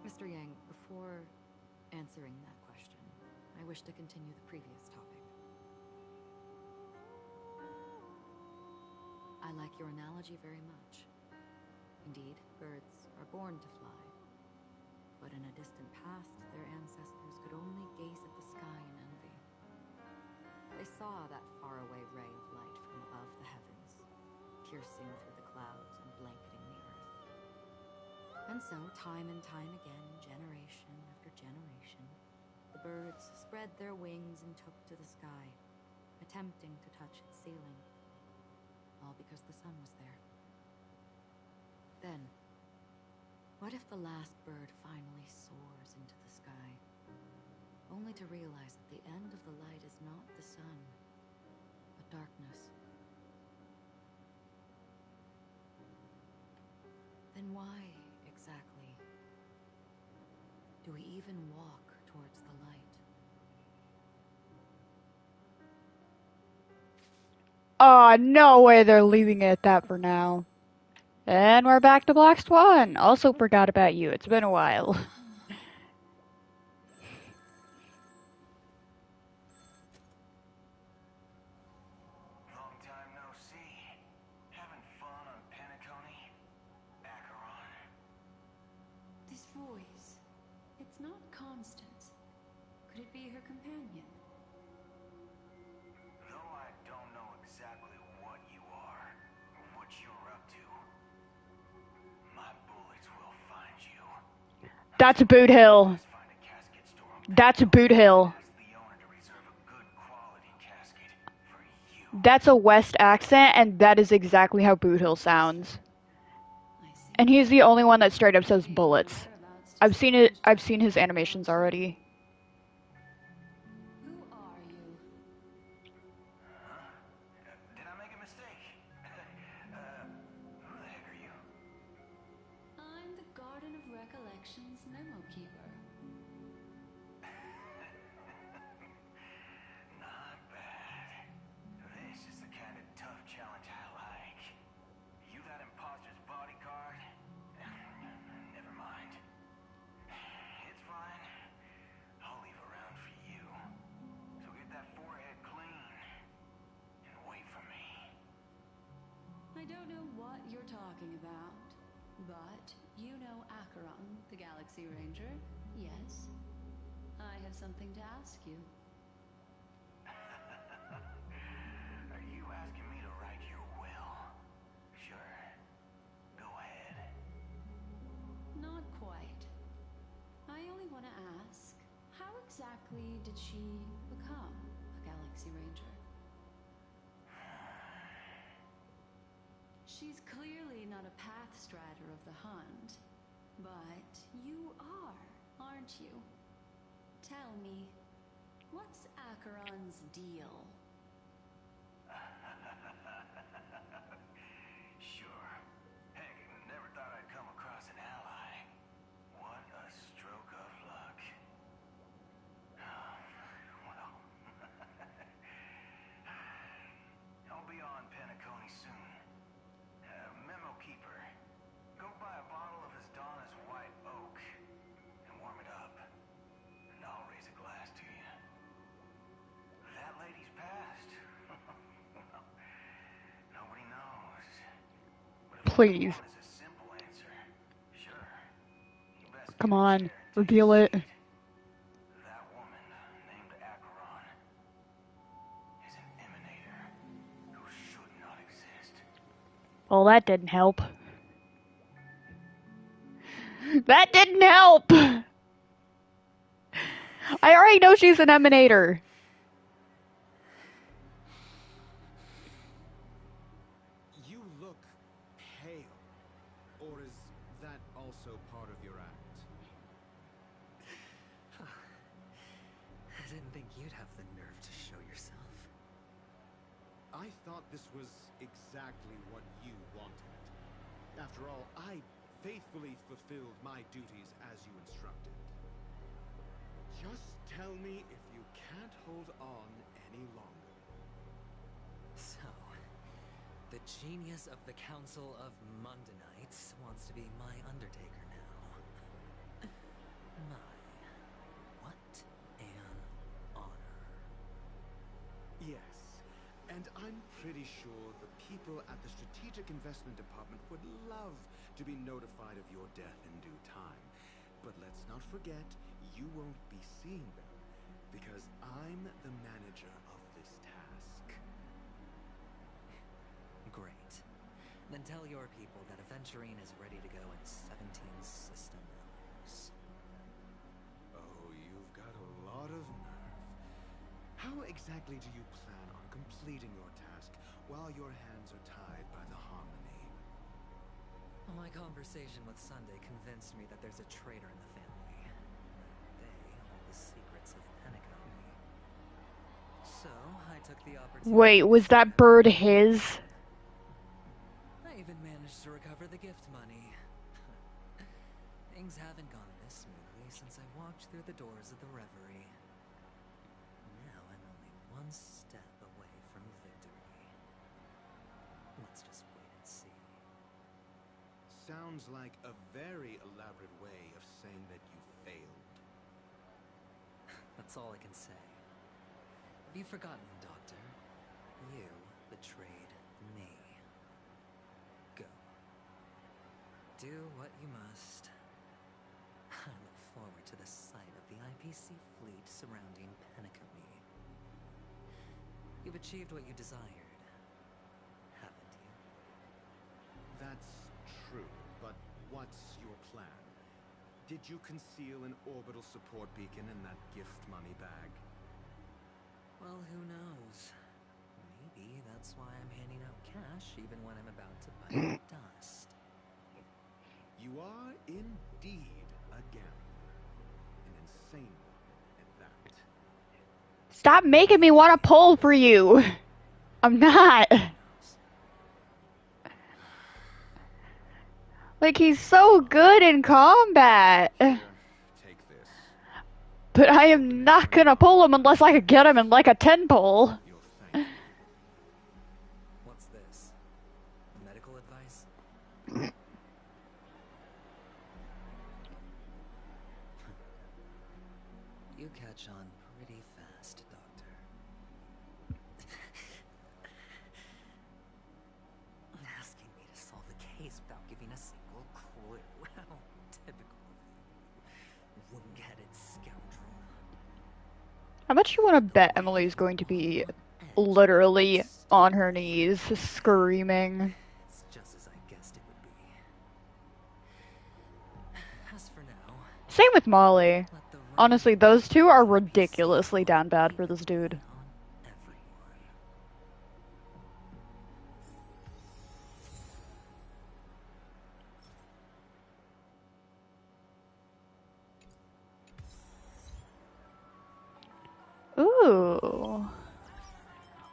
Mr. Yang, before answering that question, I wish to continue the previous topic. I like your analogy very much. Indeed, birds are born to fly. But in a distant past, their ancestors could only gaze at the sky in envy. They saw that faraway ray of light from above the heavens, piercing through the clouds and blanketing the earth. And so, time and time again, generation after generation, the birds spread their wings and took to the sky, attempting to touch its ceiling, all because the sun was there. Then, what if the last bird finally soars into the sky, only to realize that the end of the light is not the sun, but darkness? Then why, exactly, do we even walk towards the light? Oh, no way they're leaving it at that for now. And we're back to Black Swan. Also forgot about you. It's been a while. Long time no see. Having fun on Penacony? Acheron. This voice, it's not Constance. Could it be her companion? Though I don't know exactly what you are, or what you're up to, my bullets will find you. That's Boot Hill. That's Boot Hill. That's a West accent, and that is exactly how Boot Hill sounds. And he's the only one that straight up says bullets. I've seen it. I've seen his animations already. Who are you? Huh? Did I make a mistake? Who the heck are you? I'm the Garden of Recollection's memo keeper. Not bad. This is the kind of tough challenge I like. You that imposter's bodyguard? Never mind. It's fine. I'll leave a round for you. So get that forehead clean and wait for me. I don't know what you're talking about, but you know Acheron, the Galaxy Ranger, yes? I have something to ask you. Are you asking me to write your will? Sure. Go ahead. Not quite. I only want to ask, how exactly did she become a Galaxy Ranger? She's clearly not a path strider of the Hunt, but you are, aren't you? Tell me, what's Acheron's deal? Sure. Heck, never thought I'd come across an ally. What a stroke of luck. Well, I'll be on Penacony soon. Memo keeper, go buy a bottle of his Donna's White Oak and warm it up. And I'll raise a glass to you. That lady's passed. Well, nobody knows. Please. Is a simple answer. Sure. You best Come on. Reveal it. that woman named Acheron is an emanator who should not exist. Well, that didn't help. That didn't help! I already know she's an emanator. You look pale. Or is that also part of your act? I didn't think you'd have the nerve to show yourself. I thought this was exactly what you wanted. After all, I faithfully fulfilled my duties as you instructed. Just tell me if you can't hold on any longer. So, the genius of the Council of Mundanites wants to be my Undertaker now. My, what an honor. Yes, and I'm pretty sure the people at the Strategic Investment Department would love to be notified of your death in due time. But let's not forget, you won't be seeing them, because I'm the manager of this task. Great. Then tell your people that Aventurine is ready to go in 17 system hours. Oh, you've got a lot of nerve. How exactly do you plan on completing your task while your hands are tied by the Harmony? My conversation with Sunday convinced me that there's a traitor in the family. They hold the secrets of Penacony. So, I took the opportunity... Wait, was that bird his? I even managed to recover the gift money. Things haven't gone this smoothly since I walked through the doors of the Reverie. Now I'm only one step away from victory. Let's just wait and see. Sounds like a very elaborate way of saying that you failed. That's all I can say. Have you forgotten, Doctor? You betrayed me. Go. Do what you must. I look forward to the sight of the IPC fleet surrounding Penacony. You've achieved what you desired, haven't you? That's true, but what's your plan? Did you conceal an orbital support beacon in that gift money bag? Well, who knows? Maybe that's why I'm handing out cash even when I'm about to bite dust. You are indeed a gambler. An insane one at that. Stop making me want to pull for you. I'm not. Like, he's so good in combat. Here, take this. But I am not gonna pull him unless I could get him in like a 10 pull. You'll thank me. What's this? Medical advice? You catch on pretty fast, Doctor. Asking me to solve the case without giving a single clue. How typical of you, wing-headed scoundrel. How much you want to bet Emily's going to be literally on her knees, screaming? It's just as I guessed it would be. As for now, Same with Molly. Honestly, those two are ridiculously down bad for this dude. Ooh.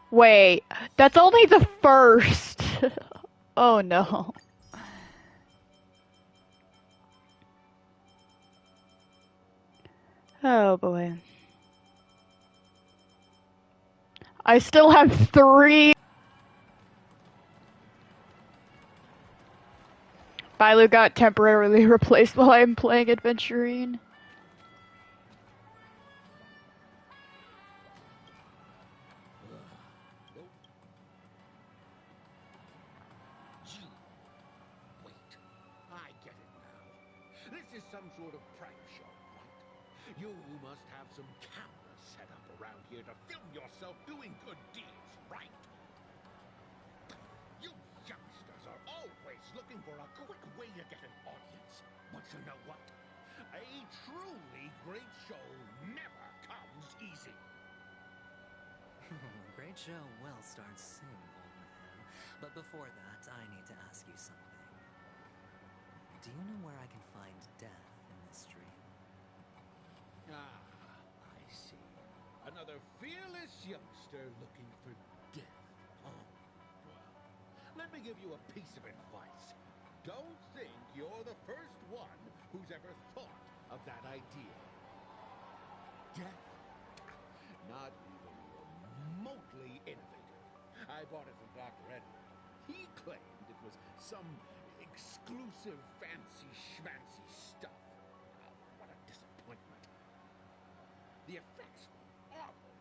Wait, that's only the first. Oh no. Oh boy. I still have 3. Bilu got temporarily replaced while I'm playing Adventurine. Wait, I get it now. This is some sort of prank show, right? You must have some cameras set up around here to film yourself doing good deeds, right? You youngsters are always looking for a quick way to get an audience. But you know what? A truly great show never comes easy. Great show will start soon, old man. But before that, I need to ask you something. Do you know where I can find death in this dream? Ah, I see. Another fearless youngster looking for death. Oh, well, let me give you a piece of advice. Don't think you're the first one who's ever thought of that idea. Death? Not even remotely innovative. I bought it from Dr. Edward. He claimed it was some exclusive fancy schmancy stuff. Oh, what a disappointment. The effects were awful.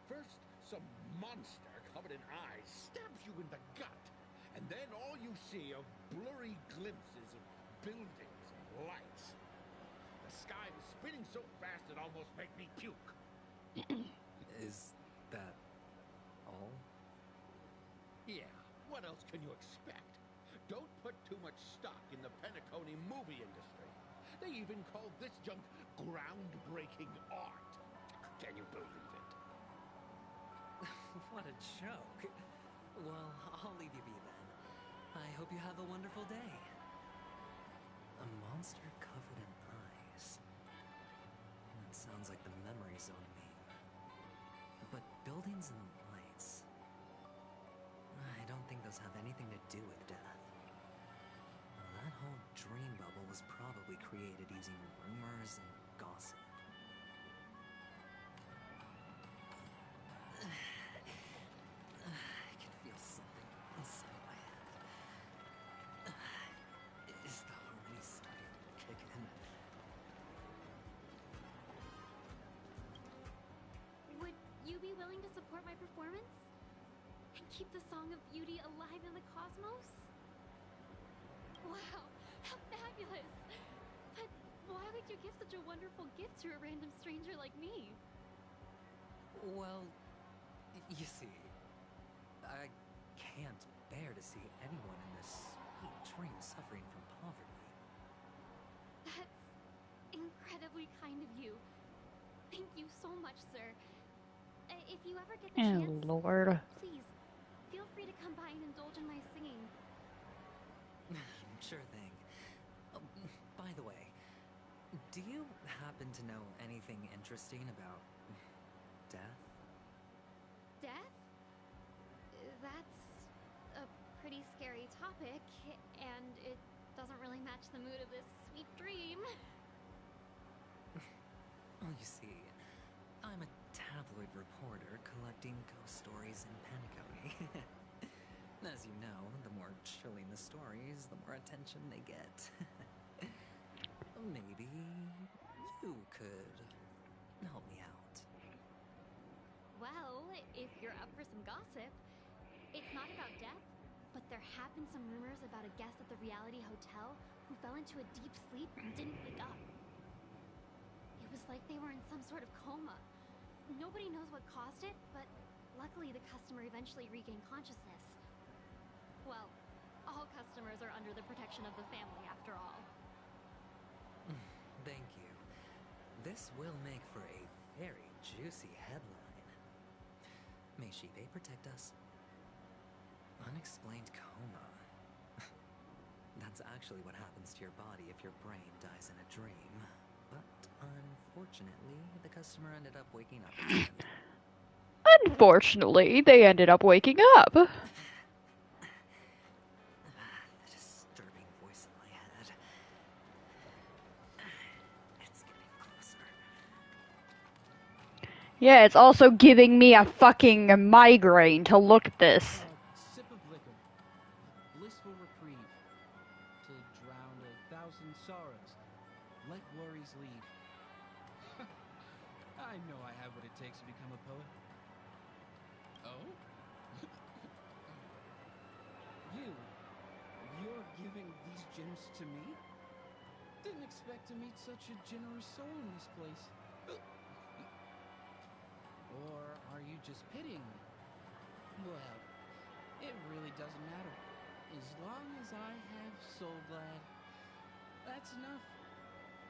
First, some monster covered in eyes stabs you in the gut, and then all you see are blurry glimpses of buildings and lights. The sky was spinning so fast it almost made me puke. Is that all? Yeah, what else can you expect? Don't put too much stock in the Penacony movie industry. They even call this junk groundbreaking art. Can you believe it? What a joke. Well, I'll leave you be then. I hope you have a wonderful day. A monster covered in eyes. That sounds like the memory zone meme. But buildings and lights... I don't think those have anything to do with death. That whole dream bubble was probably created using rumors and gossip. I can feel something inside my head. Is the harmony starting to kick in? Would you be willing to support my performance? And keep the Song of Beauty alive in the cosmos? Wow, how fabulous! But why would you give such a wonderful gift to a random stranger like me? Well, you see, I can't bear to see anyone in this sweet dream suffering from poverty. That's incredibly kind of you. Thank you so much, sir. If you ever get the Oh, chance, Lord. please, feel free to come by and indulge in my singing. Sure thing. Oh, by the way, do you happen to know anything interesting about death? Death? That's a pretty scary topic, and it doesn't really match the mood of this sweet dream. Well, you see, I'm a tabloid reporter collecting ghost stories in Penacony. As you know, the more chilling the stories, the more attention they get. Maybe you could help me out. Well, if you're up for some gossip, it's not about death, but there have been some rumors about a guest at the reality hotel who fell into a deep sleep and didn't wake up. It was like they were in some sort of coma. Nobody knows what caused it, but luckily the customer eventually regained consciousness. Well, all customers are under the protection of the family after all. Thank you. This will make for a very juicy headline. May Shibe protect us. Unexplained coma. That's actually what happens to your body if your brain dies in a dream. But unfortunately, the customer ended up waking up again. Unfortunately, they ended up waking up. The disturbing voice in my head. It's getting closer. Yeah, it's also giving me a fucking migraine to look at this. Sip of liquor, a blissful reprieve, to drown 1,000 sorrows, let worries leave. I know I have what it takes to become a poet. Oh? You're giving these gems to me? Didn't expect to meet such a generous soul in this place. Or are you just pitying me? Well, it really doesn't matter. As long as I have Soul Glad, that's enough.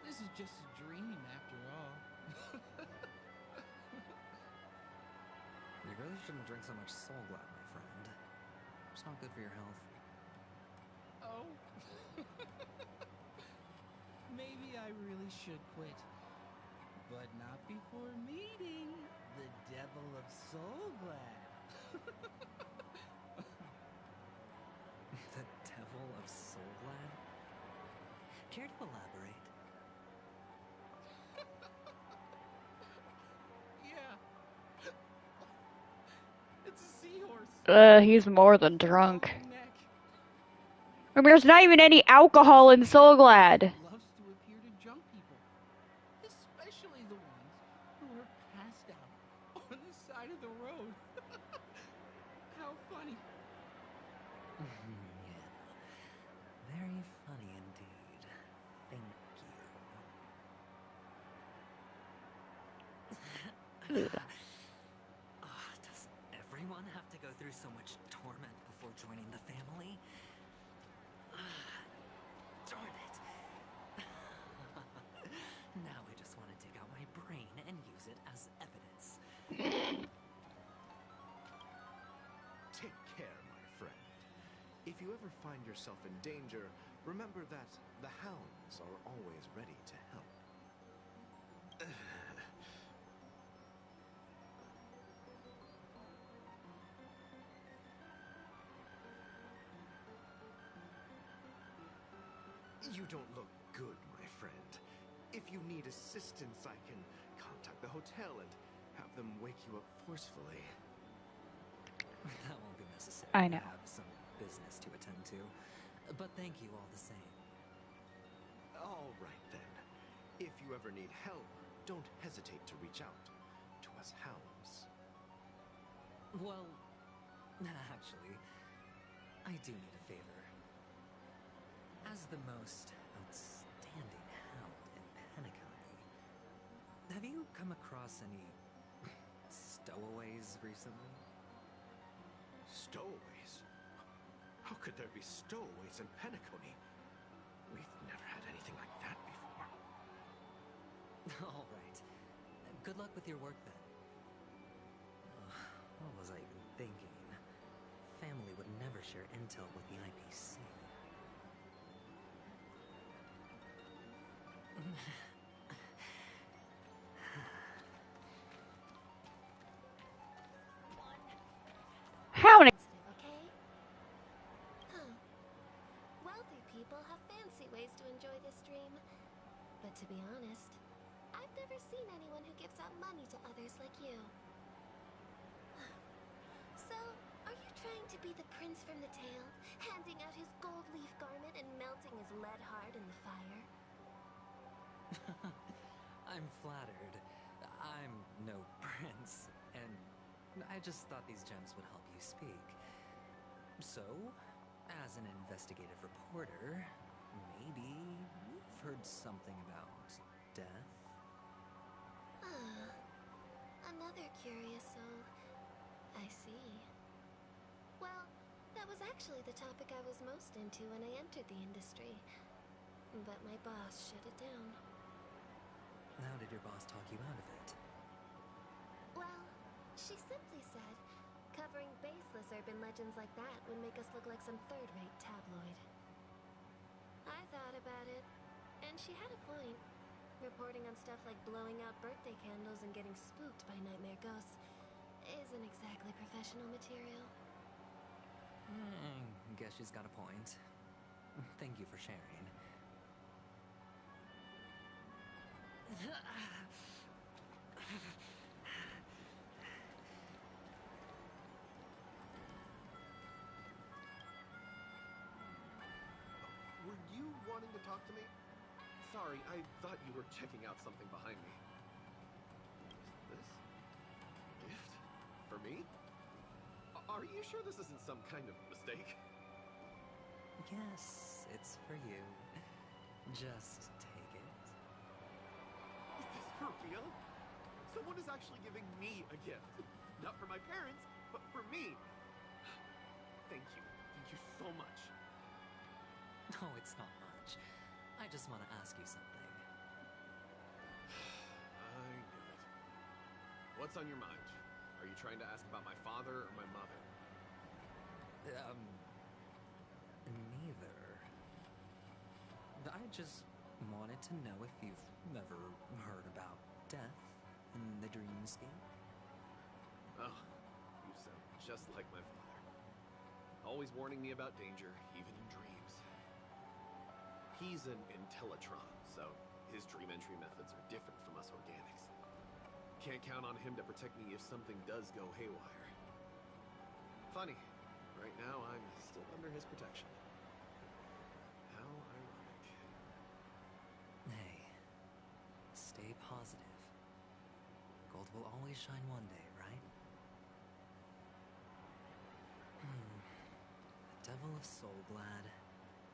This is just a dream after all. You really shouldn't drink so much Soul Glad, my friend. It's not good for your health. Oh? Maybe I really should quit. But not before meeting the Devil of Soul Glad. The Devil of Soul Glad? Care to elaborate? Yeah. It's a seahorse. He's more than drunk. I mean, there's not even any alcohol in Soul Glad. Loves to appear to drunk people, especially the ones who are passed out on the side of the road. How funny. Yeah. Very funny indeed. Thank you. Does everyone have to go through so much torment before joining the family? Darn it. Now I just want to dig out my brain and use it as evidence. Take care, my friend. If you ever find yourself in danger, remember that the hounds are always ready to help. You don't look good, my friend. If you need assistance, I can contact the hotel and have them wake you up forcefully. That won't be necessary. I know. I have some business to attend to. But thank you all the same. All right, then. If you ever need help, don't hesitate to reach out to us hounds. Well, actually, I do need a favor. As the most outstanding hound in Penacony, have you come across any stowaways recently? Stowaways? How could there be stowaways in Penacony? We've never had anything like that before. All right. Good luck with your work then. What was I even thinking? Family would never share intel with the IPC. How many? Okay? Huh. Wealthy people have fancy ways to enjoy this dream. But to be honest, I've never seen anyone who gives out money to others like you. So, are you trying to be the prince from the tale, handing out his gold leaf garment and melting his lead heart in the fire? I'm flattered. I'm no prince, and I just thought these gems would help you speak. So, as an investigative reporter, maybe you've heard something about death? Ah, another curious soul. I see. Well, that was actually the topic I was most into when I entered the industry. But my boss shut it down. How did your boss talk you out of it? Well, she simply said, covering baseless urban legends like that would make us look like some third-rate tabloid. I thought about it, and she had a point. Reporting on stuff like blowing out birthday candles and getting spooked by nightmare ghosts isn't exactly professional material. Guess she's got a point. Thank you for sharing. Were you wanting to talk to me? Sorry, I thought you were checking out something behind me. Is this a gift? For me? Are you sure this isn't some kind of mistake? Yes, it's for you. Just take it. Is this for real? Someone is actually giving me a gift. Not for my parents, but for me. Thank you. Thank you so much. Oh, it's not much. I just want to ask you something. I knew it. What's on your mind? Are you trying to ask about my father or my mother? Neither. I just wanted to know if you've ever heard about death in the dreamscape. Oh, you sound just like my father. Always warning me about danger, even in dreams. He's an Intellitron, so his dream entry methods are different from us organics. Can't count on him to protect me if something does go haywire. Funny, right now I'm still under his protection. How ironic. Hey, stay positive. Gold will always shine one day, right? The Devil of Soulglad,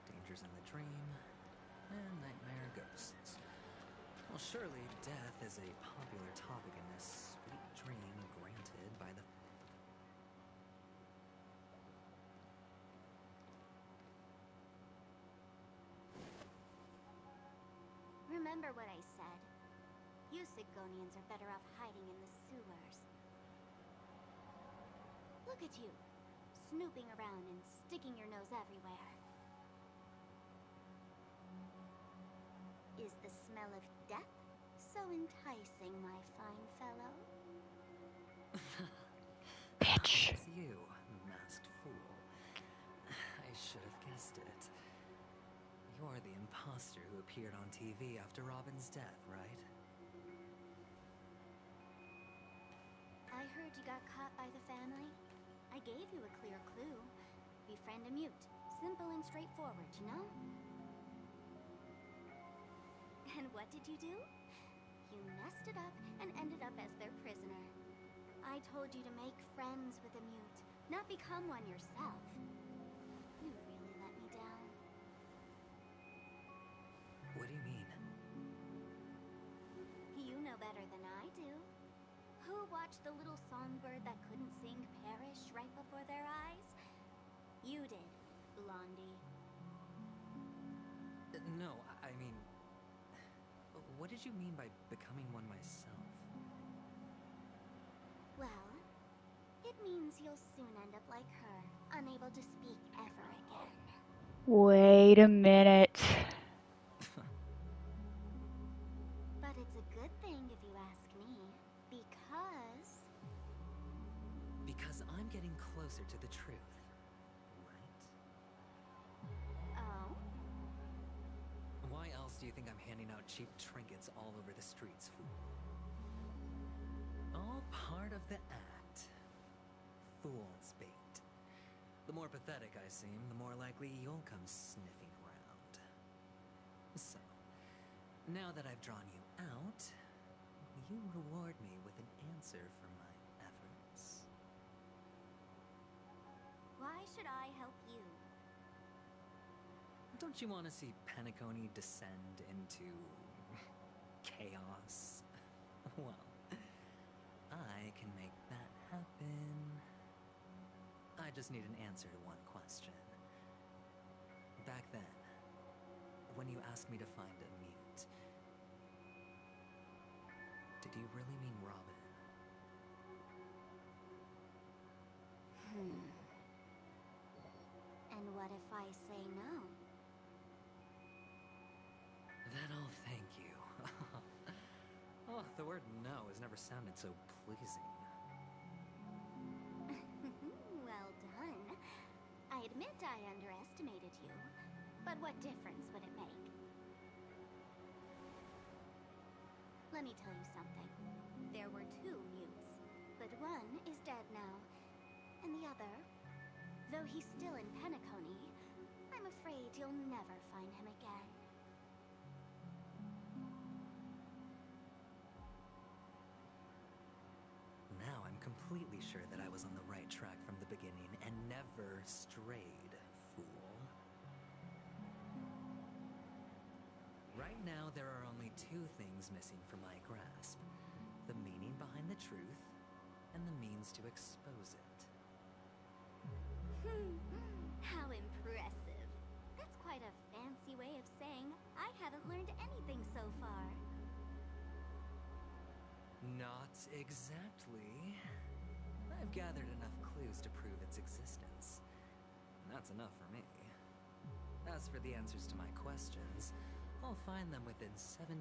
dangers in the dream, and nightmare ghosts. Well, surely death is a popular topic in this sweet dream granted by the... Remember what I said. You Sigonians are better off hiding in the sewers. Look at you, snooping around and sticking your nose everywhere. Is the smell of death so enticing, my fine fellow? Bitch. It's you, masked fool. I should have guessed it. You're the imposter who appeared on TV after Robin's death, right? I heard you got caught by the family. I gave you a clear clue. Befriend a mute. Simple and straightforward, you know? And what did you do? You messed it up and ended up as their prisoner. I told you to make friends with a mute, not become one yourself. You really let me down. What do you mean? You know better than I do. Who watched the little songbird that couldn't sing perish right before their eyes? You did, Blondie. No, I mean... what did you mean by becoming one myself? Well, it means you'll soon end up like her, unable to speak ever again. Wait a minute. But it's a good thing if you ask me, because... Because I'm getting closer to the truth, right? Oh? Why else do you think I'm handing out cheap trinkets all over the streets, fool? All part of the act. Fool's bait. The more pathetic I seem, the more likely you'll come sniffing around. So, now that I've drawn you out, you reward me with an answer for my efforts. Why should I help you? Don't you want to see Penacony descend into chaos? Well, I can make that happen. I just need an answer to one question. Back then, when you asked me to find a mute, did you really mean Robin? And what if I say no? Then I'll thank you. Oh, the word no has never sounded so pleasing. Well done. I admit I underestimated you, but what difference would it make? Let me tell you something. There were 2 mutes, but one is dead now, and the other, though he's still in Penacony, I'm afraid you'll never find him again. Now I'm completely sure that I was on the right track from the beginning and never strayed, fool. Right now, there are only 2 things missing from my grasp. The meaning behind the truth, and the means to expose it. How impressive. That's quite a fancy way of saying I haven't learned anything so far. Not exactly. I've gathered enough clues to prove its existence. And that's enough for me. As for the answers to my questions, I'll find them within 16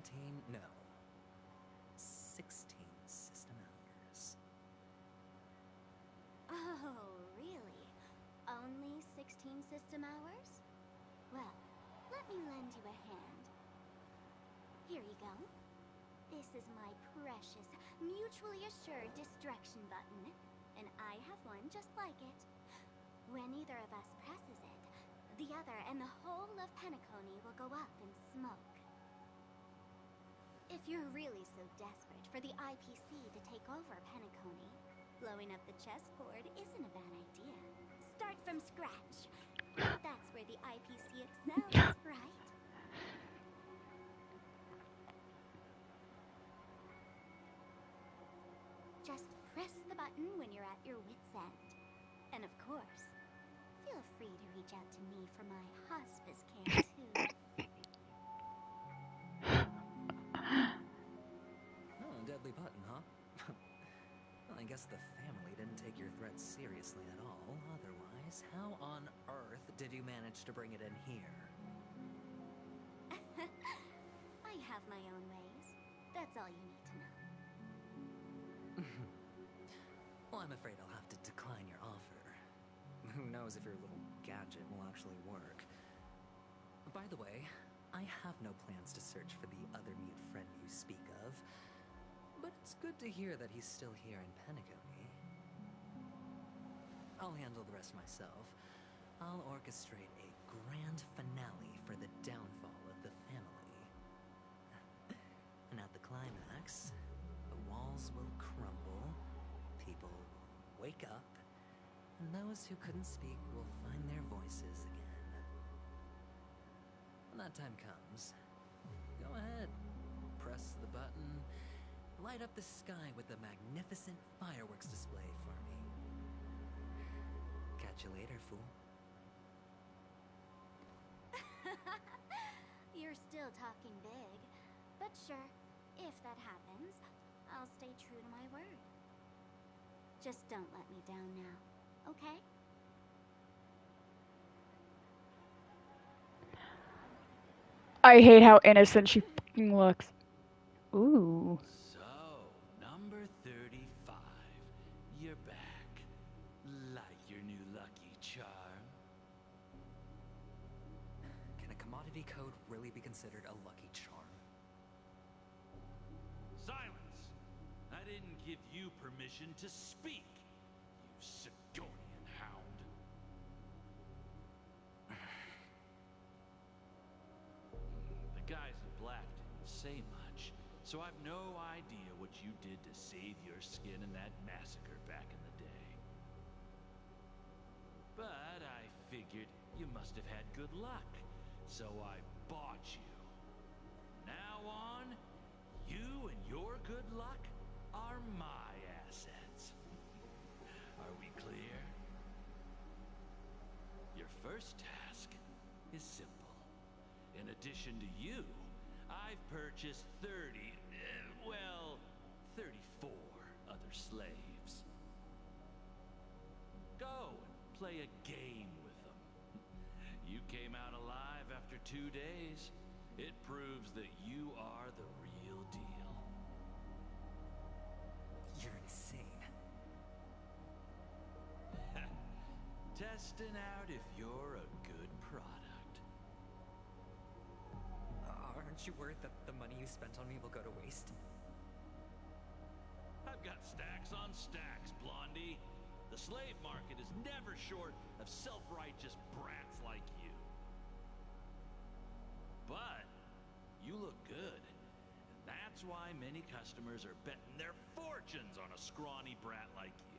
system hours. Oh, really? Only 16 system hours? Well, let me lend you a hand. Here you go. This is my precious, mutually assured destruction button, and I have one just like it. When either of us presses it, the other and the whole of Penacony will go up in smoke. If you're really so desperate for the IPC to take over Penacony, blowing up the chessboard isn't a bad idea. Start from scratch. That's where the IPC excels, right? Just press the button when you're at your wit's end. And of course, feel free to reach out to me for my hospice care, too. Oh, deadly button, huh? Well, I guess the family didn't take your threat seriously at all. Otherwise, how on earth did you manage to bring it in here? I have my own ways. That's all you need to know. Well, I'm afraid I'll have to decline your offer. Who knows if your little gadget will actually work. By the way, I have no plans to search for the other mute friend you speak of, but it's good to hear that he's still here in Penacony. I'll handle the rest myself. I'll orchestrate a grand finale for the downfall of the family. And at the climax, the walls will crumble, people will wake up, and those who couldn't speak will find their voices again. When that time comes, go ahead, press the button, light up the sky with a magnificent fireworks display for me. Catch you later, fool. You're still talking big, but But sure, if that happens, I'll stay true to my word. Just don't let me down now, okay? I hate how innocent she fucking looks. Ooh. So, number 35. You're back. Like your new lucky charm. Can a commodity code really be considered a lucky charm? Silence! I didn't give you permission to speak, you Sidonian hound. The guys in black didn't say much, so I've no idea what you did to save your skin in that massacre back in the day. But I figured you must have had good luck, so I bought you. Now on, you and your good luck are my assets. Are we clear? Your first task is simple. In addition to you, I've purchased 34 other slaves. Go and play a game with them. You came out alive after 2 days. It proves that you are the real deal. You're insane. Testing out if you're a good product. Aren't you worried that the money you spent on me will go to waste? I've got stacks on stacks, Blondie. The slave market is never short of self-righteous brats like you. But you look good. And that's why many customers are betting their fortunes on a scrawny brat like you.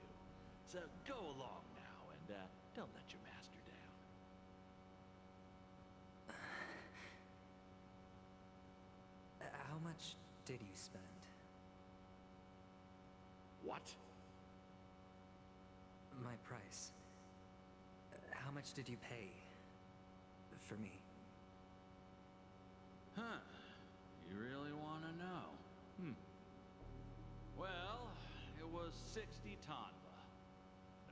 So go along now and don't let your master down. How much did you spend? What? My price. How much did you pay for me? Huh. You really want to know? Well, it was 60 tanva.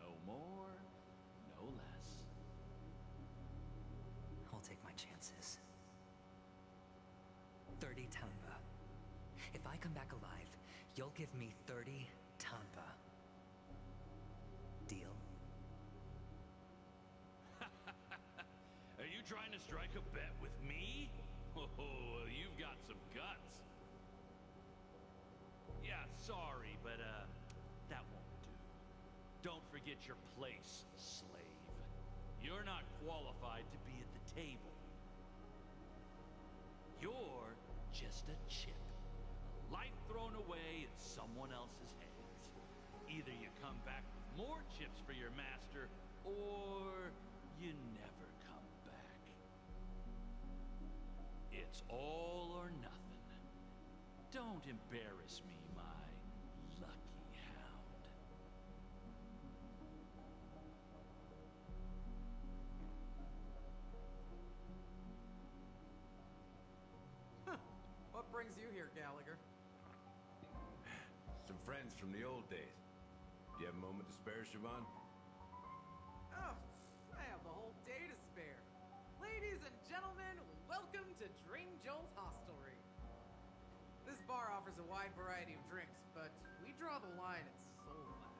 No more, no less. I'll take my chances. 30 tanva. If I come back alive, you'll give me 30 tanva. Deal? Are you trying to strike a bet with me? Oh, you've got some guts. Yeah, sorry, but that won't do. Don't forget your place, slave. You're not qualified to be at the table. You're just a chip. A life thrown away in someone else's hands. Either you come back with more chips for your master, or you never come back. It's all or nothing. Don't embarrass me, my lucky hound. What brings you here, Gallagher? Some friends from the old days. Do you have a moment to spare, Siobhan? Oh, I have the whole day to spare. Ladies and gentlemen, welcome to Dream Jolt Hostelry. This bar offers a wide variety of drinks, but we draw the line at soul-led.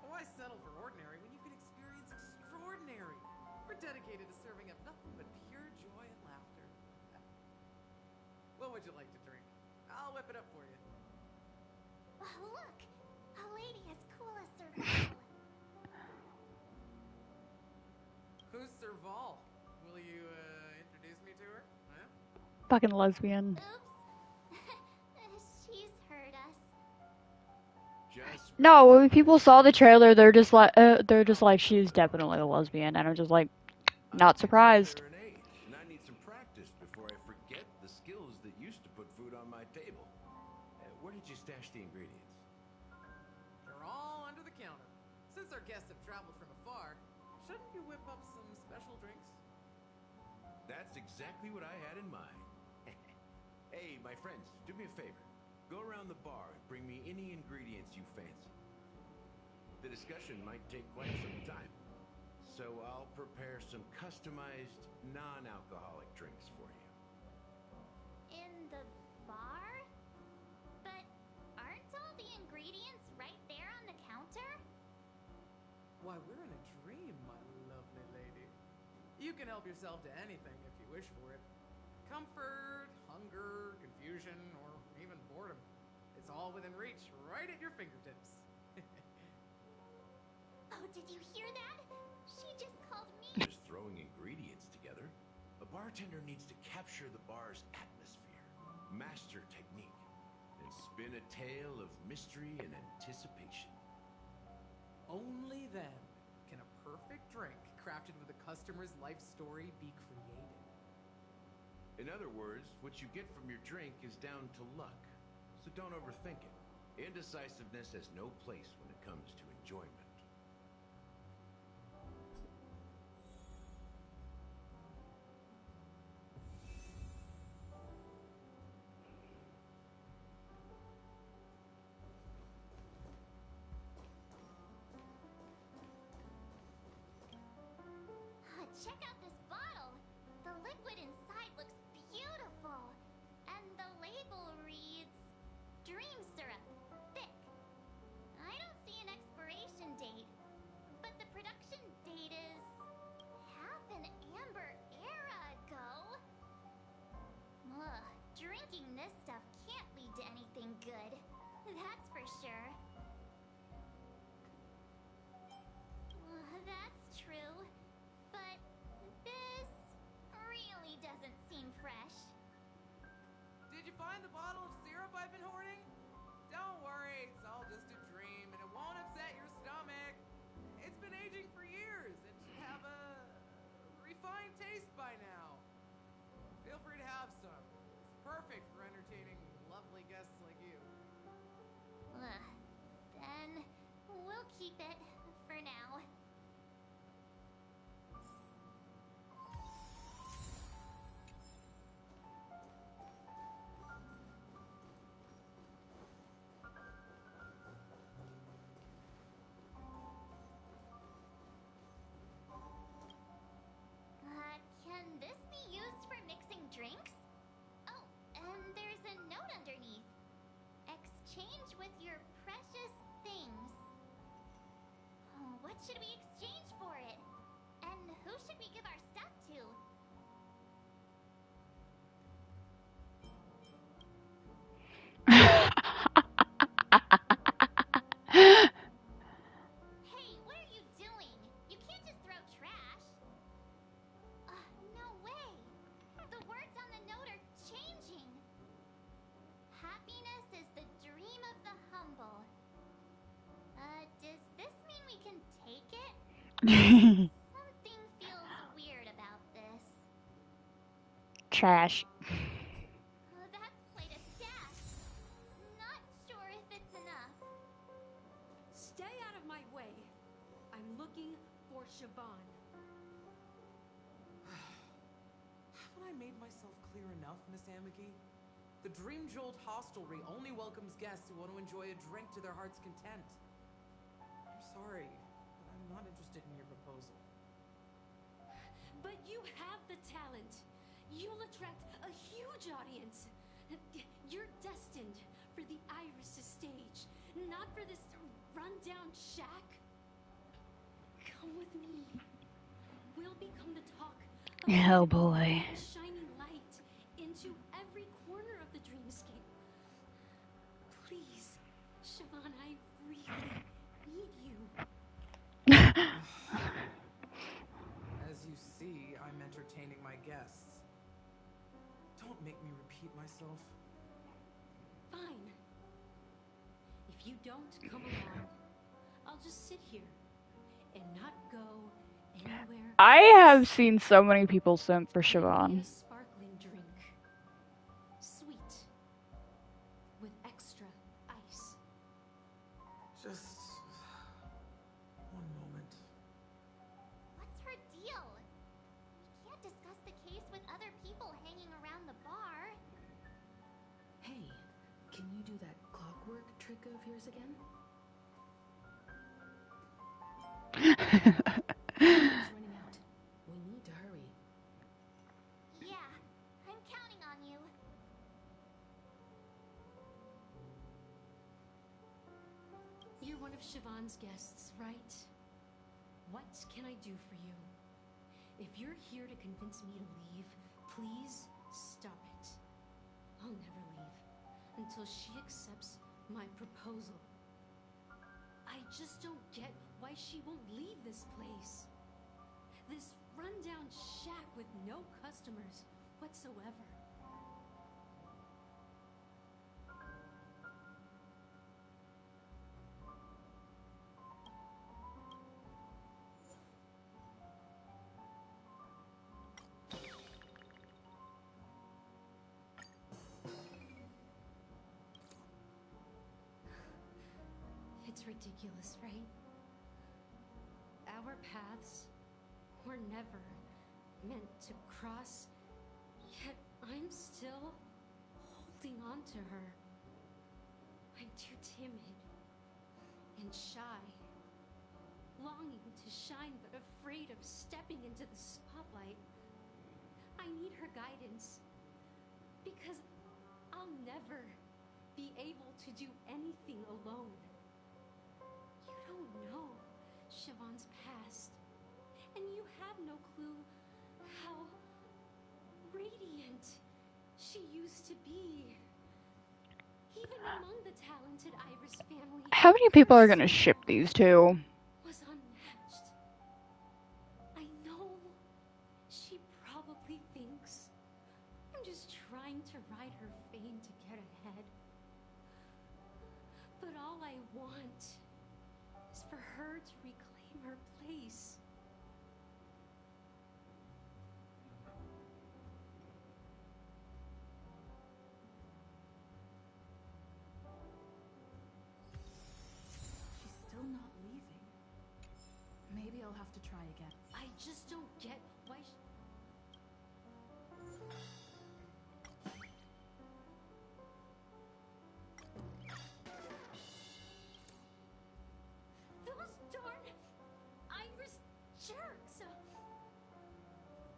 Why settle for ordinary when you can experience extraordinary? We're dedicated to serving up nothing but pure joy and laughter. What would you like to drink? I'll whip it up for you. Oh, look! A lady as cool as Serval. Who's Serval? Will you, introduce me to her? Huh? Fucking lesbian. She's heard us. Just No, when people saw the trailer, they're just like, she's definitely a lesbian, and I'm just like, not surprised. an age, and I need some practice before I forget the skills that used to put food on my table. Where did you stash the ingredients? They're all under the counter. Since our guests have traveled from afar, shouldn't you whip up some special drinks? That's exactly what I had in mind. Hey, my friends, do me a favor. Go around the bar and bring me any ingredients you fancy. The discussion might take quite some time, so I'll prepare some customized, non-alcoholic drinks for you. In the bar? But aren't all the ingredients right there on the counter? Why, we're in a dream, my lovely lady. You can help yourself to anything if you wish for it. Comfort, hunger, confusion, or even boredom. It's all within reach, right at your fingertips. Oh, did you hear that? She just called me. Just throwing ingredients together. A bartender needs to capture the bar's atmosphere, master technique, and spin a tale of mystery and anticipation. Only then can a perfect drink crafted with a customer's life story be created. In other words, what you get from your drink is down to luck, so don't overthink it. Indecisiveness has no place when it comes to enjoyment. Check out this bottle. The liquid inside looks beautiful. And the label reads, Dream Syrup, thick. I don't see an expiration date, but the production date is half an amber era ago. Ugh, drinking this stuff can't lead to anything good. That's for sure. That's true. But this really doesn't seem fresh. Did you find the bottle of syrup I've been hoarding? Don't worry, it's all just a dream, and it won't upset your stomach. It's been aging for years and should have a refined taste by now. Feel free to have some. It's perfect for entertaining lovely guests like you. Then we'll keep it for now. Can this be used for mixing drinks? Oh, and there's a note underneath. Exchange with your precious things. Oh, what should we exchange for it? And who should we give our stuff to? Hey, what are you doing? You can't just throw trash. No way. The words on the note are changing. Happiness is the dream of the humble. Does this mean we can take it? Something feels weird about this. Trash. That's quite a stash. Not sure if it's enough. Stay out of my way. I'm looking for Siobhan. Haven't I made myself clear enough, Miss Amiki? The Dream Jolt Hostelry only welcomes guests who want to enjoy a drink to their heart's content. I'm sorry, but I'm not interested in your proposal. But you have the talent. You'll attract a huge audience. You're destined for the Iris' stage, not for this rundown shack. Come with me. We'll become the talk of Oh boy. shining light into every corner of the dreamscape. Please, Siobhan, I really need you. As you see, I'm entertaining my guests. Don't make me repeat myself. Fine. If you don't come along, I'll just sit here and not go anywhere. I have seen so many people simp for Siobhan. A sparkling drink. Sweet. With extra ice. Just one moment. What's her deal? We can't discuss the case with other people hanging around the bar. do that clockwork trick of yours again? Time's running out. We need to hurry. Yeah, I'm counting on you. You're one of Siobhan's guests, right? What can I do for you? If you're here to convince me to leave, please stop it. I'll never leave until she accepts my proposal. I just don't get why she won't leave this place. This rundown shack with no customers whatsoever. It's ridiculous, right? Our paths were never meant to cross, yet I'm still holding on to her. I'm too timid and shy, longing to shine but afraid of stepping into the spotlight. I need her guidance, because I'll never be able to do anything alone. You don't know Siobhan's past, and you have no clue how radiant she used to be. Even among the talented Iris family, How many people are gonna ship these two? was unmatched. I know she probably thinks I'm just trying to ride her fame to get ahead. But all I want is for her to reclaim her place. She's still not leaving. Maybe I'll have to try again. I just don't get why those darn Iris jerks!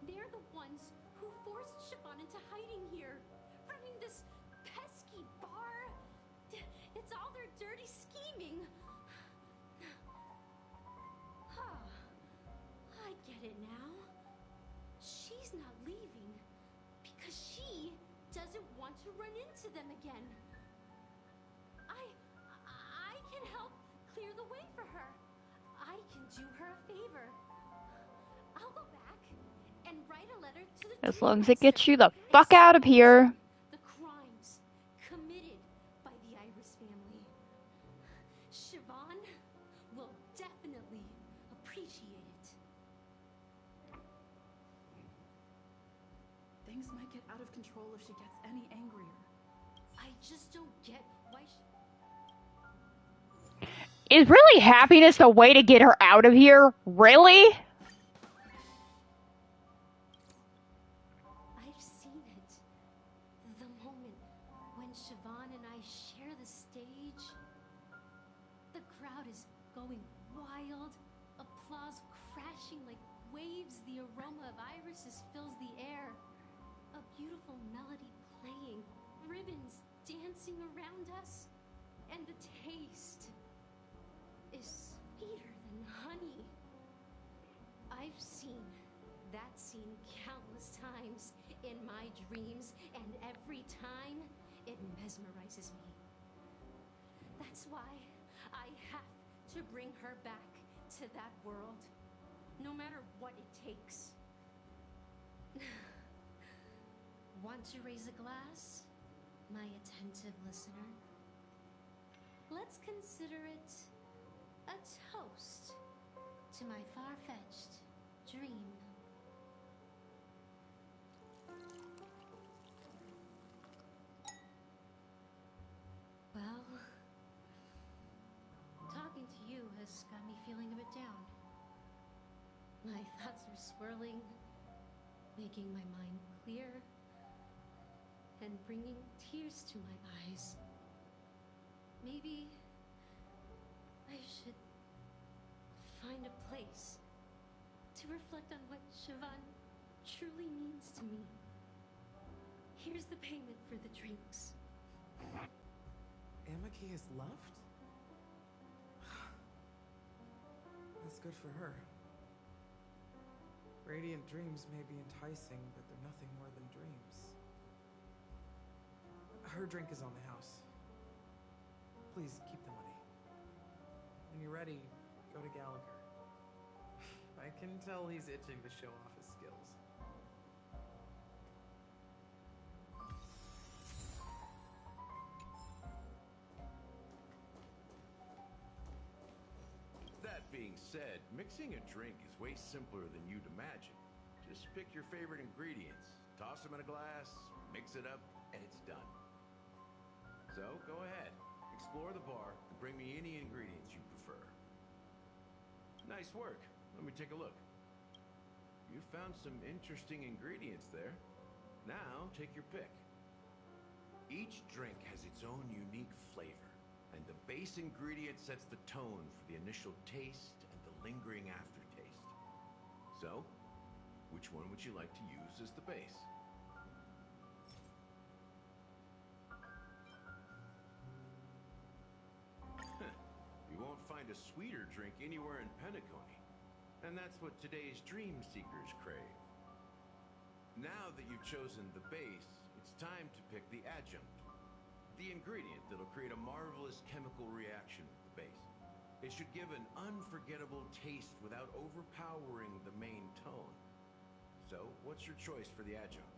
They're the ones who forced Siobhan into hiding here, running this pesky bar. It's all their dirty scheming. I get it now. She's not leaving because she doesn't want to run into them again. I can help clear the way for her. I can do her a favor. I'll go back and write a letter to the As long as it gets you the fuck out of here. the crimes committed by the Iris family. Siobhan will definitely appreciate it. Things might get out of control if she gets any angrier. I just don't get why she... Is really happiness the way to get her out of here? Really? I've seen it. The moment when Siobhan and I share the stage. The crowd is going wild, applause crashing like waves. The aroma of irises fills the air. A beautiful melody playing, ribbons dancing around us, and the taste is sweeter than honey. I've seen that scene countless times in my dreams, and every time it mesmerizes me. That's why I have to bring her back to that world, no matter what it takes. Want to raise a glass, my attentive listener? Let's consider it a toast to my far-fetched dream. Well, talking to you has got me feeling a bit down. My thoughts are swirling, making my mind clear, and bringing tears to my eyes. Maybe I should find a place to reflect on what Siobhan truly means to me. Here's the payment for the drinks. Amaki has left? That's good for her. Radiant dreams may be enticing, but they're nothing more than dreams. Her drink is on the house. Please keep the money. When you're ready, go to Gallagher. I can tell he's itching to show off his skills. That being said, mixing a drink is way simpler than you'd imagine. Just pick your favorite ingredients, toss them in a glass, mix it up, and it's done. So, go ahead, explore the bar, and bring me any ingredients you prefer. Nice work. Let me take a look. You found some interesting ingredients there. Now, take your pick. Each drink has its own unique flavor, and the base ingredient sets the tone for the initial taste and the lingering aftertaste. So, which one would you like to use as the base? You won't find a sweeter drink anywhere in Penacony, and that's what today's dream seekers crave. Now that you've chosen the base, it's time to pick the adjunct. The ingredient that'll create a marvelous chemical reaction with the base. It should give an unforgettable taste without overpowering the main tone. So, what's your choice for the adjunct?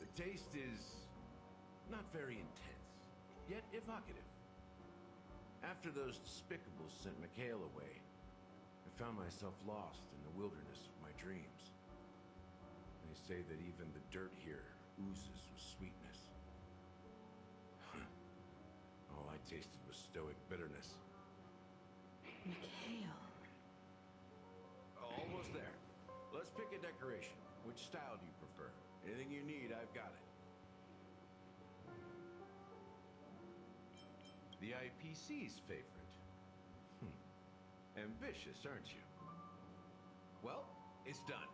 The taste is not very intense, yet evocative. After those despicables sent Mikhail away, I found myself lost in the wilderness of my dreams. They say that even the dirt here oozes with sweetness. All I tasted was stoic bitterness. Mikhail. Almost there. Let's pick a decoration. Which style do you prefer? Anything you need, I've got it. The IPC's favorite. Ambitious, aren't you? Well, it's done.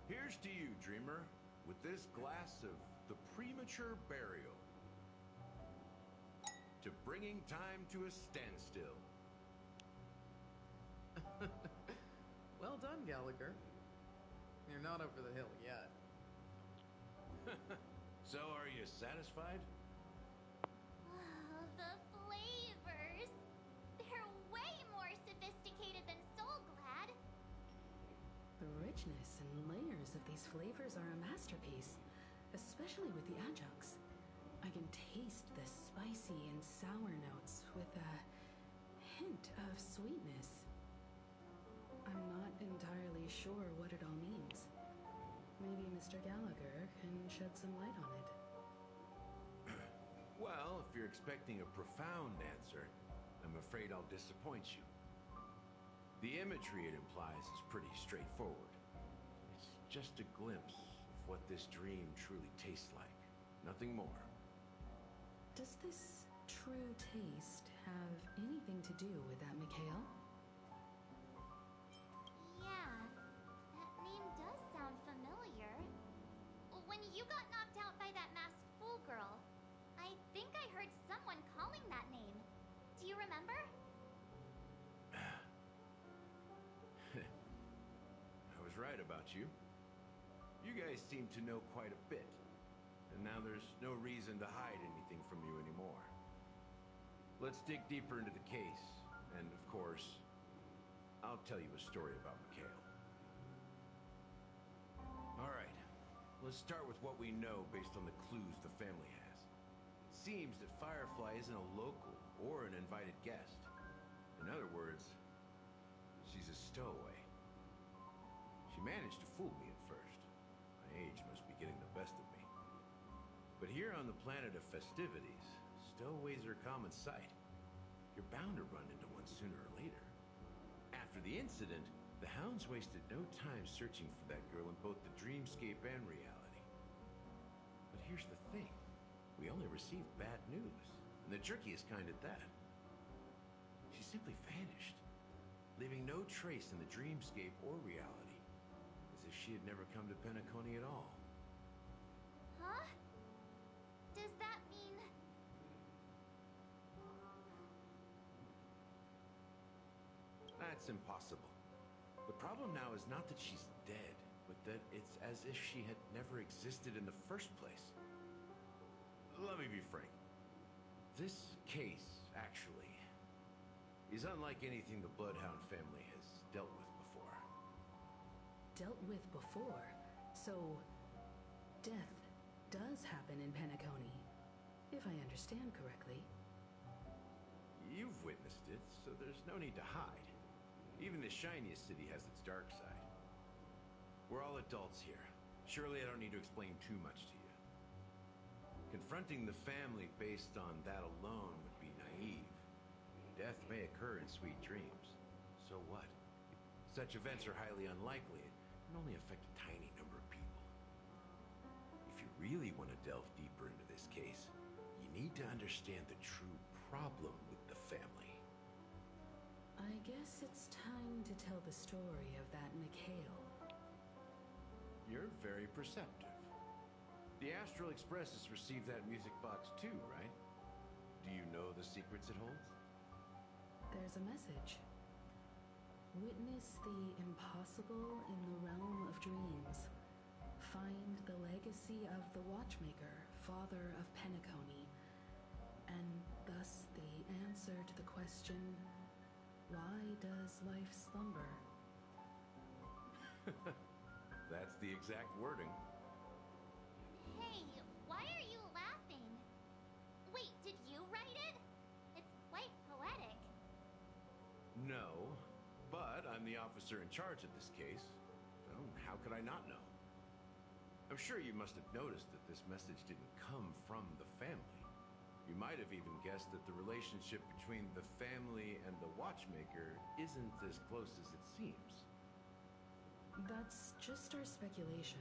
Here's to you, dreamer, with this glass of the premature burial. To bringing time to a standstill. Well done, Gallagher. You're not over the hill yet. So, are you satisfied? Oh, the flavors! They're way more sophisticated than Soulglad. The richness and layers of these flavors are a masterpiece, especially with the adjuncts. I can taste the spicy and sour notes with a hint of sweetness. I'm not entirely sure what it all means. Maybe Mr. Gallagher can shed some light on it. Well, if you're expecting a profound answer, I'm afraid I'll disappoint you. The imagery it implies is pretty straightforward. It's just a glimpse of what this dream truly tastes like. Nothing more. Does this true taste have anything to do with that, Mikhail? Yeah, that name does sound familiar. When you got knocked out by that masked fool girl, I think I heard someone calling that name. Do you remember? I was right about you. You guys seem to know quite a bit. And now there's no reason to hide anything from you anymore. Let's dig deeper into the case. And of course, I'll tell you a story about Mikhail. Alright, let's start with what we know based on the clues the family has. It seems that Firefly isn't a local or an invited guest. In other words, she's a stowaway. She managed to fool me at first. My age must be getting the best of me. But here on the planet of festivities, stowaways are a common sight. You're bound to run into one sooner or later. After the incident, The hounds wasted no time searching for that girl in both the dreamscape and reality. But here's the thing. We only received bad news, and the jerkiest kind at that. She simply vanished, leaving no trace in the dreamscape or reality, as if she had never come to Penacony at all. Huh? Does that mean... That's impossible. The problem now is not that she's dead, but that it's as if she had never existed in the first place. Let me be frank. This case, actually, is unlike anything the Bloodhound family has dealt with before. Dealt with before? So, death does happen in Penacony, if I understand correctly. You've witnessed it, so there's no need to hide. Even the shiniest city has its dark side. We're all adults here. Surely I don't need to explain too much to you. Confronting the family based on that alone would be naive. Death may occur in sweet dreams. So what? Such events are highly unlikely and only affect a tiny number of people. If you really want to delve deeper into this case, you need to understand the true problem with the family. I guess it's time to tell the story of that Mikhail. You're very perceptive. The Astral Express has received that music box too, right? Do you know the secrets it holds? There's a message. Witness the impossible in the realm of dreams. Find the legacy of the Watchmaker, father of Penacony, and thus the answer to the question, why does life slumber? That's the exact wording. Hey, why are you laughing? Wait, did you write it? It's quite poetic. No, but I'm the officer in charge of this case. So how could I not know? I'm sure you must have noticed that this message didn't come from the family. You might have even guessed that the relationship between the family and the Watchmaker isn't as close as it seems. That's just our speculation.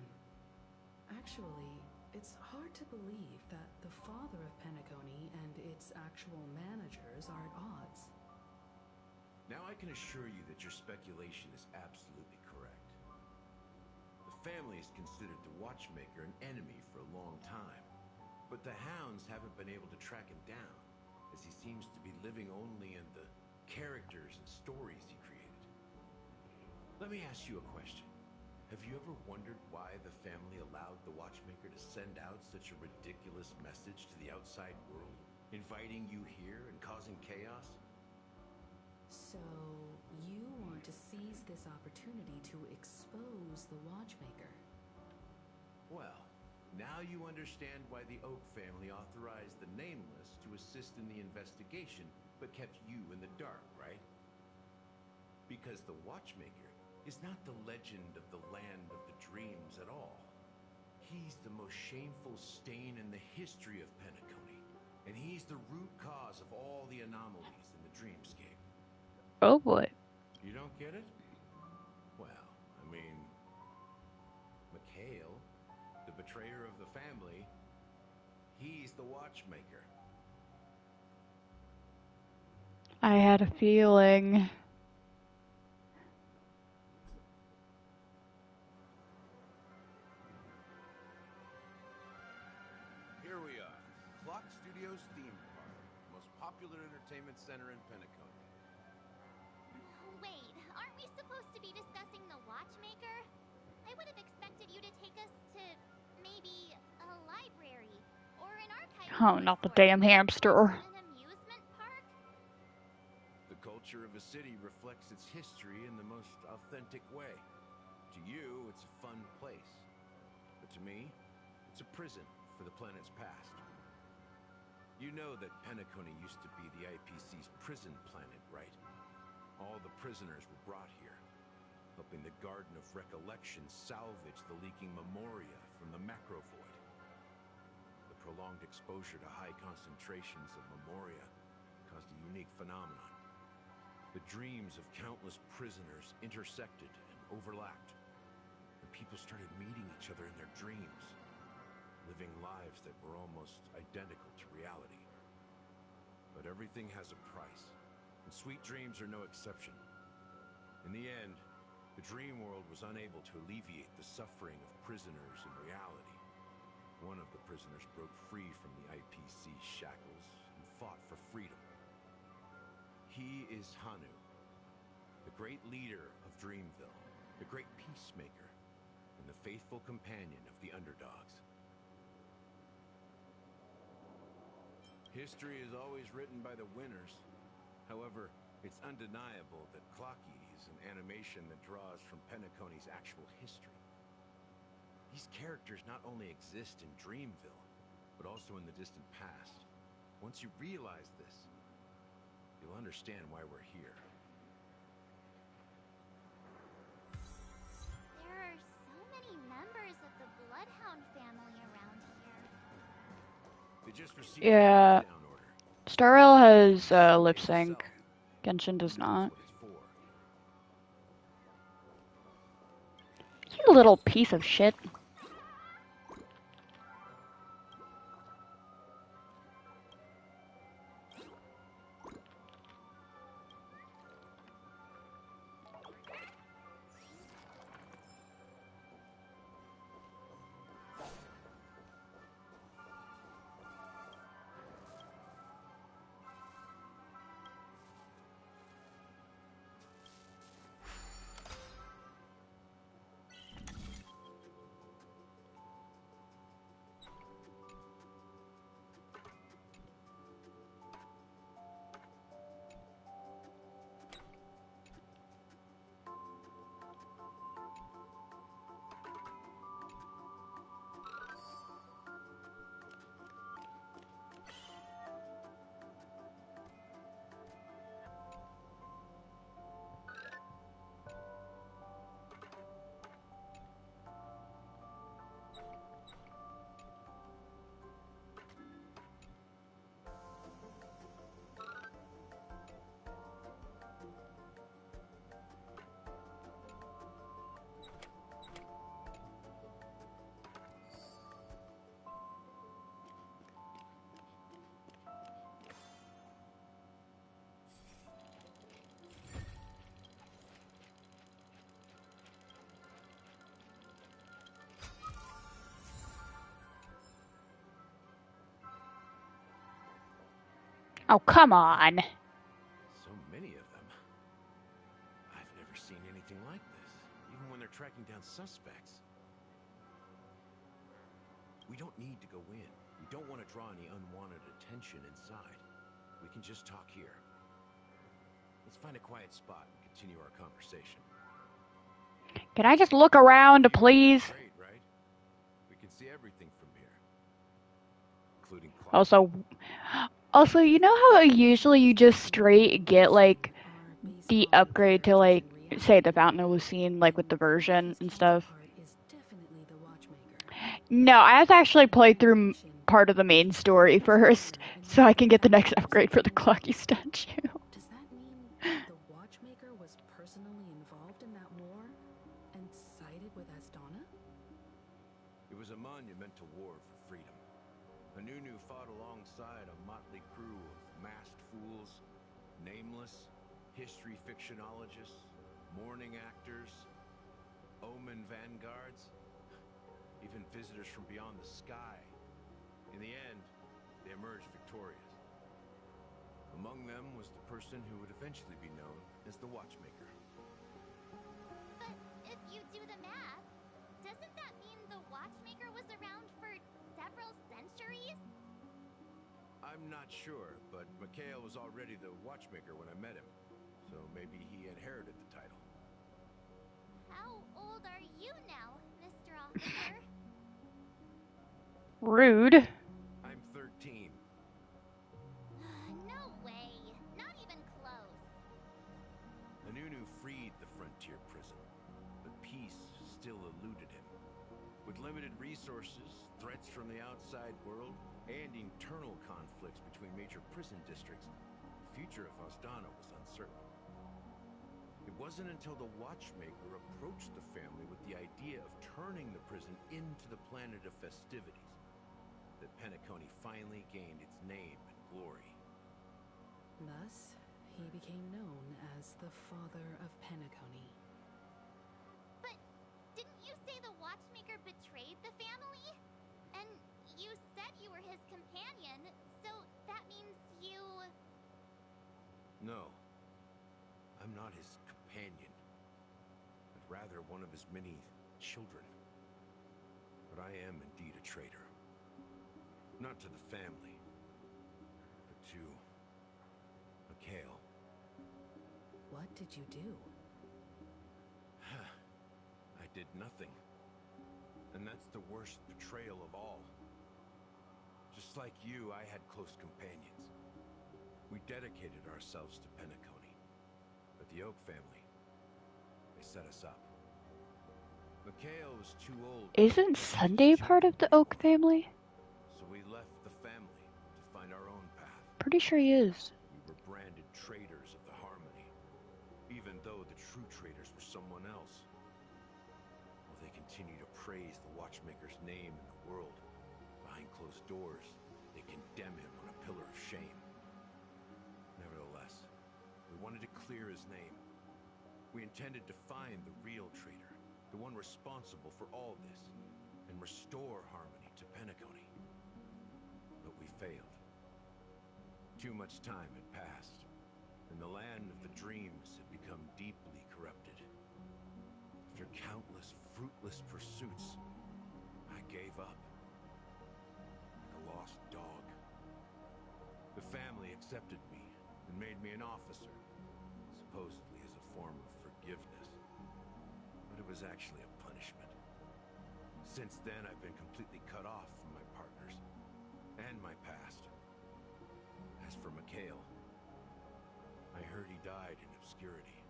Actually, it's hard to believe that the father of Penacony and its actual managers are at odds. Now I can assure you that your speculation is absolutely correct. The family has considered the Watchmaker an enemy for a long time, but the hounds haven't been able to track him down, as he seems to be living only in the characters and stories he created. Let me ask you a question. Have you ever wondered why the family allowed the Watchmaker to send out such a ridiculous message to the outside world, inviting you here and causing chaos? So, you want to seize this opportunity to expose the Watchmaker? Well, now you understand why the Oak family authorized the Nameless to assist in the investigation, but kept you in the dark, right? Because the Watchmaker is not the legend of the land of the dreams at all. He's the most shameful stain in the history of Penacony, and he's the root cause of all the anomalies in the dreamscape. Oh boy. You don't get it? Well, I mean, Mikhail, the betrayer of the family, he's the Watchmaker. I had a feeling. Here we are, Clock Studios theme park, most popular entertainment center in Penacony. Wait, aren't we supposed to be discussing the Watchmaker? I would have expected you to take us to maybe a library or an archive. Oh, not the damn hamster. An amusement park? The culture of a city reflects its history in the most authentic way. To you, it's a fun place. But to me, it's a prison for the planet's past. You know that Penacony used to be the IPC's prison planet, right? All the prisoners were brought here, helping the Garden of Recollection salvage the leaking memoria from the macrovoid. The prolonged exposure to high concentrations of memoria caused a unique phenomenon. The dreams of countless prisoners intersected and overlapped, and people started meeting each other in their dreams, living lives that were almost identical to reality. But everything has a price, and sweet dreams are no exception. In the end, the dream world was unable to alleviate the suffering of prisoners in reality. One of the prisoners broke free from the IPC shackles and fought for freedom. He is Hanu, the great leader of Dreamville, the great peacemaker, and the faithful companion of the underdogs. History is always written by the winners. However, it's undeniable that Clocky is an animation that draws from Penacony's actual history. These characters not only exist in Dreamville, but also in the distant past. Once you realize this, you'll understand why we're here. There are so many members of the Bloodhound family around here. They just received Yeah. a down order. Star Rail has lip sync. Genshin does not. You little piece of shit. Oh, come on. So many of them. I've never seen anything like this, even when they're tracking down suspects. We don't need to go in. We don't want to draw any unwanted attention inside. We can just talk here. Let's find a quiet spot and continue our conversation. Can I just look around, please? Great, right? We can see everything from here, including clouds. Also, you know how usually you just straight get, like, the upgrade to, like, say the Fountain of Lucine, like, with the version and stuff? No, I have to actually play through part of the main story first, so I can get the next upgrade for the Clocky statue. Does that mean the Watchmaker was personally involved in that war and sided with Astana? It was a monumental war for freedom. Anunu fought alongside a motley crew of masked fools, nameless, history fictionologists, mourning actors, omen vanguards, even visitors from beyond the sky. In the end, they emerged victorious. Among them was the person who would eventually be known as the Watchmaker. But if you do the math, doesn't that mean the Watchmaker was around for several centuries? I'm not sure, but Mikhail was already the Watchmaker when I met him, so maybe he inherited the title. How old are you now, Mr. Officer? Rude. I'm 13. No way. Not even close. Anunu freed the frontier prison, but peace still eluded him. With limited resources, threats from the outside world, and internal conflicts between major prison districts, the future of Astana was uncertain. It wasn't until the Watchmaker approached the family with the idea of turning the prison into the planet of festivities that Penacony finally gained its name and glory. Thus, he became known as the Father of Penacony. But didn't you say the Watchmaker betrayed the family? And you said you were his companion, so that means you... No, I'm not his companion, but rather one of his many children. But I am indeed a traitor. Not to the family, but to Mikhail. What did you do? I did nothing. And that's the worst betrayal of all. Just like you, I had close companions. We dedicated ourselves to Penacony. But the Oak family, they set us up. Mikhail was too old. Isn't Sunday part of the Oak family? So we left the family to find our own path. Pretty sure he is. We were branded traitors of the Harmony, even though the true traitors were someone else. While they continue to praise the Watchmaker's name in the world, behind closed doors, they condemn him on a pillar of shame. Nevertheless, we wanted to clear his name. We intended to find the real traitor, the one responsible for all this, and restore harmony to Penacony. But we failed. Too much time had passed, and the land of the dreams had become deeply corrupted. After countless fruitless pursuits, I gave up. Like a lost dog. The family accepted me and made me an officer, supposedly as a form of forgiveness. But it was actually a punishment. Since then, I've been completely cut off from my partners and my past. As for Mikhail, I heard he died in obscurity,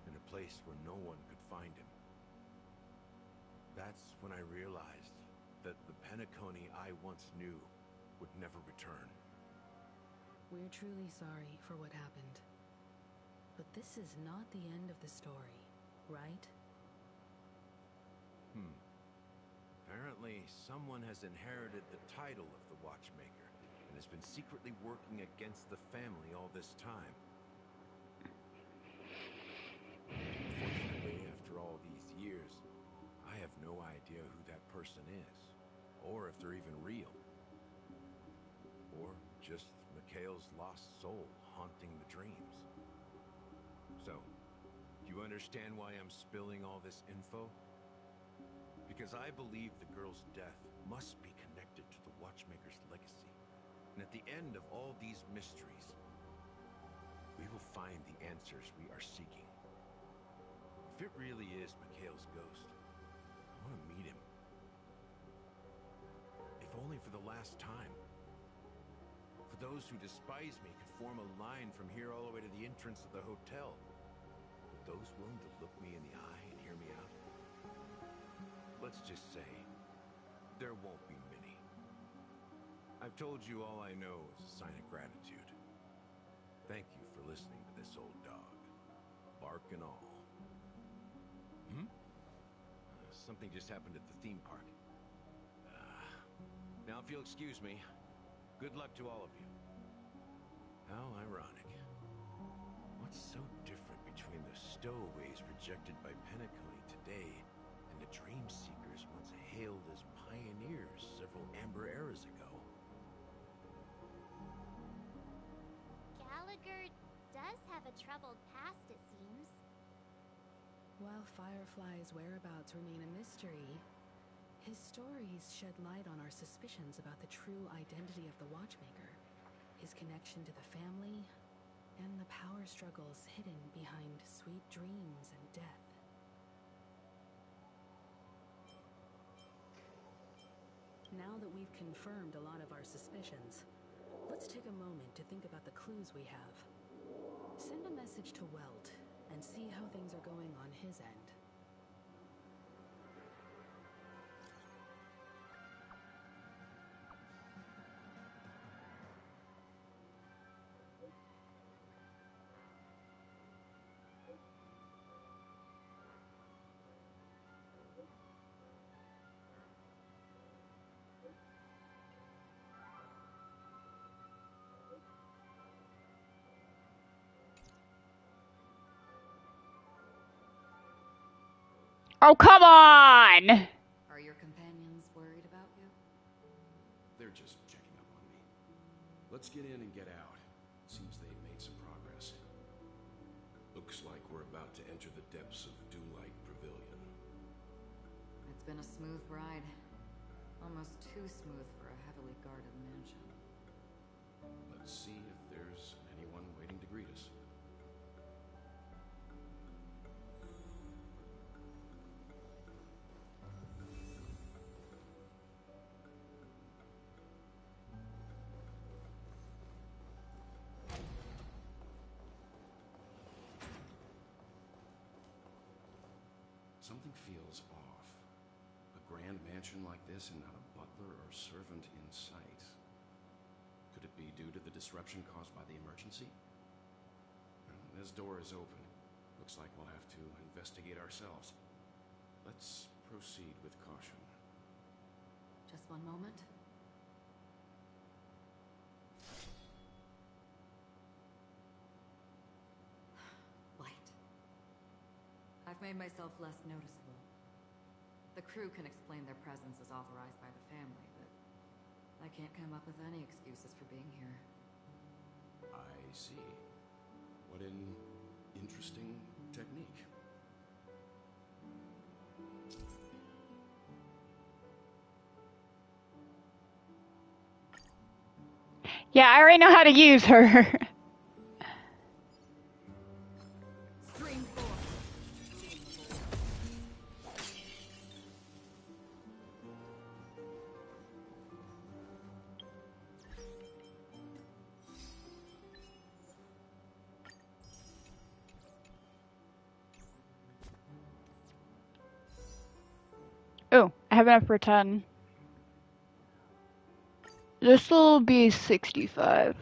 in a place where no one could find him. That's when I realized that the Penacony I once knew would never return. We're truly sorry for what happened. But this is not the end of the story, right? Apparently, someone has inherited the title of the Watchmaker and has been secretly working against the family all this time. Unfortunately, after all these years, I have no idea who that person is, or if they're even real. Or just Mikhail's lost soul haunting the dreams. So, do you understand why I'm spilling all this info? Because I believe the girl's death must be connected to the Watchmaker's legacy. And at the end of all these mysteries, we will find the answers we are seeking. If it really is Mikhail's ghost, I want to meet him. If only for the last time. For those who despise me could form a line from here all the way to the entrance of the hotel. But those willing to look me in the eye and hear me out? Let's just say, there won't be many. I've told you all I know is a sign of gratitude. Thank you for listening to this old dog. Bark and all. Something just happened at the theme park. Now if you'll excuse me, good luck to all of you. How ironic. What's so different between the stowaways rejected by Penacony today and the dream seekers once hailed as pioneers several amber eras ago? Gallagher does have a troubled past, it seems. While Firefly's whereabouts remain a mystery, his stories shed light on our suspicions about the true identity of the Watchmaker, his connection to the family, and the power struggles hidden behind sweet dreams and death. Now that we've confirmed a lot of our suspicions, let's take a moment to think about the clues we have. Send a message to Welt and see how things are going on his end. Oh, come on! Are your companions worried about you? They're just checking up on me. Let's get in and get out. Seems they've made some progress. Looks like we're about to enter the depths of Doomlight Pavilion. It's been a smooth ride. Almost too smooth for a heavily guarded mansion. Let's see if there's anyone waiting to greet us. Something feels off. A grand mansion like this and not a butler or servant in sight. Could it be due to the disruption caused by the emergency? This door is open. Looks like we'll have to investigate ourselves. Let's proceed with caution. Just one moment. Light. I've made myself less noticeable. The crew can explain their presence as authorized by the family, but I can't come up with any excuses for being here. I see. What an interesting technique. Yeah, I already know how to use her. Oh, I have enough for 10. This will be 65.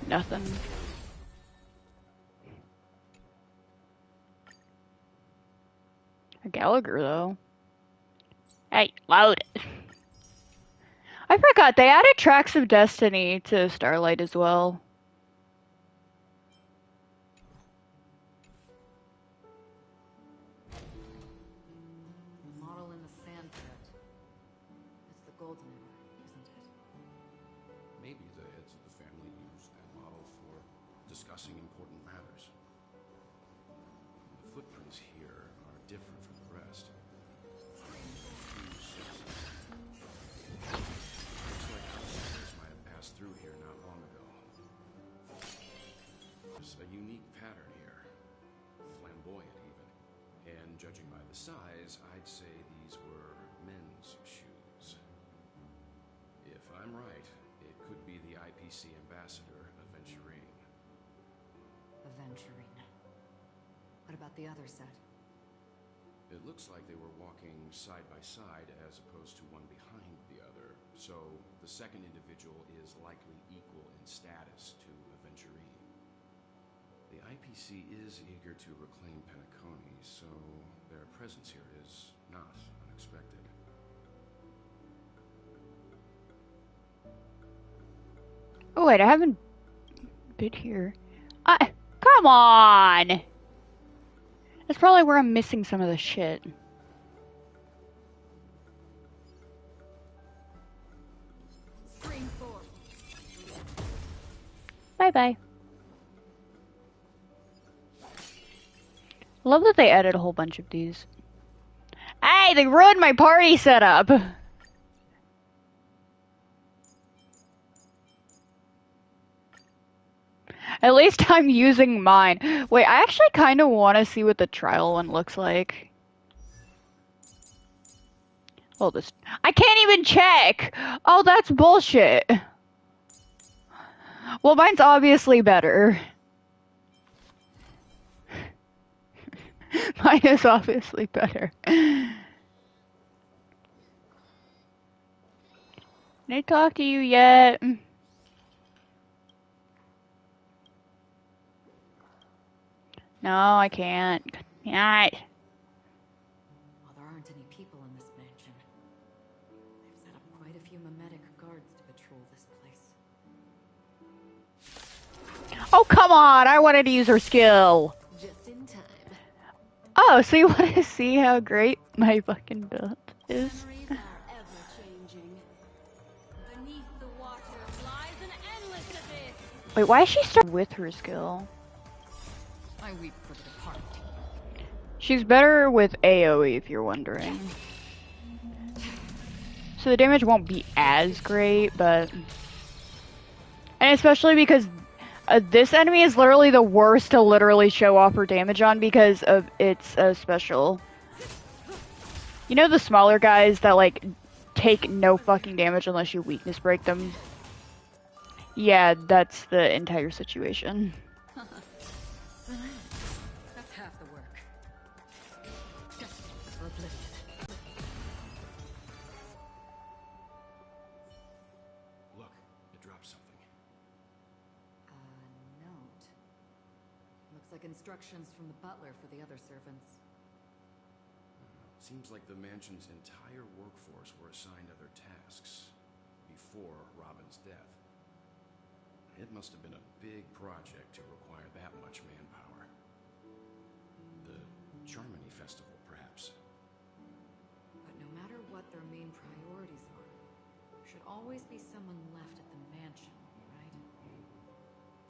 Nothing. A Gallagher, though. Hey, load it. I forgot, they added Tracks of Destiny to Starlight as well. Model in the sand pit. It's the golden era, isn't it? Maybe the heads of the family used that model for discussing important matters. The footprints here are different from the rest. Looks like outsiders might have passed through here not long ago. There's a unique pattern here. Flamboyant, even. And judging by the size, I'd say these were men's shoes. If I'm right, it could be the IPC ambassador, Aventurine. Aventurine. What about the other set? It looks like they were walking side by side as opposed to one behind the other, so the second individual is likely equal in status to Aventurine. The IPC is eager to reclaim Penacony, so their presence here is not unexpected. Oh wait, I haven't been here. Come on! That's probably where I'm missing some of the shit. Bye-bye. Love that they added a whole bunch of these. Hey, they ruined my party setup! At least I'm using mine. Wait, I actually kind of want to see what the trial one looks like. Oh, this... I can't even check! Oh, that's bullshit. Well, mine's obviously better. Mine is obviously better. Can I talk to you yet? No, I can't. Yeah. Well, there aren't any people in this mansion. They've set up quite a few mimetic guards to patrol this place. Oh, come on! I wanted to use her skill! Just in time. Oh, so you want to see how great my fucking build is? Memories are ever changing. Beneath the water lies an endless abyss. Wait, why is she starting with her skill? I weep for the departed. She's better with AoE, if you're wondering. So the damage won't be as great, but... And especially because this enemy is literally the worst to literally show off her damage on because of its special. You know the smaller guys that, like, take no fucking damage unless you weakness break them? Yeah, that's the entire situation. That's half the work. Just for oblivion. Look, it dropped something. Note. Looks like instructions from the butler for the other servants. Seems like the mansion's entire workforce were assigned other tasks before Robin's death. It must have been a big project to require that much manpower. The Charmony Festival, perhaps. But no matter what their main priorities are, there should always be someone left at the mansion, right?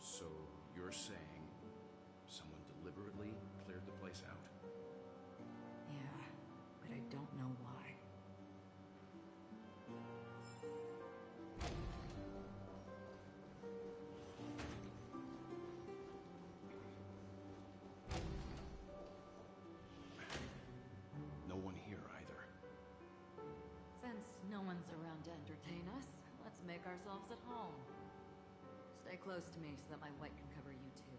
So you're saying someone deliberately cleared the place out? Yeah, but I don't know why. No one here either. Since no one's around to entertain us, let's make ourselves at home. Stay close to me so that my light can cover you too.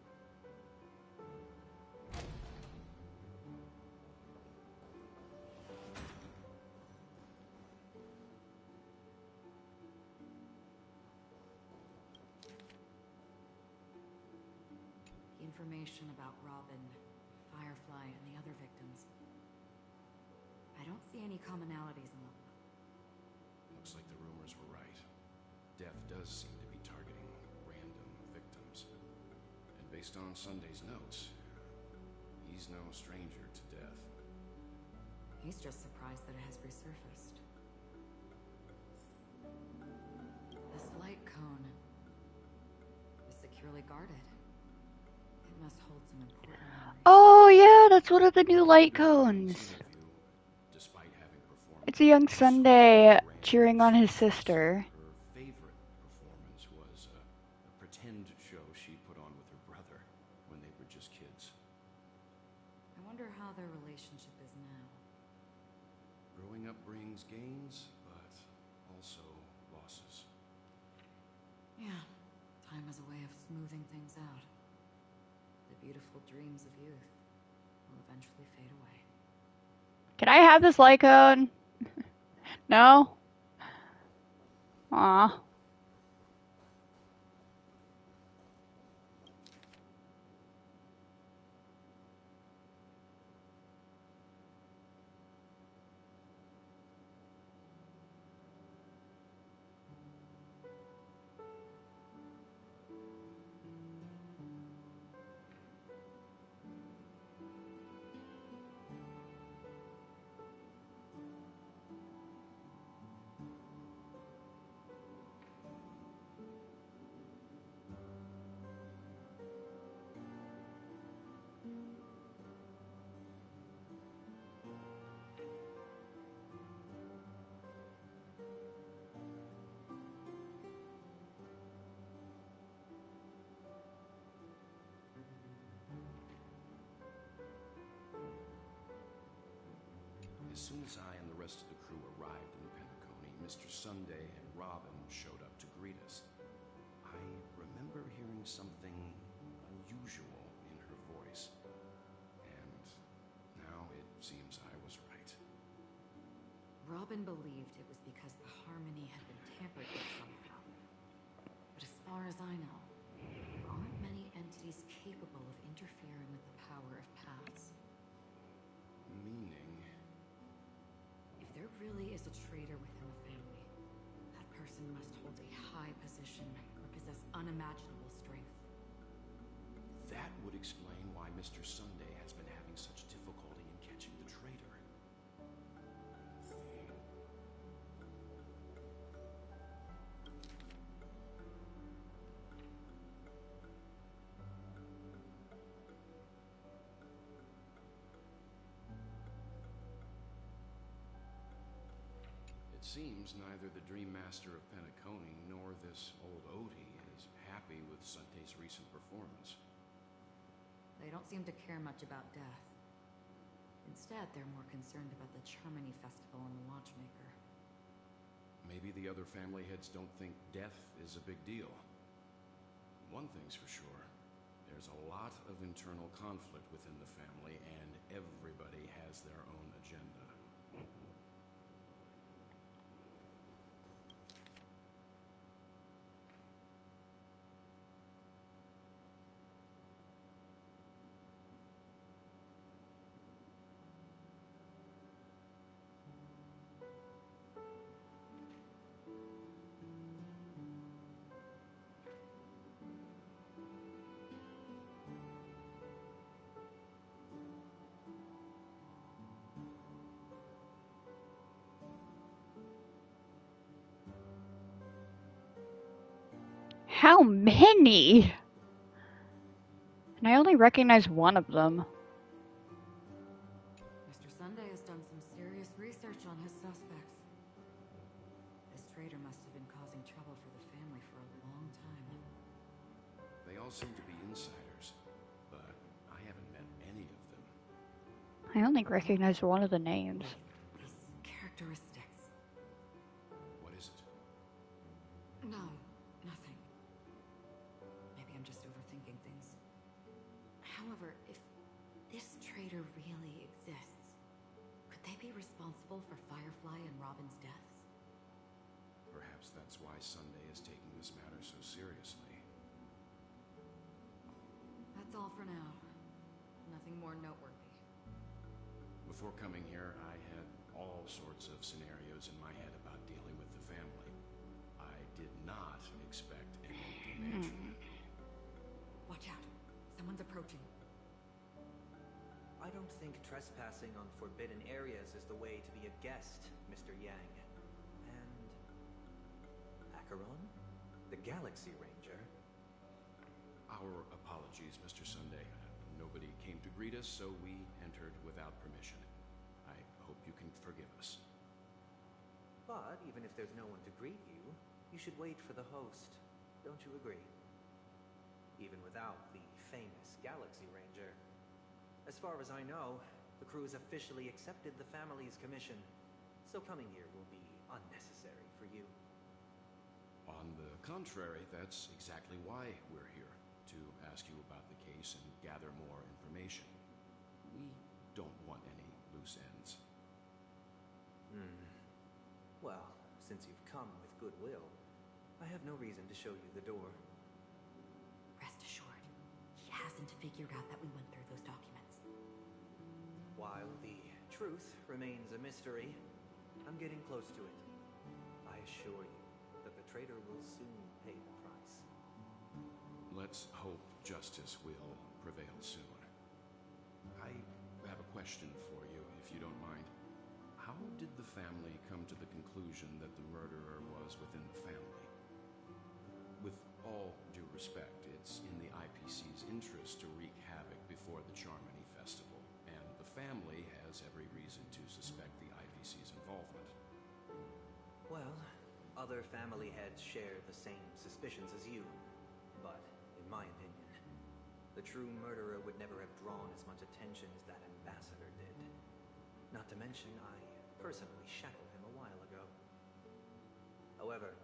Information about Robin, Firefly, and the other victims. I don't see any commonalities among them. Looks like the rumors were right. Death does seem to be targeting random victims. And based on Sunday's notes, he's no stranger to death. He's just surprised that it has resurfaced. This light cone is securely guarded. It must hold some important memories. Oh yeah, that's one of the new light cones. It's a young Sunday cheering on his sister. Her favorite performance was a pretend show she put on with her brother when they were just kids. I wonder how their relationship is now. Growing up brings gains, but also losses. Yeah, time has a way of smoothing things out. The beautiful dreams of youth will eventually fade away. Can I have this light cone? No? Aw. As soon as I and the rest of the crew arrived in Penacony, Mr. Sunday and Robin showed up to greet us. I remember hearing something unusual in her voice. And now it seems I was right. Robin believed it was because the harmony had been tampered with somehow. But as far as I know, there aren't many entities capable of interfering with the power of paths. Meaning? If there really is a traitor within the family, that person must hold a high position or possess unimaginable strength. That would explain why Mr. Sunday has been having such difficulty in catching the traitor. It seems neither the Dream Master of Penacony nor this old Odie is happy with Sunday's recent performance. They don't seem to care much about death. Instead, they're more concerned about the Charmony Festival and the Watchmaker. Maybe the other family heads don't think death is a big deal. One thing's for sure. There's a lot of internal conflict within the family, and everybody has their own agenda. How many? And I only recognize one of them. Mr. Sunday has done some serious research on his suspects. This traitor must have been causing trouble for the family for a long time. They all seem to be insiders, but I haven't met any of them. I only recognize one of the names. These characteristics. What is it? No, nothing. Maybe I'm just overthinking things. However, if this traitor really exists, could they be responsible for Firefly and Robin's deaths? Perhaps that's why Sunday is taking this matter so seriously. That's all for now. Nothing more noteworthy. Before coming here, I had all sorts of scenarios in my head about dealing with the family. I did not expect an empty mansion. Watch out. Someone's approaching. I don't think trespassing on forbidden areas is the way to be a guest, Mr. Yang. And... Acheron? The Galaxy Ranger? Our apologies, Mr. Sunday. Nobody came to greet us, so we entered without permission. I hope you can forgive us. But even if there's no one to greet you, you should wait for the host. Don't you agree? Even without the famous Galaxy Ranger. As far as I know, the crew has officially accepted the family's commission, so coming here will be unnecessary for you. On the contrary, that's exactly why we're here, to ask you about the case and gather more information. We don't want any loose ends. Well, since you've come with goodwill, I have no reason to show you the door. Rest assured, he hasn't figured out that we went through those documents. While the truth remains a mystery, I'm getting close to it. I assure you that the traitor will soon pay the price. Let's hope justice will prevail soon. I have a question for you, if you don't mind. How did the family come to the conclusion that the murderer was within the family? With all due respect, it's in the IPC's interest to wreak havoc before the Charmony Festival, and the family has every reason to suspect the IPC's involvement. Well, other family heads share the same suspicions as you, but in my opinion, the true murderer would never have drawn as much attention as that ambassador did. Not to mention, I personally shackled him a while ago. However,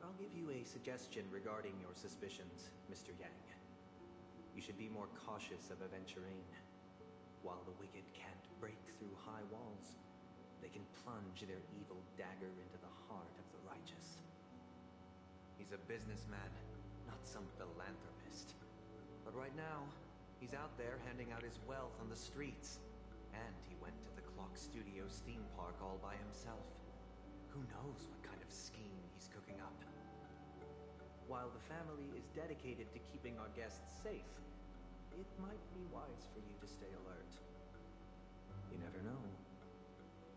I'll give you a suggestion regarding your suspicions, Mr. Yang. You should be more cautious of Aventurine. While the wicked can't break through high walls, they can plunge their evil dagger into the heart of the righteous. He's a businessman, not some philanthropist. But right now, he's out there handing out his wealth on the streets. And he went to the Clock Studios theme park all by himself. Who knows what kind of scheme he's cooking up? While the family is dedicated to keeping our guests safe, it might be wise for you to stay alert. You never know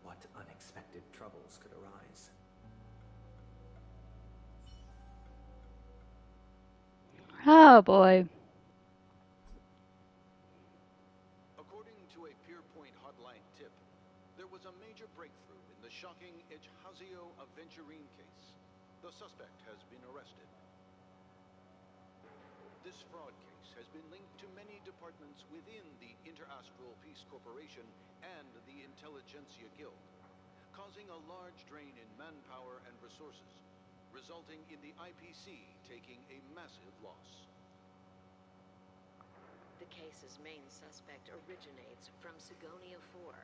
what unexpected troubles could arise. Oh boy. According to a Pierpoint hotline tip, there was a major breakthrough in the shocking Ejhazio Aventurine case. The suspect has been arrested. This fraud case has been linked to many departments within the Interastral Peace Corporation and the Intelligentsia Guild, causing a large drain in manpower and resources, resulting in the IPC taking a massive loss. The case's main suspect originates from Sigonia 4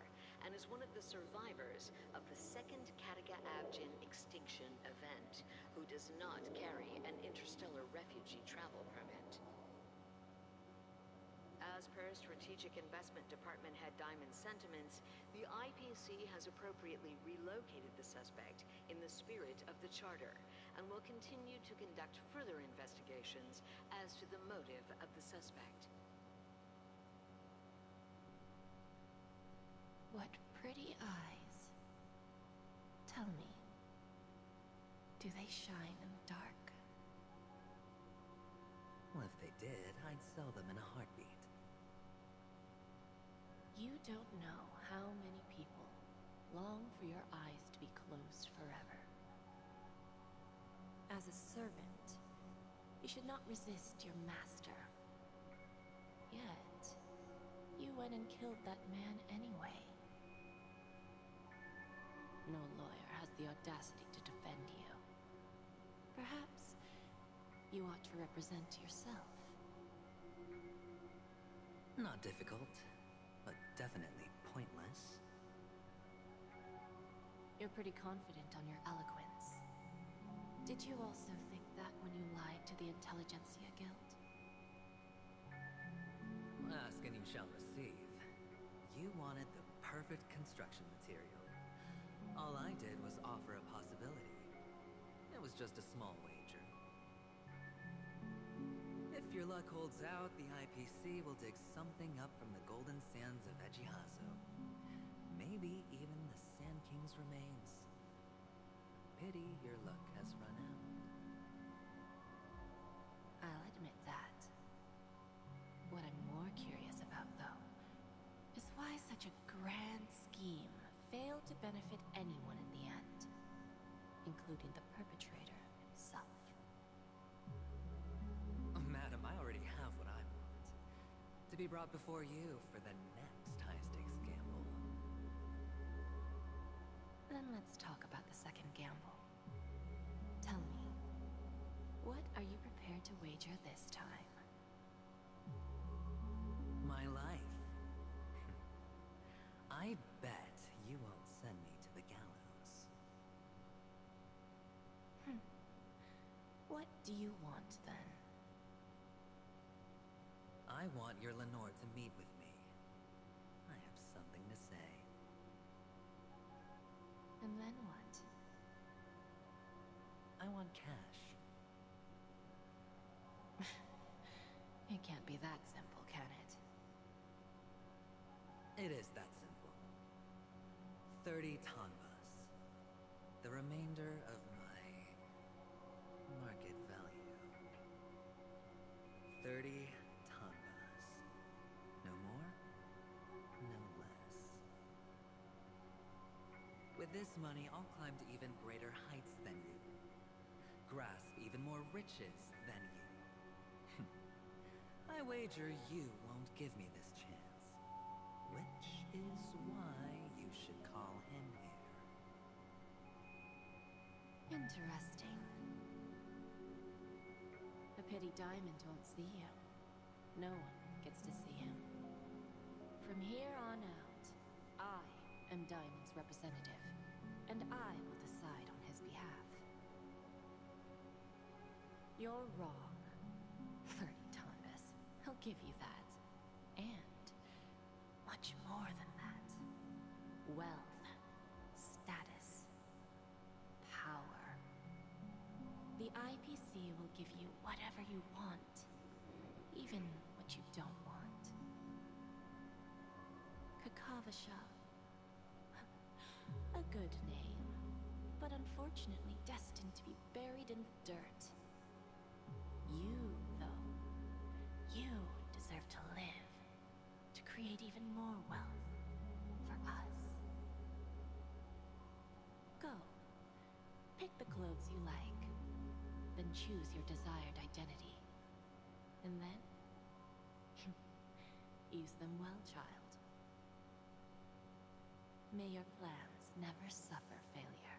and is one of the survivors of the second Katega-Abjin extinction event, who does not carry an interstellar refugee travel permit. As per Strategic Investment Department Head Diamond's sentiments, the IPC has appropriately relocated the suspect in the spirit of the Charter and will continue to conduct further investigations as to the motive of the suspect. What pretty eyes. Tell me, do they shine in the dark? Well, if they did, I'd sell them in a heartbeat. You don't know how many people long for your eyes to be closed forever. As a servant, you should not resist your master. Yet, you went and killed that man anyway. No lawyer has the audacity to defend you. Perhaps you ought to represent yourself. Not difficult, but definitely pointless. You're pretty confident on your eloquence. Did you also think that when you lied to the Intelligentsia Guild? Ask and you shall receive. You wanted the perfect construction material. All I did was offer a possibility. It was just a small wager. If your luck holds out, the IPC will dig something up from the golden sands of Ejhazio. Maybe even the Sand King's remains. Pity your luck has run out. I'll admit that. What I'm more curious about, though, is why such a grand scheme failed to benefit anyone in the end, including the perpetrator himself. Madam, I already have what I want. To be brought before you for the next high-stakes gamble. Then let's talk about the second gamble. Tell me, what are you prepared to wager this time? My life. I bet you won't send me to the gallows. What do you want, then? I want your Lenore to meet with me. I have something to say. And then what? I want cash. It can't be that simple, can it? It is that simple. 30 tanbas. The remainder of my market value. 30 tanbas. No more, no less. With this money, I'll climb to even greater heights than you. Grasp even more riches than you. I wager you won't give me this chance. Which is why you should call him here. Interesting. A pity Diamond won't see you. No one gets to see him. From here on out, I am Diamond's representative, and I will decide on his behalf. You're wrong. 30 tanbas. He'll give you that. And much more than that. Wealth, status, power. The IPC will give you whatever you want, even what you don't want. a shove. A good name, but unfortunately destined to be buried in the dirt. You, though, you deserve to live, to create even more wealth for us. Go. Pick the clothes you like, then choose your desired identity. And then, use them well, child. May your plans never suffer failure.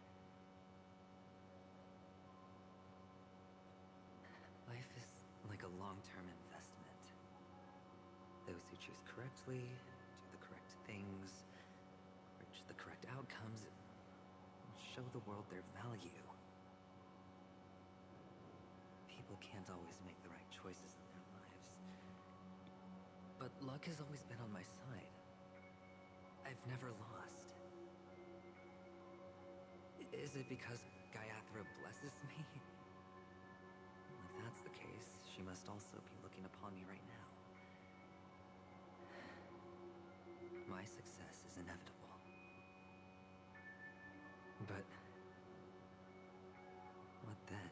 Life is like a long-term investment. Those who choose correctly, do the correct things, reach the correct outcomes, and show the world their value. People can't always make the right choices in their lives. But luck has always been on my side. I've never lost. Is it because Gaiathra blesses me? If that's the case, she must also be looking upon me right now. My success is inevitable. But what then?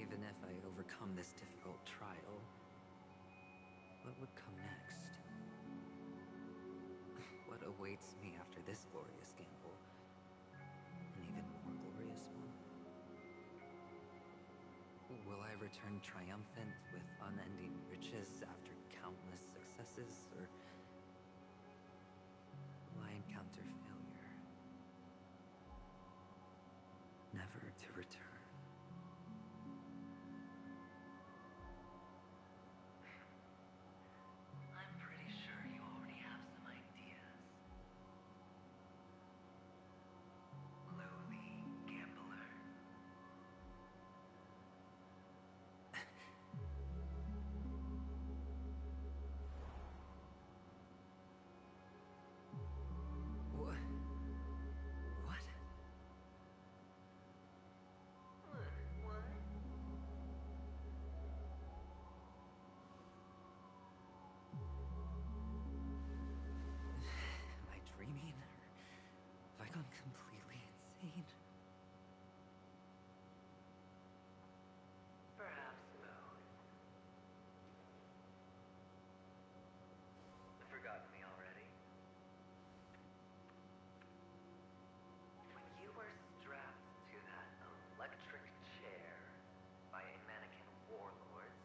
Even if I overcome this difficult trial, what would come next? What awaits me after this glorious gamble? An even more glorious one? Will I return triumphant with unending riches after countless successes, or will I encounter failure, never to return? I'm pretty sure you already have some ideas. Lowly gambler. What? What? What? Am I dreaming? Or have I gone completely insane? Perhaps both. Forgotten me already? When you were strapped to that electric chair by a mannequin warlords,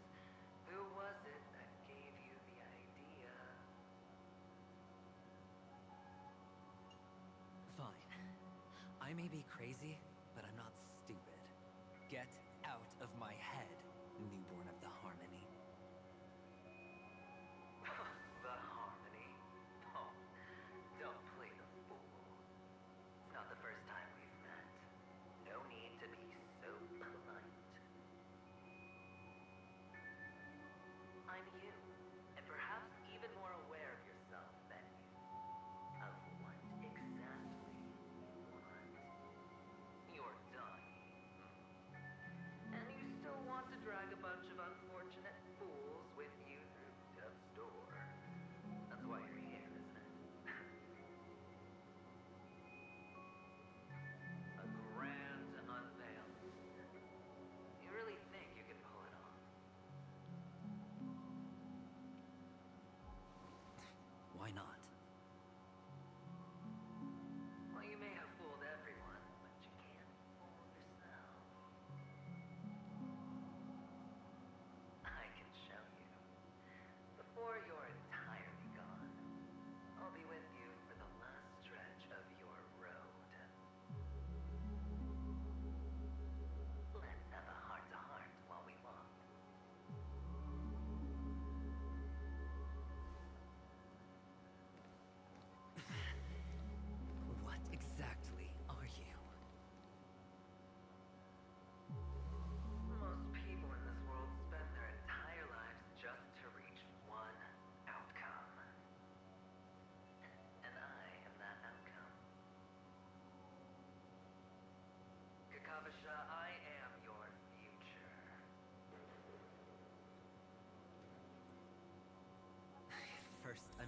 who was it that gave you the idea? Fine. I may be crazy, but I'm not stupid. Get out of my head, newborn of the Harmony. The Harmony? Oh, don't play the fool. It's not the first time we've met. No need to be so polite. I'm you, and perhaps even more aware of yourself than you. Of what exactly you want. You're dying.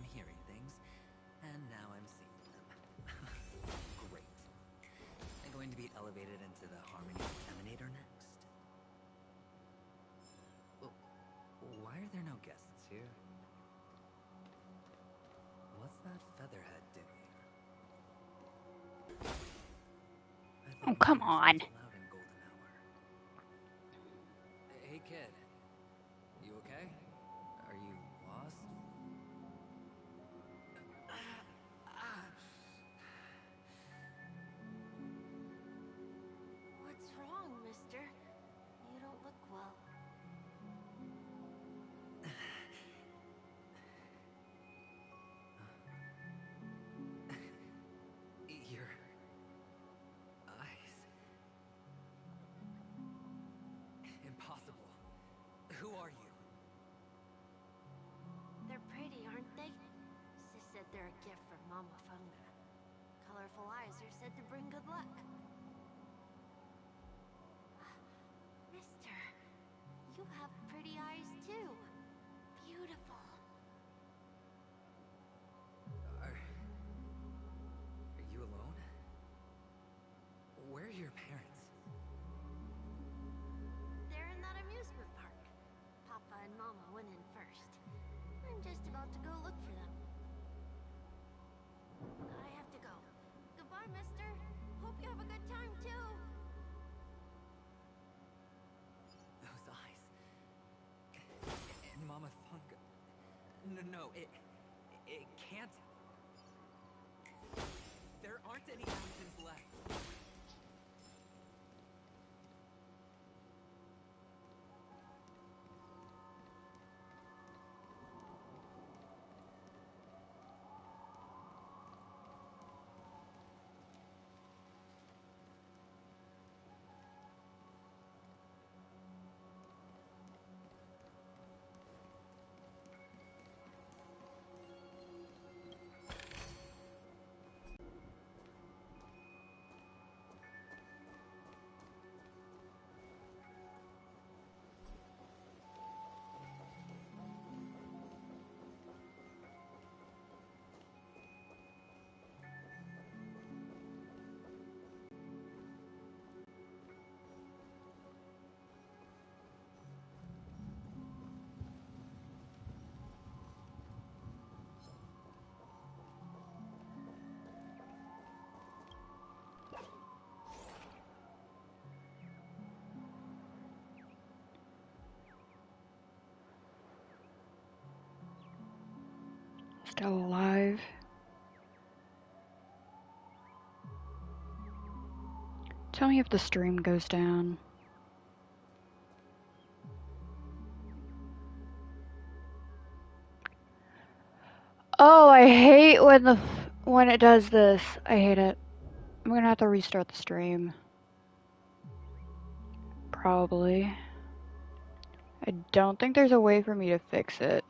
I'm hearing things, and now I'm seeing them. Great. I'm going to be elevated into the Harmony Emanator next. Well, why are there no guests here? What's that featherhead doing? Oh, come on. Hey kid, you okay? Are you lost? What's wrong, mister? You don't look well. Your eyes. Impossible. Who are you? They're pretty, aren't they? Sis said they're a gift from Mama Funga. Colorful eyes are said to bring good luck. Mister, you have pretty eyes too. Beautiful. Are you alone? Where are your parents? They're in that amusement park. Papa and Mama went in first. I'm just about to go look for them. I have to go. Goodbye, mister. Hope you have a good time, too. Those eyes. And Mama Funga. No, it can't. There aren't any mountains left. Still alive. Tell me if the stream goes down. Oh, I hate when it does this. I hate it. I'm gonna have to restart the stream. Probably. I don't think there's a way for me to fix it.